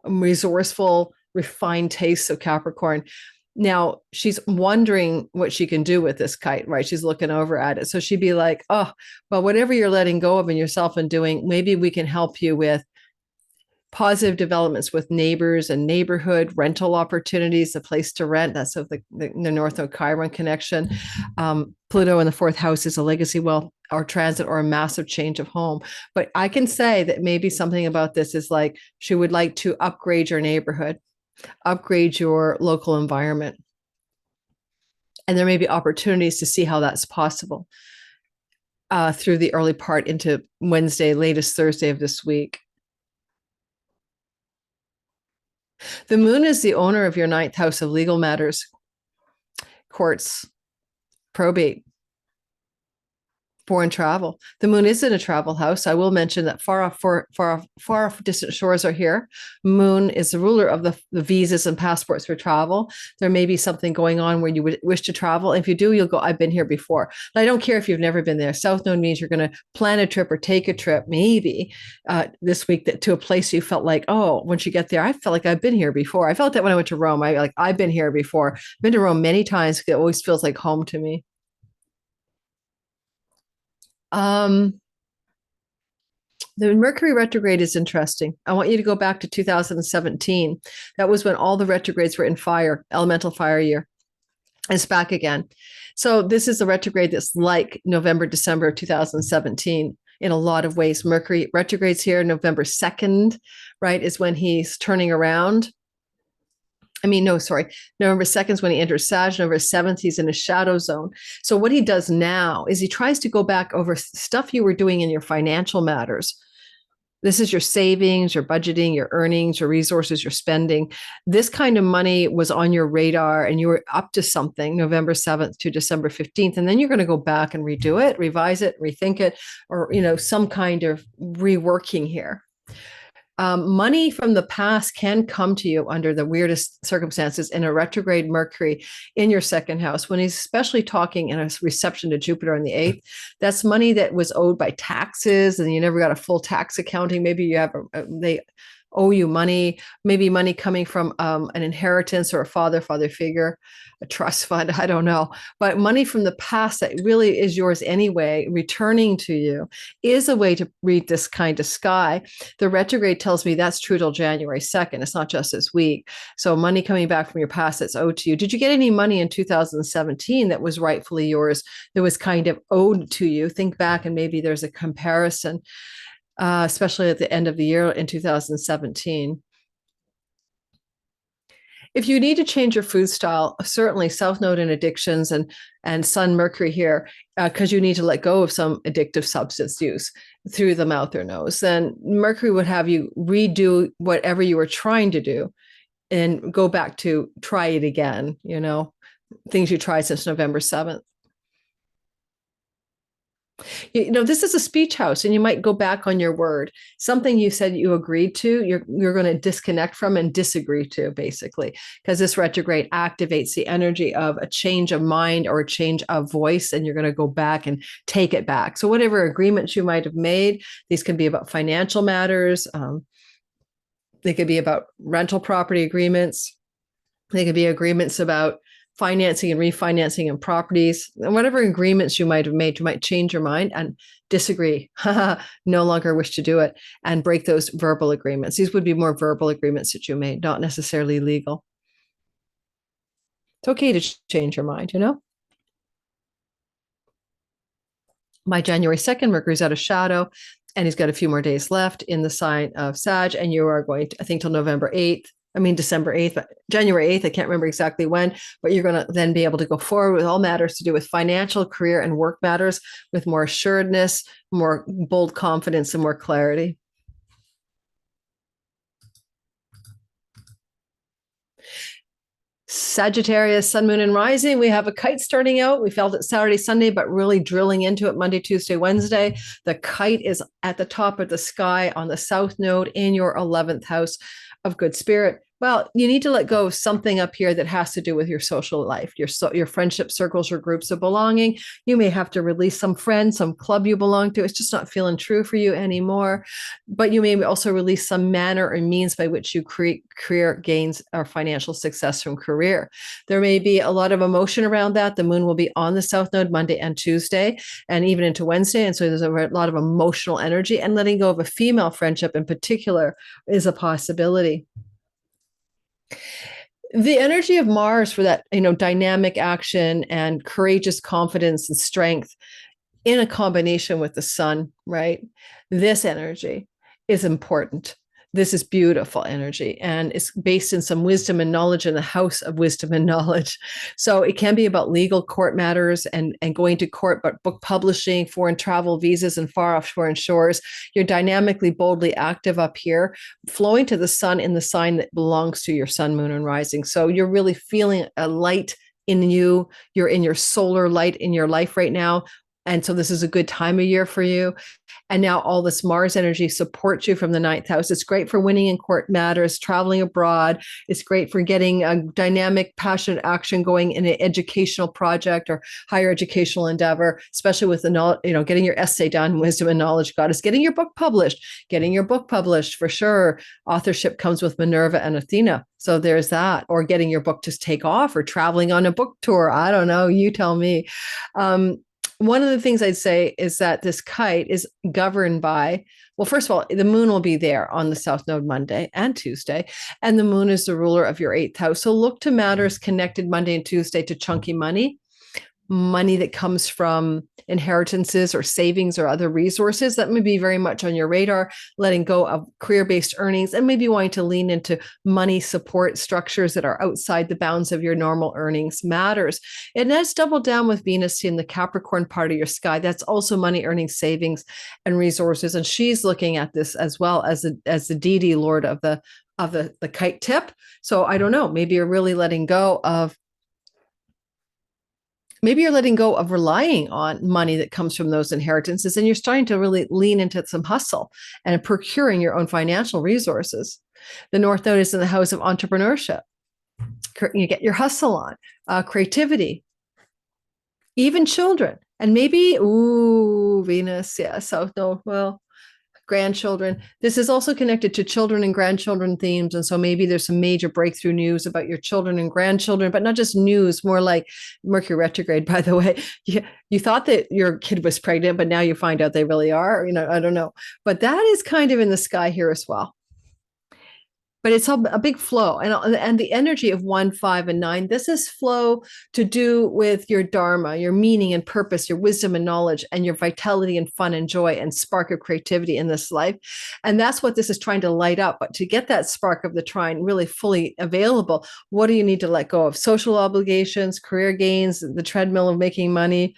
resourceful, refined tastes of Capricorn. Now she's wondering what she can do with this kite, right? She's looking over at it. So she'd be like, oh, well, whatever you're letting go of in yourself and doing, maybe we can help you with positive developments with neighbors and neighborhood rental opportunities, a place to rent. That's of the North Node Chiron connection. Pluto in the 4th house is a legacy wealth or transit or a massive change of home. But I can say that maybe something about this is like she would like to upgrade your neighborhood, upgrade your local environment. And there may be opportunities to see how that's possible through the early part into Wednesday, latest Thursday of this week. The moon is the owner of your 9th house of legal matters, courts, probate, foreign travel. The moon is in a travel house. I will mention that far off distant shores are here. Moon is the ruler of the visas and passports for travel. There may be something going on where you would wish to travel. If you do, you'll go, I've been here before. And I don't care if you've never been there. South Node means you're going to plan a trip or take a trip, maybe this week to a place you felt like, oh, once you get there, I felt like I've been here before. I felt that when I went to Rome. I've been here before. I've been to Rome many times. It always feels like home to me. The Mercury retrograde is interesting. I want you to go back to 2017. That was when all the retrogrades were in fire, elemental fire year. It's back again. So this is a retrograde that's like November, December of 2017 in a lot of ways. Mercury retrogrades here, November 2nd, right, is when he's turning around. I mean, no, sorry. November 2nd is when he enters Sag. November 7th, he's in a shadow zone. So what he does now is he tries to go back over stuff you were doing in your financial matters. This is your savings, your budgeting, your earnings, your resources, your spending. This kind of money was on your radar and you were up to something November 7th to December 15th. And then you're going to go back and redo it, revise it, rethink it, or, some kind of reworking here. Money from the past can come to you under the weirdest circumstances in a retrograde Mercury in your second house. When he's especially talking in a reception to Jupiter on the 8th, that's money that was owed by taxes and you never got a full tax accounting. Maybe you have they owe you money, maybe money coming from an inheritance or a father figure, a trust fund, I don't know. But money from the past that really is yours anyway, returning to you is a way to read this kind of sky. The retrograde tells me that's true till January 2nd. It's not just this week. So money coming back from your past that's owed to you. Did you get any money in 2017 that was rightfully yours, that was kind of owed to you? Think back and maybe there's a comparison. Especially at the end of the year in 2017. If you need to change your food style, certainly South Node and addictions and Sun Mercury here, because you need to let go of some addictive substance use through the mouth or nose, then Mercury would have you redo whatever you were trying to do and go back to try it again, things you tried since November 7th. This is a speech house and you might go back on your word. Something you said you agreed to, you're going to disconnect from and disagree to, basically, because this retrograde activates the energy of a change of mind or a change of voice, and you're going to go back and take it back. So whatever agreements you might have made, these can be about financial matters. They could be about rental property agreements. They could be agreements about financing and refinancing and properties, and whatever agreements you might have made, you might change your mind and disagree, no longer wish to do it, and break those verbal agreements. These would be more verbal agreements that you made, not necessarily legal. It's okay to change your mind, By January 2nd, Mercury's out of shadow, and he's got a few more days left in the sign of Sag, and you are going to, I think, till December 8th, but January 8th, I can't remember exactly when, but you're going to then be able to go forward with all matters to do with financial, career, and work matters with more assuredness, more bold confidence, and more clarity. Sagittarius, Sun, Moon, and Rising. We have a kite starting out. We felt it Saturday, Sunday, but really drilling into it Monday, Tuesday, Wednesday. The kite is at the top of the sky on the South Node in your 11th house of good spirit. Well, you need to let go of something up here that has to do with your social life, your friendship circles, your groups of belonging. You may have to release some friend, some club you belong to. It's just not feeling true for you anymore. But you may also release some manner or means by which you create career gains or financial success from career. There may be a lot of emotion around that. The moon will be on the South Node Monday and Tuesday, and even into Wednesday. And so there's a lot of emotional energy, and letting go of a female friendship in particular is a possibility. The energy of Mars for that, dynamic action and courageous confidence and strength in a combination with the sun, right? This energy is important. This is beautiful energy, and it's based in some wisdom and knowledge in the house of wisdom and knowledge. So it can be about legal court matters and going to court, but book publishing, foreign travel, visas, and far off foreign shores. You're dynamically, boldly active up here, flowing to the sun in the sign that belongs to your sun, moon, and rising. So you're really feeling a light in you. You're in your solar light in your life right now. And so this is a good time of year for you. And now all this Mars energy supports you from the 9th house. It's great for winning in court matters, traveling abroad. It's great for getting a dynamic, passionate action going in an educational project or higher educational endeavor, especially with the knowledge, getting your essay done, wisdom and knowledge goddess, getting your book published for sure. Authorship comes with Minerva and Athena. So there's that, or getting your book to take off or traveling on a book tour. I don't know. You tell me. One of the things I'd say is that this kite is governed by, well, first of all, the moon will be there on the South Node Monday and Tuesday, and the moon is the ruler of your 8th house. So look to matters connected Monday and Tuesday to chunky money, money that comes from inheritances or savings or other resources. That may be very much on your radar, letting go of career-based earnings and maybe wanting to lean into money support structures that are outside the bounds of your normal earnings matters. And that's doubled down with Venus in the Capricorn part of your sky. That's also money, earnings, savings, and resources. And she's looking at this as well as the deity lord of the kite tip. So I don't know, maybe you're really letting go of relying on money that comes from those inheritances, and you're starting to really lean into some hustle and procuring your own financial resources. The North Node is in the house of entrepreneurship. You get your hustle on, creativity, even children, and maybe, Venus, yeah, South Node, well, grandchildren. This is also connected to children and grandchildren themes. And so maybe there's some major breakthrough news about your children and grandchildren, but not just news, more like Mercury retrograde, by the way. You thought that your kid was pregnant, but now you find out they really are. I don't know. But that is kind of in the sky here as well. But it's a big flow. And the energy of 1, 5, and 9, this is flow to do with your dharma, your meaning and purpose, your wisdom and knowledge, and your vitality and fun and joy and spark of creativity in this life. And that's what this is trying to light up. But to get that spark of the trine really fully available, what do you need to let go of? Social obligations, career gains, the treadmill of making money,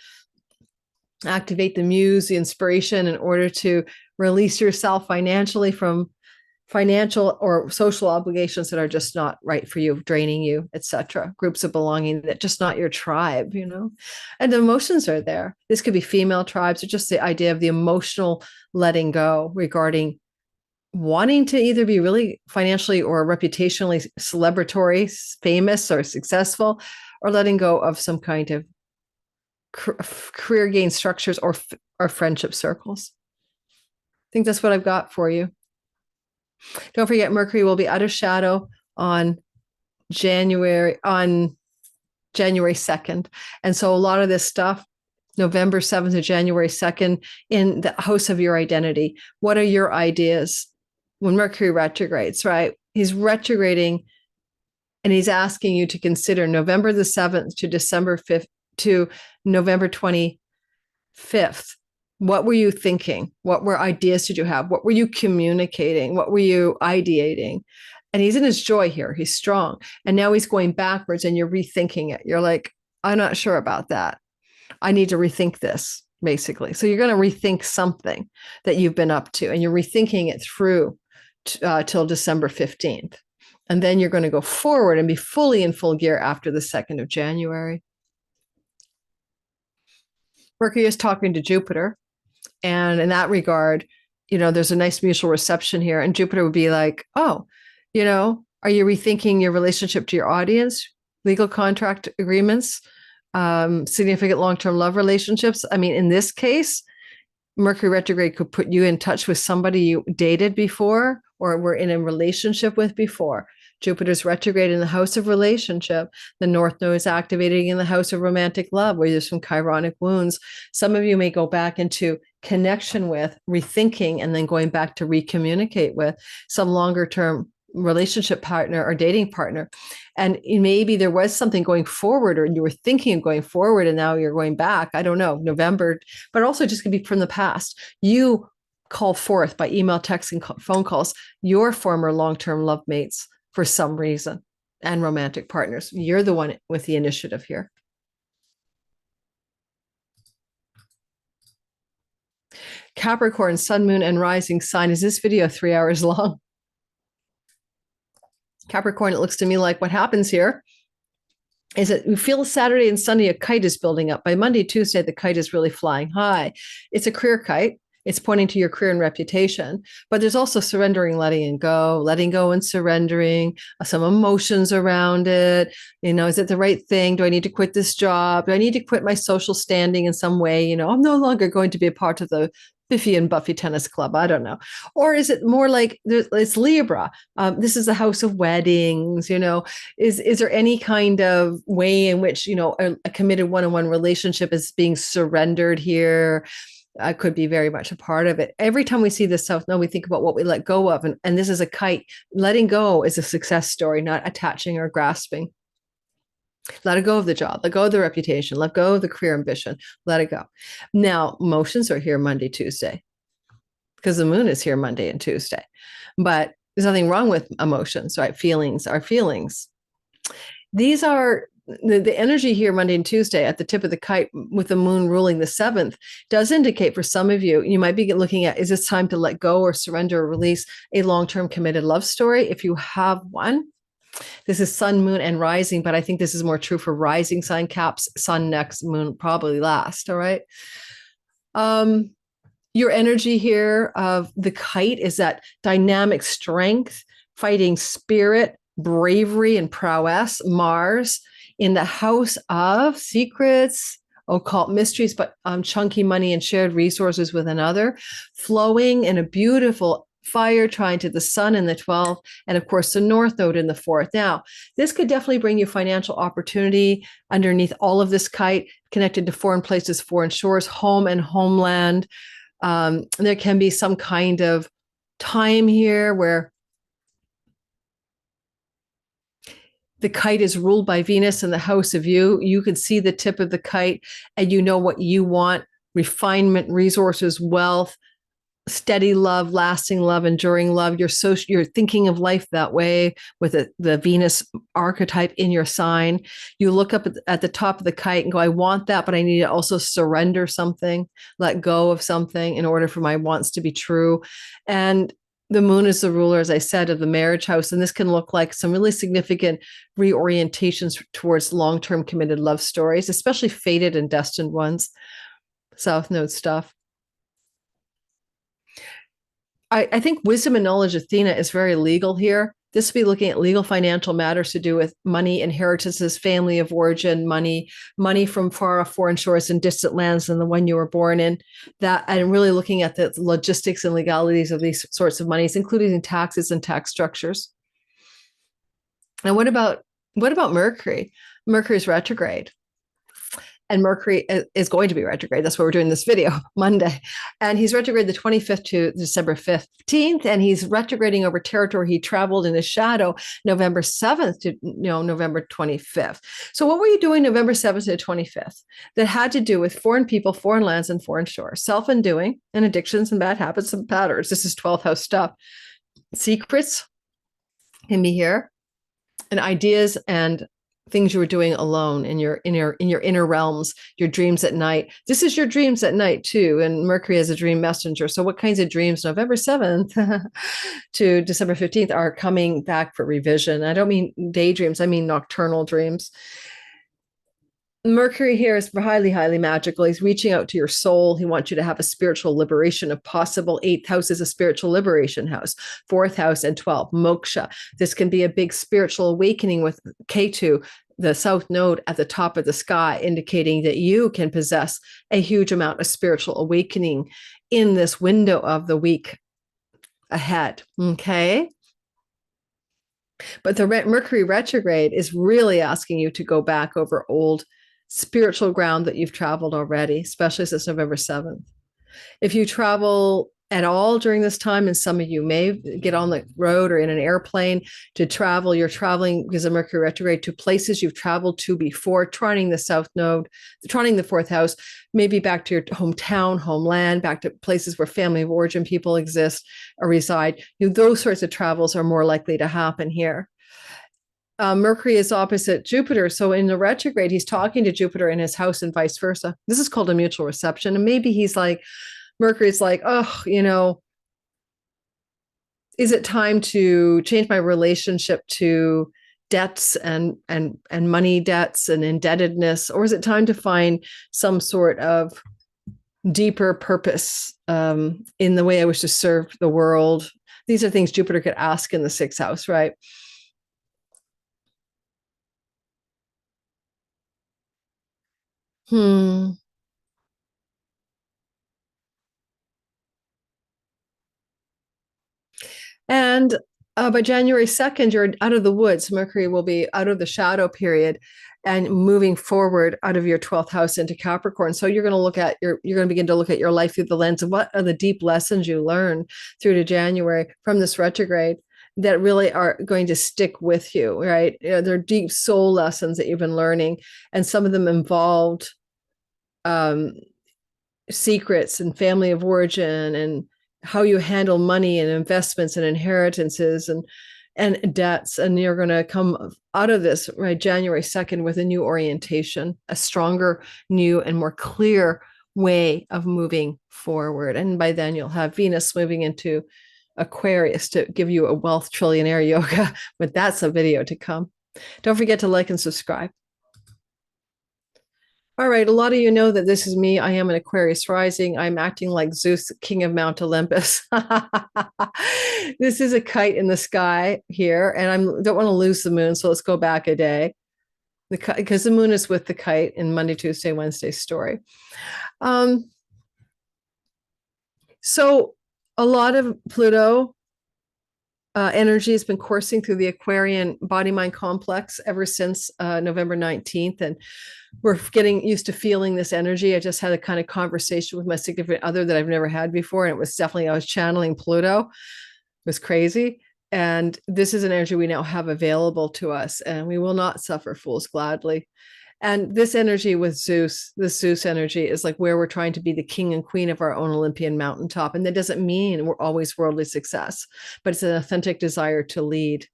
activate the muse, the inspiration in order to release yourself financially from financial or social obligations that are just not right for you, draining you, etc. Groups of belonging that just not your tribe, and the emotions are there. This could be female tribes, or just the idea of the emotional letting go regarding wanting to either be really financially or reputationally celebratory, famous or successful, or letting go of some kind of career gain structures or friendship circles. I think that's what I've got for you. Don't forget, Mercury will be out of shadow on January 2nd. And so a lot of this stuff, November 7th to January 2nd, in the house of your identity. What are your ideas? When Mercury retrogrades, right? He's retrograding and he's asking you to consider November the 7th to December 5th to November 25th. What were you thinking? What were ideas did you have? What were you communicating? What were you ideating? And he's in his joy here. He's strong. And now he's going backwards and you're rethinking it. You're like, I'm not sure about that. I need to rethink this, basically. So you're going to rethink something that you've been up to, and you're rethinking it through till December 15th. And then you're going to go forward and be fully in full gear after the 2nd of January. Mercury is talking to Jupiter. And in that regard, there's a nice mutual reception here. And Jupiter would be like, are you rethinking your relationship to your audience, legal contract agreements, significant long-term love relationships? I mean, in this case, Mercury retrograde could put you in touch with somebody you dated before or were in a relationship with before. Jupiter's retrograde in the house of relationship. The North Node is activating in the house of romantic love, where there's some chironic wounds. Some of you may go back into connection with, rethinking, and then going back to recommunicate with some longer term relationship partner or dating partner. And maybe there was something going forward, or you were thinking of going forward and now you're going back. I don't know, November, but also just could be from the past. You call forth by email, text, and phone calls your former long-term love mates for some reason, and romantic partners. You're the one with the initiative here. Capricorn, sun, moon, and rising sign. Is this video 3 hours long? Capricorn, it looks to me like what happens here is that you feel Saturday and Sunday, a kite is building up. By Monday, Tuesday, the kite is really flying high. It's a career kite. It's pointing to your career and reputation, but there's also surrendering, letting go and surrendering, some emotions around it. Is it the right thing? Do I need to quit this job? Do I need to quit my social standing in some way? I'm no longer going to be a part of the Biffy and Buffy tennis club. I don't know. Or is it more like it's Libra? This is the house of weddings. Is there any kind of way in which, a committed one-on-one relationship is being surrendered here? I could be very much a part of it. Every time we see the South Node, we think about what we let go of. And this is a kite. Letting go is a success story, not attaching or grasping. Let it go of the job, let go of the reputation, let go of the career ambition, let it go. Now, emotions are here Monday, Tuesday, because the moon is here Monday and Tuesday. But there's nothing wrong with emotions, right? Feelings are feelings. These are the energy here Monday and Tuesday at the tip of the kite with the moon ruling the 7th does indicate for some of you, you might be looking at, is this time to let go or surrender or release a long-term committed love story? If you have one, this is sun, moon, and rising, but I think this is more true for rising sign caps, sun next, moon probably last. All right. Your energy here of the kite is that dynamic strength, fighting spirit, bravery, and prowess. Mars in the house of secrets, occult mysteries, but chunky money and shared resources with another, flowing in a beautiful fire trine to the sun in the 12th, and of course the north node in the 4th. Now, this could definitely bring you financial opportunity underneath all of this kite, connected to foreign places, foreign shores, home and homeland. There can be some kind of time here where the kite is ruled by Venus in the house of you can see the tip of the kite and you know what you want: refinement, resources, wealth, steady love, lasting love, enduring love. You're thinking of life that way with the Venus archetype in your sign. You look up at the top of the kite and go, I want that, but I need to also surrender something, let go of something in order for my wants to be true. And the moon is the ruler, as I said, of the marriage house. And this can look like some really significant reorientations towards long-term committed love stories, especially fated and destined ones. South Node stuff. I think wisdom and knowledge Athena is very legal here. This will be looking at legal financial matters to do with money, inheritances, family of origin, money from far off foreign shores and distant lands than the one you were born in. That, and really looking at the logistics and legalities of these sorts of monies, including taxes and tax structures. And what about Mercury? Mercury's retrograde. And Mercury is going to be retrograde. That's why we're doing this video Monday. And he's retrograde the 25th to December 15th. And he's retrograding over territory he traveled in his shadow November 7th to November 25th. So what were you doing November 7th to the 25th that had to do with foreign people, foreign lands, and foreign shores? Self-undoing and addictions and bad habits and patterns. This is 12th house stuff. Secrets can be here, and ideas and things you were doing alone in your inner realms, your dreams at night. This is your dreams at night too. And Mercury is a dream messenger. So what kinds of dreams November 7th to December 15th are coming back for revision? I don't mean daydreams, I mean nocturnal dreams. Mercury here is highly, highly magical. He's reaching out to your soul. He wants you to have a spiritual liberation if possible. 8th house is a spiritual liberation house. 4th house and 12, moksha. This can be a big spiritual awakening with K2, the south node at the top of the sky, indicating that you can possess a huge amount of spiritual awakening in this window of the week ahead. Okay. But the Mercury retrograde is really asking you to go back over old spiritual ground that you've traveled already, especially since November 7th. If you travel at all during this time, and some of you may get on the road or in an airplane to travel, you're traveling because of Mercury retrograde to places you've traveled to before, trining the south node, trining the 4th house, maybe back to your hometown, homeland, back to places where family of origin people exist or reside. Those sorts of travels are more likely to happen here. Mercury is opposite Jupiter. So in the retrograde, he's talking to Jupiter in his house and vice versa. This is called a mutual reception. And maybe he's like, Mercury's like, oh, is it time to change my relationship to debts and money debts and indebtedness? Or is it time to find some sort of deeper purpose in the way I wish to serve the world? These are things Jupiter could ask in the 6th house, right? And by January 2nd, you're out of the woods. Mercury will be out of the shadow period and moving forward out of your 12th house into Capricorn. So you're going to begin to look at your life through the lens of what are the deep lessons you learned through to January from this retrograde. that really are going to stick with you, right? They're deep soul lessons that you've been learning, and some of them involved secrets and family of origin and how you handle money and investments and inheritances and debts. And you're going to come out of this right January 2nd with a new orientation, a stronger, new, and more clear way of moving forward. And by then you'll have Venus moving into Aquarius to give you a wealth trillionaire yoga, but that's a video to come. Don't forget to like and subscribe. All right, a lot of you know that this is me. I am an Aquarius rising. I'm acting like Zeus, king of Mount Olympus. This is a kite in the sky here, and I don't want to lose the moon, so let's go back a day. Because the moon is with the kite in Monday, Tuesday, Wednesday story. So a lot of Pluto energy has been coursing through the Aquarian body-mind complex ever since November 19th. And we're getting used to feeling this energy. I just had a kind of conversation with my significant other that I've never had before. And it was definitely, I was channeling Pluto. It was crazy. And this is an energy we now have available to us, and we will not suffer fools gladly. And this energy with Zeus, the Zeus energy, is like where we're trying to be the king and queen of our own Olympian mountaintop. And that doesn't mean we're always worldly success, but it's an authentic desire to lead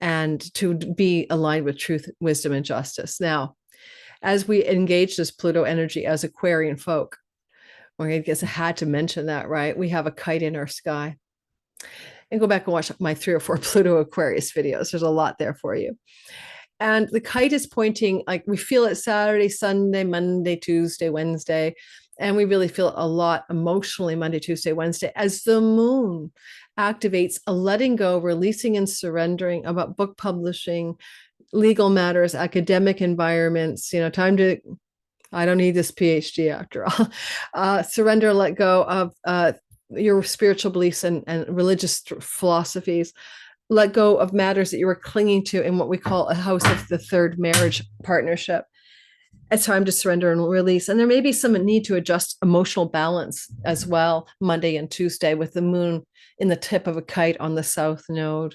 and to be aligned with truth, wisdom, and justice. Now, as we engage this Pluto energy as Aquarian folk, I guess I had to mention that, right? We have a kite in our sky. And go back and watch my 3 or 4 Pluto Aquarius videos. There's a lot there for you. And the kite is pointing, like we feel it Saturday, Sunday, Monday, Tuesday, Wednesday. And we really feel it a lot emotionally Monday, Tuesday, Wednesday, as the moon activates a letting go, releasing and surrendering about book publishing, legal matters, academic environments, time to, I don't need this PhD after all. Surrender, let go of your spiritual beliefs and religious philosophies. Let go of matters that you were clinging to in what we call a house of the third marriage partnership. It's time to surrender and release. And there may be some need to adjust emotional balance as well, Monday and Tuesday, with the moon in the tip of a kite on the south node.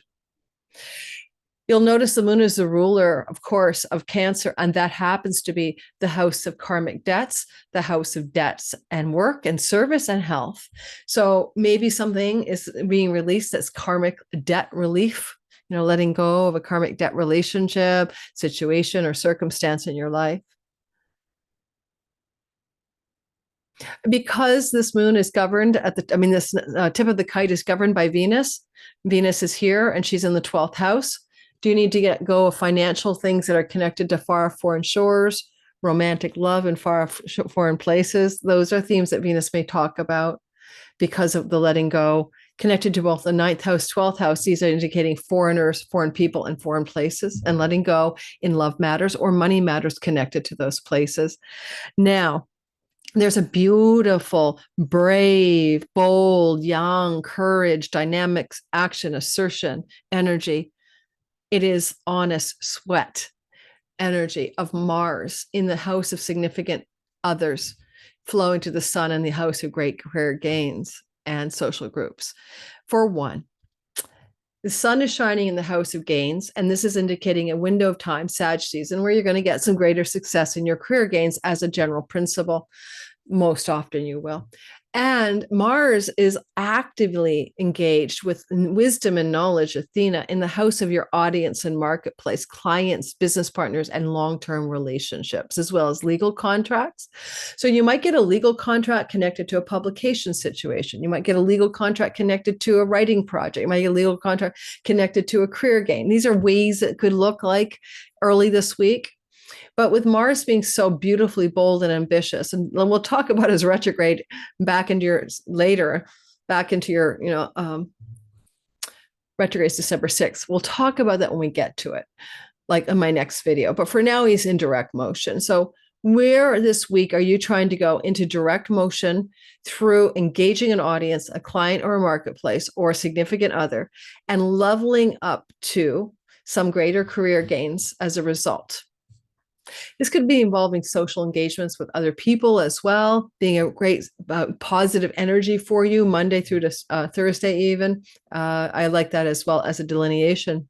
You'll notice the moon is the ruler, of course, of Cancer, and that happens to be the house of karmic debts, the house of debts and work and service and health. So maybe something is being released that's karmic debt relief, letting go of a karmic debt relationship, situation, or circumstance in your life. Because this moon is governed this tip of the kite is governed by Venus. Venus is here and she's in the 12th house. Do you need to get go of financial things that are connected to far foreign shores, romantic love in far foreign places? Those are themes that Venus may talk about because of the letting go. Connected to both the 9th house, 12th house, these are indicating foreigners, foreign people, and foreign places, and letting go in love matters or money matters connected to those places. Now, there's a beautiful, brave, bold, young, courage, dynamics, action, assertion, energy. It is honest sweat energy of Mars in the house of significant others, flowing to the sun in the house of great career gains and social groups. For one, the sun is shining in the house of gains, and this is indicating a window of time, Sag season, where you're going to get some greater success in your career gains as a general principle. Most often you will. And Mars is actively engaged with wisdom and knowledge, Athena, in the house of your audience and marketplace, clients, business partners, and long-term relationships, as well as legal contracts. So you might get a legal contract connected to a publication situation. You might get a legal contract connected to a writing project. You might get a legal contract connected to a career gain. These are ways it could look like early this week. But with Mars being so beautifully bold and ambitious, and we'll talk about his retrograde back into your retrogrades December 6th. We'll talk about that when we get to it, like in my next video. But for now, he's in direct motion. So where this week are you trying to go into direct motion through engaging an audience, a client or a marketplace or a significant other, and leveling up to some greater career gains as a result? This could be involving social engagements with other people as well, being a great positive energy for you Monday through to Thursday even. I like that as well as a delineation.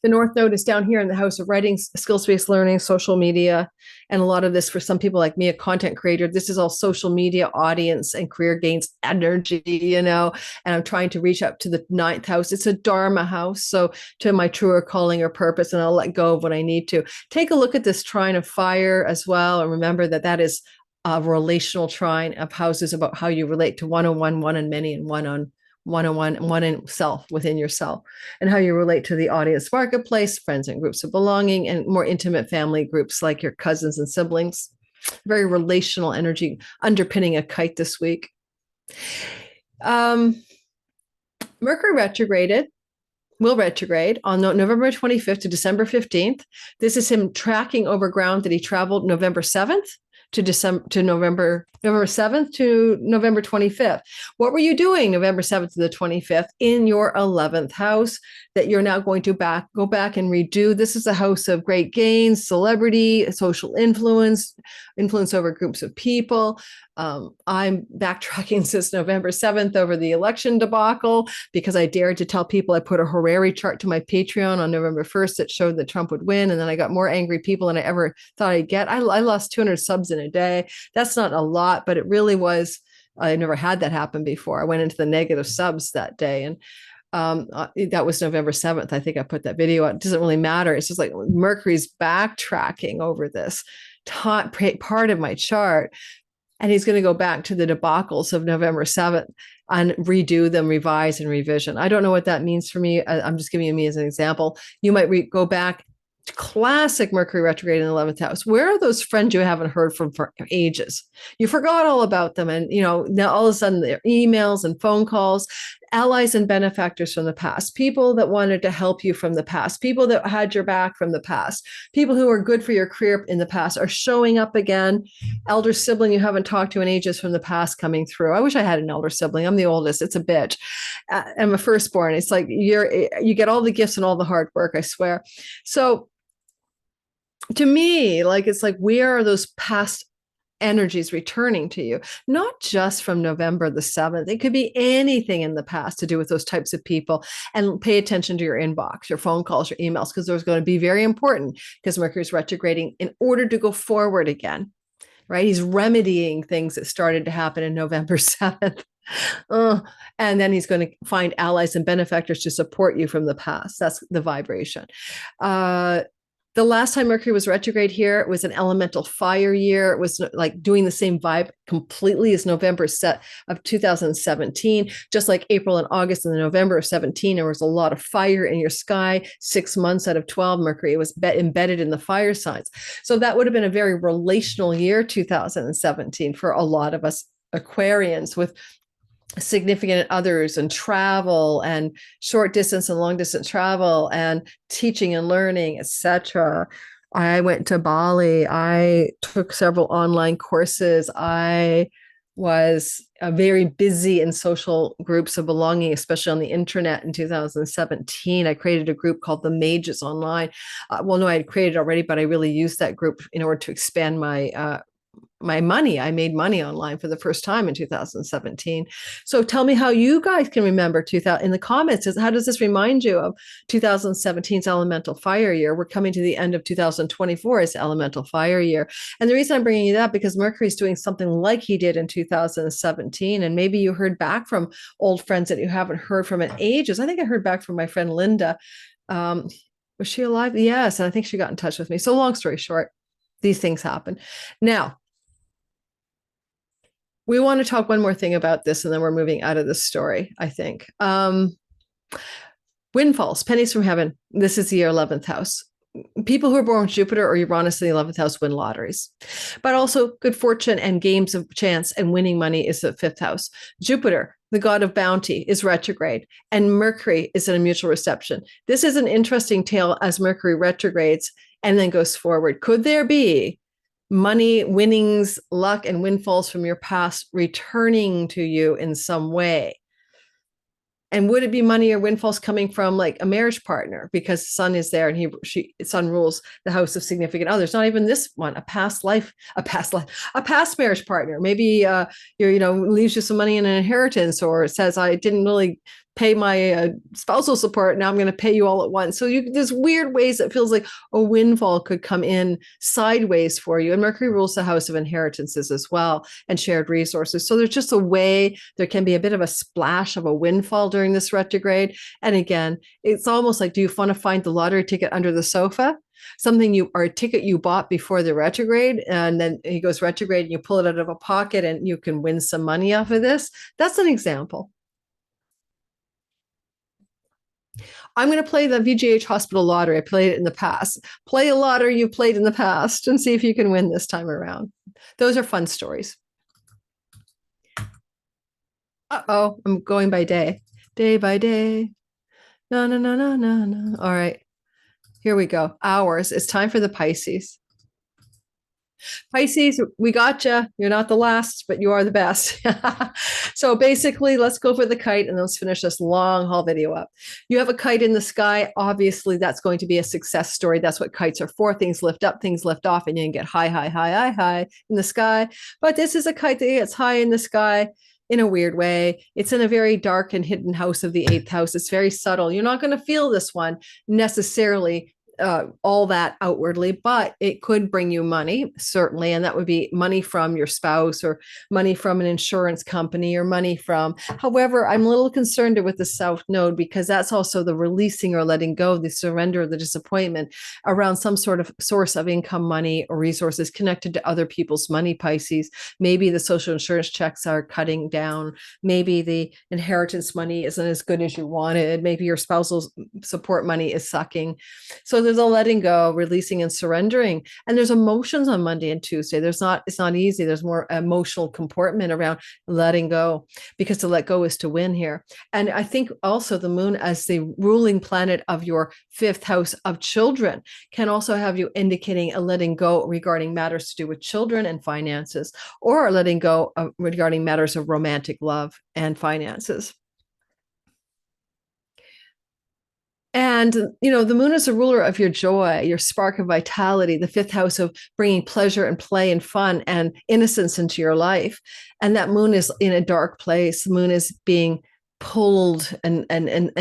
The North Node is down here in the house of writing, skills-based learning, social media, and a lot of this for some people like me, a content creator. This is all social media audience and career gains energy, and I'm trying to reach up to the 9th house. It's a Dharma house. So to my truer calling or purpose, and I'll let go of what I need to. Take a look at this trine of fire as well. And remember that that is a relational trine of houses about how you relate to one-on-one, one and many, and one-on-one, one in self, within yourself, and how you relate to the audience marketplace, friends and groups of belonging, and more intimate family groups like your cousins and siblings. Very relational energy underpinning a kite this week. Mercury will retrograde on November 25th to December 15th. This is him tracking over ground that he traveled November 7th to November 7th to November 25th. What were you doing November 7th to the 25th in your 11th house that you're now going to go back and redo? This is a house of great gains, celebrity, social influence over groups of people. I'm backtracking since November 7th over the election debacle because I dared to tell people. I put a Horary chart to my Patreon on November 1st that showed that Trump would win. And then I got more angry people than I ever thought I'd get. I lost 200 subs in a day. That's not a lot, but it really was. I never had that happen before. I went into the negative subs that day. And that was November 7th. I think I put that video out. It doesn't really matter. It's just like Mercury's backtracking over this part of my chart. And he's going to go back to the debacles of November 7th and redo them, revise and revision. I don't know what that means for me. I'm just giving you me as an example. You might go back to classic Mercury retrograde in the 11th house. Where are those friends you haven't heard from for ages? You forgot all about them. And, now all of a sudden their emails and phone calls, allies and benefactors from the past, people that wanted to help you from the past, people that had your back from the past, people who are good for your career in the past are showing up again. Elder sibling you haven't talked to in ages from the past coming through. I wish I had an elder sibling. I'm the oldest. It's a bitch. I'm a firstborn. It's like you get all the gifts and all the hard work, I swear. So to me, it's like, where are those past energies returning to you? Not just from November the 7th. It could be anything in the past to do with those types of people. And pay attention to your inbox, your phone calls, your emails, because those are going to be very important because Mercury's retrograding in order to go forward again, right? He's remedying things that started to happen in November 7th. And then he's going to find allies and benefactors to support you from the past. That's the vibration. The last time Mercury was retrograde here, it was an elemental fire year. It was like doing the same vibe completely as November of 2017. Just like April and August and the November of 17, there was a lot of fire in your sky. 6 months out of 12, Mercury was embedded in the fire signs. So that would have been a very relational year, 2017, for a lot of us Aquarians, with significant others and travel and short distance and long distance travel and teaching and learning, etc. I went to Bali. I took several online courses. I was very busy in social groups of belonging, especially on the internet in 2017. I created a group called the Mages online. I had created already, but I really used that group in order to expand my money. I made money online for the first time in 2017. So tell me how you guys can remember 2000 in the comments. How does this remind you of 2017's elemental fire year? We're coming to the end of 2024 as elemental fire year. And the reason I'm bringing you that because Mercury's doing something like he did in 2017. And maybe you heard back from old friends that you haven't heard from in ages. I think I heard back from my friend Linda. Was she alive? Yes. And I think she got in touch with me. So long story short, these things happen. Now, we want to talk one more thing about this, and then we're moving out of this story, I think. Windfalls, pennies from heaven. This is the 11th house. People who are born with Jupiter or Uranus in the 11th house win lotteries. But also good fortune and games of chance and winning money is the 5th house. Jupiter, the god of bounty, is retrograde, and Mercury is in a mutual reception. This is an interesting tale as Mercury retrogrades and then goes forward. Could there be money, winnings, luck, and windfalls from your past returning to you in some way? And would it be money or windfalls coming from like a marriage partner, because the sun is there and sun rules the house of significant others? Not even this one, a past marriage partner. Maybe leaves you some money in an inheritance, or says, I didn't really pay my spousal support. Now I'm going to pay you all at once. So there's weird ways that feels like a windfall could come in sideways for you. And Mercury rules the house of inheritances as well, and shared resources. So there's just a way there can be a bit of a splash of a windfall during this retrograde. And again, it's almost like, do you want to find the lottery ticket under the sofa? A ticket you bought before the retrograde, and then he goes retrograde and you pull it out of a pocket and you can win some money off of this. That's an example. I'm going to play the VGH Hospital lottery. I played it in the past. Play a lottery you played in the past and see if you can win this time around. Those are fun stories. Uh-oh, I'm going by day. Day by day. No, no, no, no, no, no. All right, here we go. Hours. It's time for the Pisces. Pisces, we got you. You're not the last, but you are the best. So basically, let's go for the kite and let's finish this long haul video up. You have a kite in the sky. Obviously, that's going to be a success story. That's what kites are for. Things lift up, things lift off, and you can get high, high, high, high, high in the sky. But this is a kite that gets high in the sky in a weird way. It's in a very dark and hidden house of the eighth house. It's very subtle. You're not going to feel this one necessarily all that outwardly, but it could bring you money, certainly. And that would be money from your spouse, or money from an insurance company, or money from, however, I'm a little concerned with the South Node, because that's also the releasing or letting go, the surrender, the disappointment around some sort of source of income, money, or resources connected to other people's money, Pisces. Maybe the social insurance checks are cutting down. Maybe the inheritance money isn't as good as you wanted. Maybe your spousal support money is sucking. So there's a letting go, releasing, and surrendering. And there's emotions on Monday and Tuesday. It's not easy. There's more emotional comportment around letting go, because to let go is to win here. And I think also the moon, as the ruling planet of your fifth house of children, can also have you indicating a letting go regarding matters to do with children and finances, or letting go regarding matters of romantic love and finances. And, the moon is a ruler of your joy, your spark of vitality, the fifth house of bringing pleasure and play and fun and innocence into your life. And that moon is in a dark place. The moon is being pulled and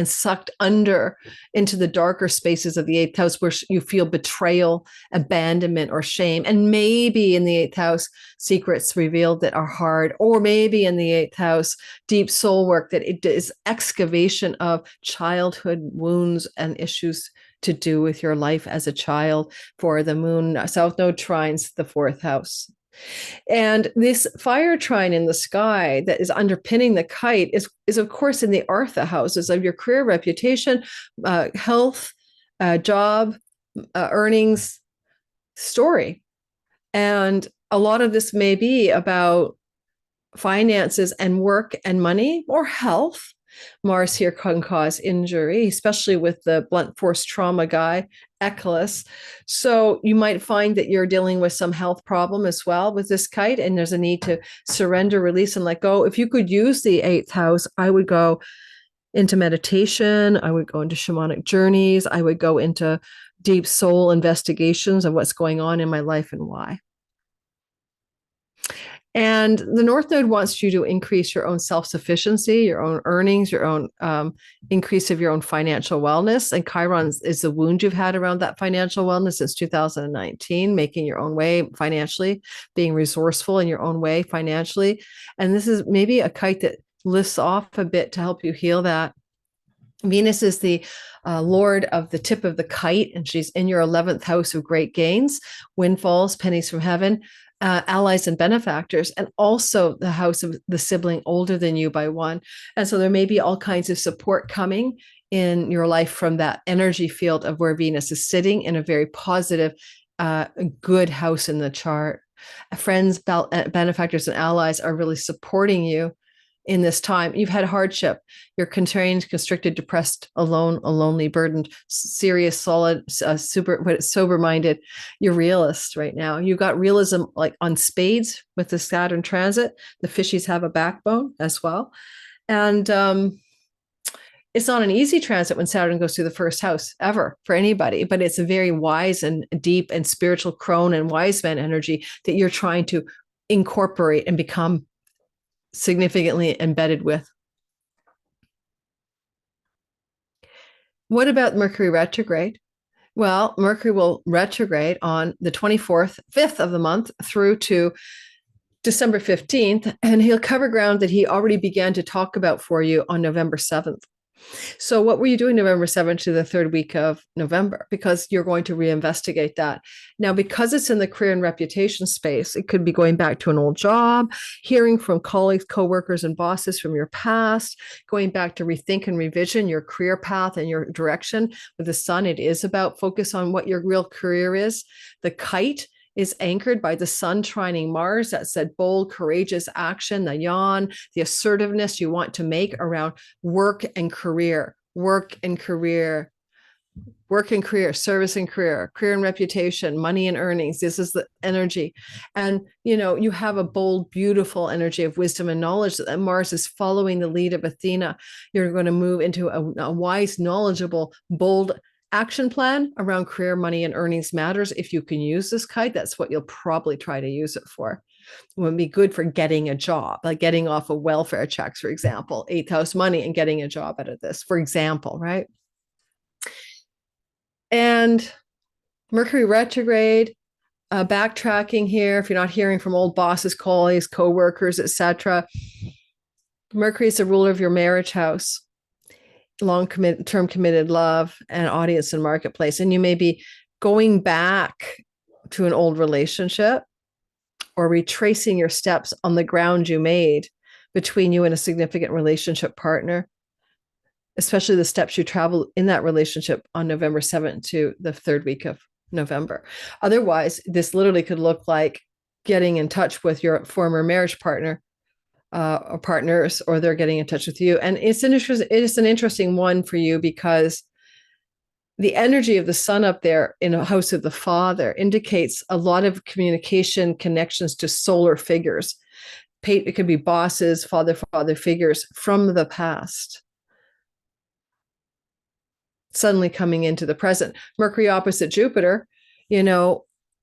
sucked under into the darker spaces of the eighth house, where you feel betrayal, abandonment, or shame. And maybe in the eighth house, secrets revealed that are hard, or maybe in the eighth house, deep soul work that it is excavation of childhood wounds and issues to do with your life as a child. For the moon, South Node trines the fourth house. And this fire trine in the sky that is underpinning the kite is of course in the Artha houses of your career, reputation, health, job, earnings, story. And a lot of this may be about finances and work and money, or health. Mars here can cause injury, especially with the blunt force trauma guy, Eclipses. So you might find that you're dealing with some health problem as well with this kite, and there's a need to surrender, release, and let go. If you could use the eighth house, I would go into meditation. I would go into shamanic journeys. I would go into deep soul investigations of what's going on in my life and why. And the North Node wants you to increase your own self-sufficiency, your own earnings, your own increase of your own financial wellness. And Chiron is the wound you've had around that financial wellness since 2019, making your own way financially, being resourceful in your own way financially. And this is maybe a kite that lifts off a bit to help you heal that. Venus is the lord of the tip of the kite, and she's in your 11th house of great gains, windfalls, pennies from heaven, allies and benefactors, and also the house of the sibling older than you by one. And so there may be all kinds of support coming in your life from that energy field of where Venus is sitting in a very positive, good house in the chart. Friends, benefactors, and allies are really supporting you in this time. You've had hardship. You're constrained, constricted, depressed, alone, lonely, burdened, serious, solid, sober-minded. You're realist right now. You got realism like on spades with the Saturn transit. The fishies have a backbone as well. And it's not an easy transit when Saturn goes through the first house ever for anybody, but it's a very wise and deep and spiritual crone and wise man energy that you're trying to incorporate and become significantly embedded with. What about Mercury retrograde? Well, Mercury will retrograde on the 24th, 5th of the month through to December 15th, and he'll cover ground that he already began to talk about for you on November 7th. So what were you doing November 7th to the third week of November? Because you're going to reinvestigate that. Now, because it's in the career and reputation space, it could be going back to an old job, hearing from colleagues, coworkers, and bosses from your past, going back to rethink and revision your career path and your direction. With the sun, it is about focus on what your real career is. The kite is anchored by the sun trining Mars. That said bold, courageous action, the yawn, the assertiveness you want to make around work and career, service and career and reputation, money and earnings. This is the energy. And, you have a bold, beautiful energy of wisdom and knowledge that Mars is following the lead of Athena. You're going to move into a wise, knowledgeable, bold action plan around career, money, and earnings matters. If you can use this kite, that's what you'll probably try to use it for. It would be good for getting a job, like getting off of welfare checks, for example, 8th house money and getting a job out of this, for example, right? And Mercury retrograde, backtracking here, if you're not hearing from old bosses, colleagues, co-workers, etc. Mercury is the ruler of your marriage house. Long-term committed love and audience and marketplace. And you may be going back to an old relationship or retracing your steps on the ground you made between you and a significant relationship partner, especially the steps you travel in that relationship on November 7th to the third week of November. Otherwise, this literally could look like getting in touch with your former marriage partner or partners, or they're getting in touch with you. And it's an interesting one for you because the energy of the sun up there in a house of the father indicates a lot of communication connections to solar figures. It could be bosses, father figures from the past suddenly coming into the present. Mercury opposite Jupiter,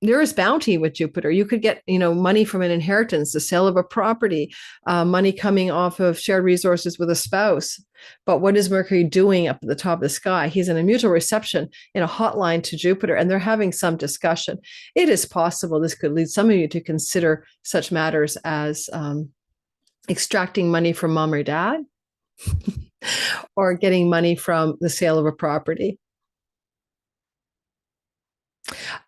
there is bounty with Jupiter. You could get, money from an inheritance, the sale of a property, money coming off of shared resources with a spouse. But what is Mercury doing up at the top of the sky? He's in a mutual reception in a hotline to Jupiter, and they're having some discussion. It is possible this could lead some of you to consider such matters as extracting money from mom or dad or getting money from the sale of a property.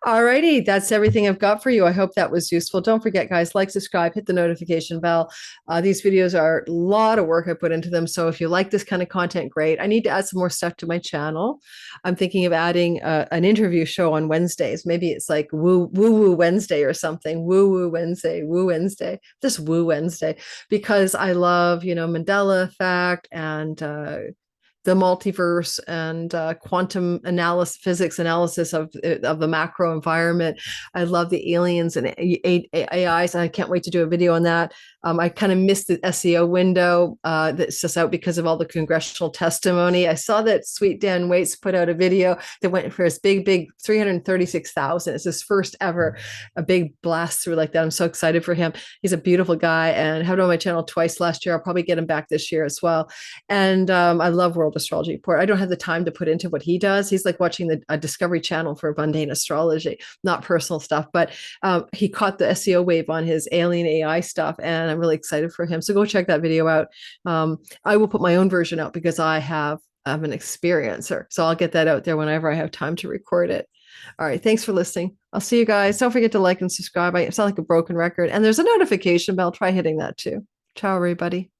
All righty, that's everything I've got for you. I hope that was useful. Don't forget, guys, like, subscribe, hit the notification bell. These videos are a lot of work I put into them. So if you like this kind of content, great. I need to add some more stuff to my channel. I'm thinking of adding an interview show on Wednesdays. Maybe it's like Woo Wednesday or something. Woo Wednesday, just Woo Wednesday, because I love, Mandela effect and the multiverse and quantum physics analysis of the macro environment. I love the aliens and AIs. I can't wait to do a video on that. I kind of missed the SEO window that's just out because of all the congressional testimony. I saw that Sweet Dan Waits put out a video that went for his big 336,000. It's his first ever a big blast through like that. I'm so excited for him. He's a beautiful guy and had him on my channel twice last year. I'll probably get him back this year as well. And I love World Astrology Report. I don't have the time to put into what he does. He's like watching a Discovery Channel for mundane astrology, not personal stuff, but he caught the SEO wave on his alien AI stuff, and I'm really excited for him. So go check that video out. I will put my own version out because I'm an experiencer. So I'll get that out there whenever I have time to record it. All right. Thanks for listening. I'll see you guys. Don't forget to like and subscribe. I sound like a broken record. And there's a notification bell. Try hitting that too. Ciao, everybody.